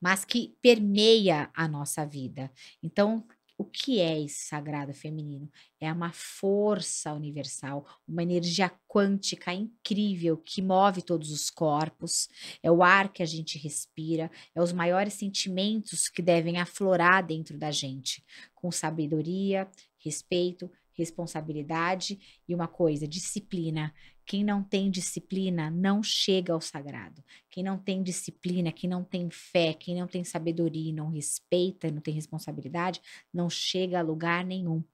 mas que permeia a nossa vida. Então, o que é esse sagrado feminino? É uma força universal, uma energia quântica incrível que move todos os corpos, é o ar que a gente respira, é os maiores sentimentos que devem aflorar dentro da gente, com sabedoria, respeito, responsabilidade e uma coisa, disciplina. Quem não tem disciplina não chega ao sagrado. Quem não tem disciplina, quem não tem fé, quem não tem sabedoria, não respeita, não tem responsabilidade, não chega a lugar nenhum.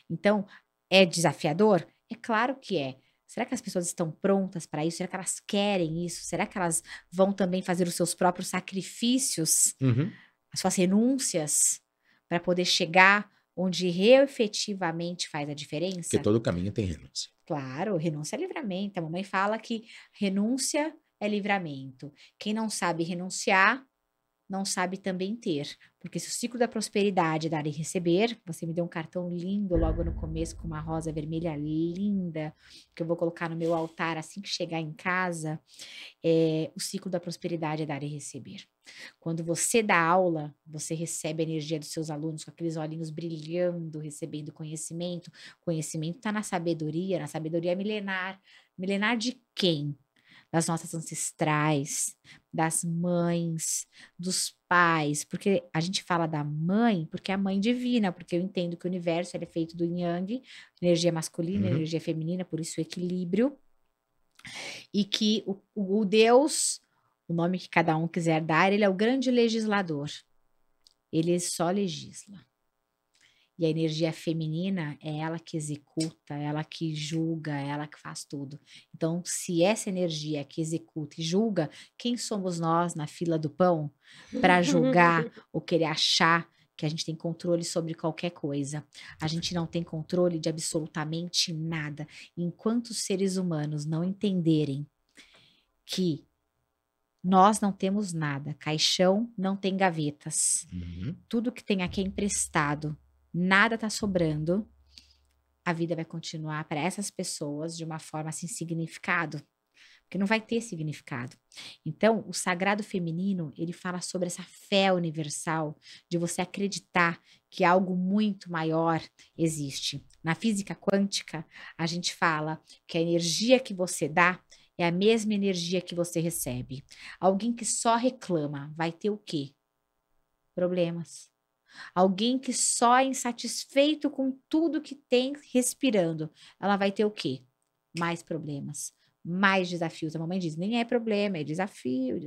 Então, é desafiador? É claro que é. Será que as pessoas estão prontas para isso? Será que elas querem isso? Será que elas vão também fazer os seus próprios sacrifícios, as suas renúncias, para poder chegar onde efetivamente faz a diferença? Porque todo caminho tem renúncia. Claro, renúncia é livramento. A mamãe fala que renúncia é livramento. Quem não sabe renunciar, não sabe também ter. Porque se o ciclo da prosperidade é dar e receber, você me deu um cartão lindo logo no começo, com uma rosa vermelha linda, que eu vou colocar no meu altar assim que chegar em casa, o ciclo da prosperidade é dar e receber. Quando você dá aula, você recebe a energia dos seus alunos com aqueles olhinhos brilhando, recebendo conhecimento. Conhecimento está na sabedoria milenar. Milenar de quem? Das nossas ancestrais, das mães, dos pais, porque a gente fala da mãe, porque é a mãe divina, porque eu entendo que o universo ele é feito do yin yang, energia masculina, energia feminina, por isso o equilíbrio, e que o Deus, o nome que cada um quiser dar, ele é o grande legislador, ele só legisla. E a energia feminina é ela que executa, ela que julga, ela que faz tudo. Então, se essa energia que executa e julga, quem somos nós na fila do pão para julgar ou querer achar que a gente tem controle sobre qualquer coisa? A gente não tem controle de absolutamente nada. Enquanto os seres humanos não entenderem que nós não temos nada, caixão não tem gavetas, tudo que tem aqui é emprestado, nada tá sobrando, a vida vai continuar para essas pessoas de uma forma sem significado, porque não vai ter significado. Então, o sagrado feminino, ele fala sobre essa fé universal de você acreditar que algo muito maior existe. Na física quântica, a gente fala que a energia que você dá é a mesma energia que você recebe. Alguém que só reclama vai ter o quê? Problemas. Alguém que só é insatisfeito com tudo que tem respirando, ela vai ter o quê? Mais problemas. mais desafios. A mamãe diz, nem é problema, é desafio,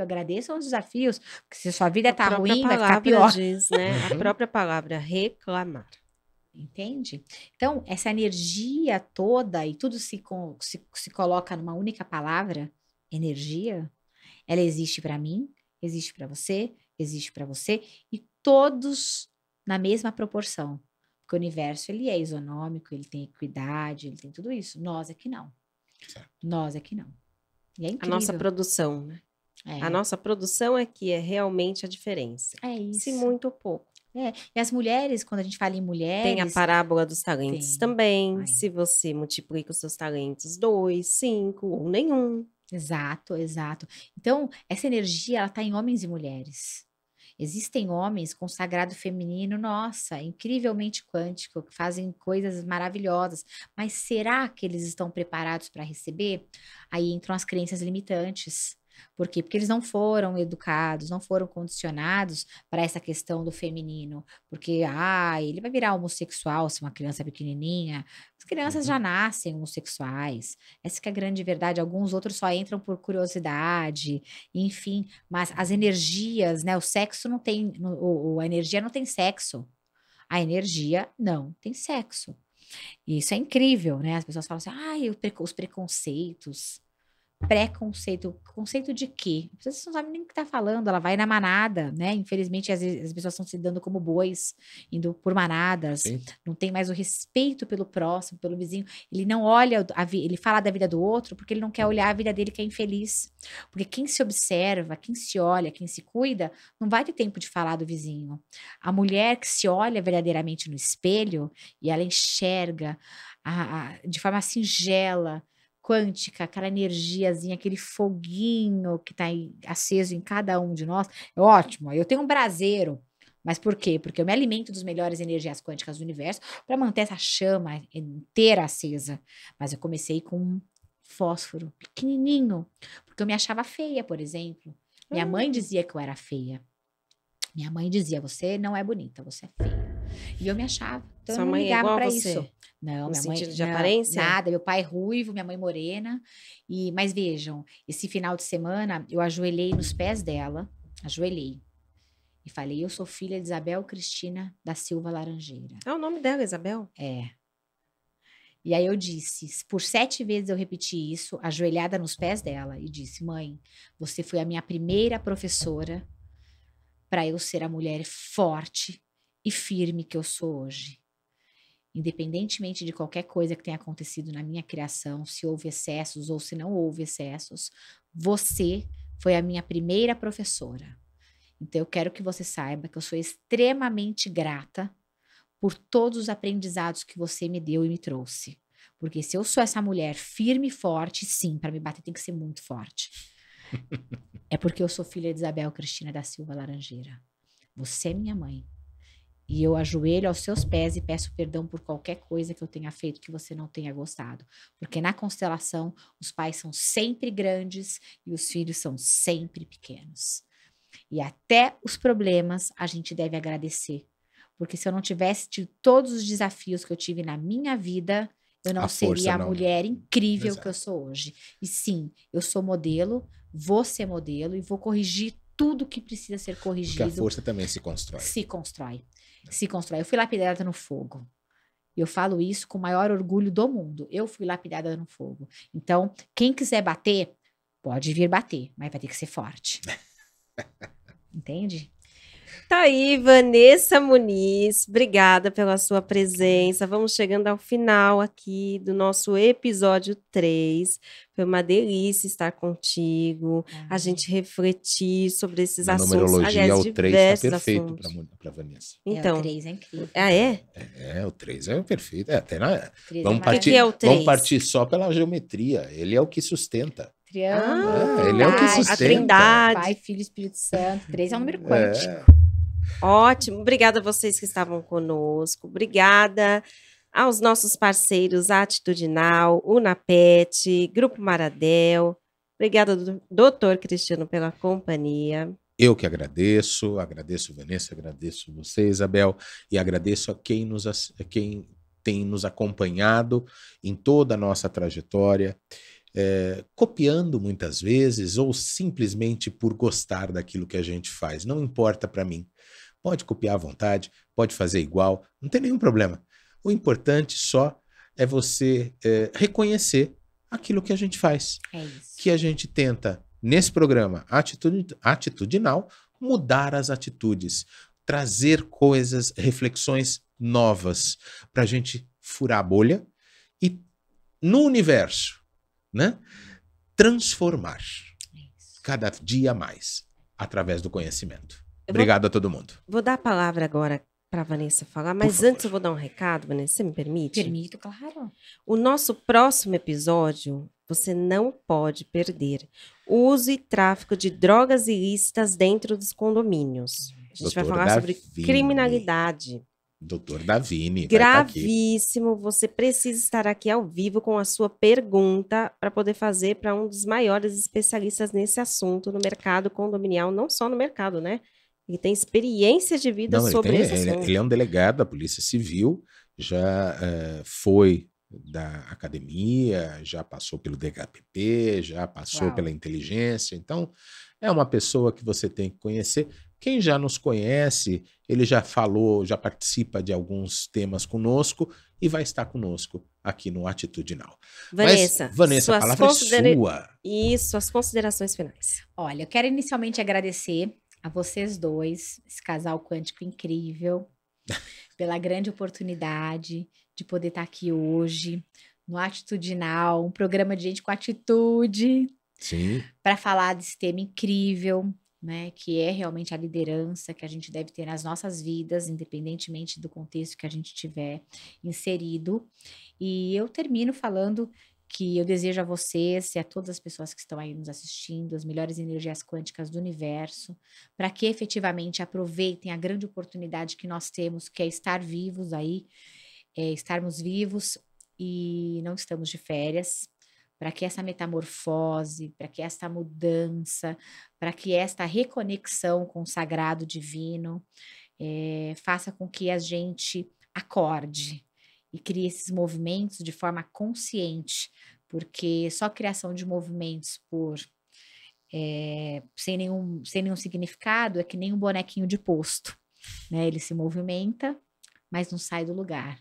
agradeçam os desafios, porque se a sua vida tá ruim, vai ficar pior. Diz, né? A própria palavra reclamar. Entende? Então, essa energia toda e tudo se coloca numa única palavra, energia, ela existe para mim, existe para você e todos na mesma proporção. Porque o universo, ele é isonômico, ele tem equidade, ele tem tudo isso. Nós é que não. Certo. Nós é que não. E é incrível. A nossa produção, né? A nossa produção é que é realmente a diferença. É isso. Se muito ou pouco. E as mulheres, quando a gente fala em mulheres... Tem a parábola dos talentos também. Se você multiplica os seus talentos 2, 5 ou nenhum. Exato. Então, essa energia, ela tá em homens e mulheres. Existem homens com sagrado feminino, nossa, incrivelmente quântico, que fazem coisas maravilhosas. Mas será que eles estão preparados para receber? Aí entram as crenças limitantes. Por quê? Porque eles não foram educados, não foram condicionados para essa questão do feminino. Porque, ele vai virar homossexual se uma criança é pequenininha. As crianças já nascem homossexuais. Essa que é a grande verdade. Alguns outros só entram por curiosidade, enfim. Mas as energias, né? O sexo não tem... A energia não tem sexo. A energia não tem sexo. E isso é incrível, né? As pessoas falam assim, os preconceitos... Preconceito. Conceito de quê? Vocês não sabem nem o que tá falando. Ela vai na manada, né? Infelizmente, às vezes, as pessoas estão se dando como bois, indo por manadas. Sim. Não tem mais o respeito pelo próximo, pelo vizinho. Ele não olha, ele fala da vida do outro porque ele não quer olhar a vida dele que é infeliz. Porque quem se observa, quem se olha, quem se cuida, não vai ter tempo de falar do vizinho. A mulher que se olha verdadeiramente no espelho e ela enxerga de forma singela, quântica, aquela energiazinha, aquele foguinho que está aceso em cada um de nós, é ótimo. Eu tenho um braseiro, mas por quê? Porque eu me alimento dos melhores energias quânticas do universo para manter essa chama inteira acesa. Mas eu comecei com um fósforo pequenininho, porque eu me achava feia, por exemplo. Minha mãe dizia que eu era feia. Minha mãe dizia, você não é bonita, você é feia. E eu me achava. Então Sua eu não mãe ligava é igual para a você? isso. Não, No minha mãe sentido de aparência? nada. Meu pai é ruivo, minha mãe morena. Mas vejam, esse final de semana eu ajoelhei nos pés dela, ajoelhei e falei: eu sou filha de Isabel Cristina da Silva Laranjeira. É o nome dela, Isabel? É. E aí eu disse, por 7 vezes eu repeti isso, ajoelhada nos pés dela, e disse: mãe, você foi a minha primeira professora para eu ser a mulher forte e firme que eu sou hoje. Independentemente de qualquer coisa que tenha acontecido na minha criação, se houve excessos ou se não houve excessos, você foi a minha primeira professora. Então eu quero que você saiba que eu sou extremamente grata por todos os aprendizados que você me deu e me trouxe. Porque se eu sou essa mulher firme e forte, sim, para me bater tem que ser muito forte. É porque eu sou filha de Isabel Cristina da Silva Laranjeira. Você é minha mãe. E eu ajoelho aos seus pés e peço perdão por qualquer coisa que eu tenha feito que você não tenha gostado. Porque na constelação, os pais são sempre grandes e os filhos são sempre pequenos. E até os problemas a gente deve agradecer. Porque se eu não tivesse tido todos os desafios que eu tive na minha vida, eu não seria a mulher incrível que eu sou hoje. E sim, eu sou modelo, vou ser modelo e vou corrigir tudo que precisa ser corrigido. Porque a força também se constrói. Se constrói. Se constrói. Eu fui lapidada no fogo. Eu falo isso com o maior orgulho do mundo. Eu fui lapidada no fogo. Então, quem quiser bater, pode vir bater, mas vai ter que ser forte. Entende? Tá aí, Vanessa Muniz, obrigada pela sua presença. Vamos chegando ao final aqui do nosso episódio 3. Foi uma delícia estar contigo, a gente refletir sobre esses assuntos. Numerologia, aliás, o 3 está perfeito para Vanessa. Então, o 3 é incrível. Ah, é? O 3 é perfeito. Vamos partir só pela geometria. Ele é o que sustenta. Triângulo. Ele é o que sustenta. A Trindade. Pai, Filho, Espírito Santo. 3 é um número quântico. Ótimo, obrigada a vocês que estavam conosco, obrigada aos nossos parceiros Atitudinal, Unapet, Grupo Maradel, obrigada Dr. Cristiano pela companhia. Eu que agradeço Vanessa, agradeço você, Isabel, e agradeço a quem tem nos acompanhado em toda a nossa trajetória. copiando muitas vezes ou simplesmente por gostar daquilo que a gente faz. Não importa para mim. Pode copiar à vontade, pode fazer igual, não tem nenhum problema. O importante só é você reconhecer aquilo que a gente faz. É isso. Que a gente tenta, nesse programa Atitudinal, mudar as atitudes, trazer coisas, reflexões novas, para a gente furar a bolha e, no universo, né, transformar cada dia mais através do conhecimento. Obrigado a todo mundo. Vou dar a palavra agora para a Vanessa falar, mas antes eu vou dar um recado, Vanessa, você me permite? Permito, claro. O nosso próximo episódio, você não pode perder. Uso e tráfico de drogas ilícitas dentro dos condomínios. A gente vai falar sobre criminalidade. Doutor Davini. Gravíssimo. Você precisa estar aqui ao vivo com a sua pergunta para poder fazer para um dos maiores especialistas nesse assunto no mercado condominial, não só no mercado, né? Ele tem experiência de vida sobre esse assunto. Ele é um delegado da Polícia Civil, já foi da academia, já passou pelo DHPP, já passou pela inteligência. Então, é uma pessoa que você tem que conhecer. Quem já nos conhece, ele já falou, já participa de alguns temas conosco e vai estar conosco aqui no Atitudinal. Vanessa, Vanessa, a palavra é sua. Isso, as considerações finais. Olha, eu quero inicialmente agradecer a vocês dois, esse casal quântico incrível, pela grande oportunidade de poder estar aqui hoje no Atitudinal, um programa de gente com atitude, para falar desse tema incrível, né, que é realmente a liderança que a gente deve ter nas nossas vidas, independentemente do contexto que a gente tiver inserido. E eu termino falando que eu desejo a vocês e a todas as pessoas que estão aí nos assistindo as melhores energias quânticas do universo, para que efetivamente aproveitem a grande oportunidade que nós temos, que é estar vivos aí, estarmos vivos e não estamos de férias, para que essa metamorfose, para que esta mudança, para que esta reconexão com o sagrado divino faça com que a gente acorde e crie esses movimentos de forma consciente, porque só criação de movimentos sem nenhum significado é que nem um bonequinho de posto, né? Ele se movimenta, mas não sai do lugar.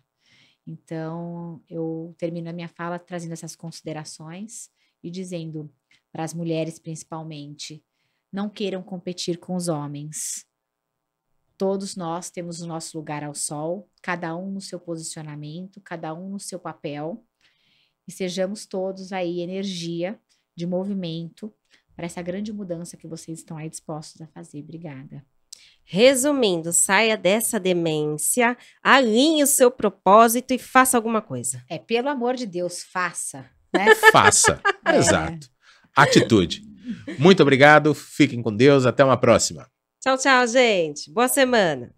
Então, eu termino a minha fala trazendo essas considerações e dizendo para as mulheres, principalmente, não queiram competir com os homens. Todos nós temos o nosso lugar ao sol, cada um no seu posicionamento, cada um no seu papel, e sejamos todos aí energia de movimento para essa grande mudança que vocês estão aí dispostos a fazer. Obrigada. Resumindo, saia dessa demência, alinhe o seu propósito e faça alguma coisa. Pelo amor de Deus, faça, né? Faça, exato. Atitude. Muito obrigado, fiquem com Deus, até uma próxima. Tchau, tchau, gente. Boa semana.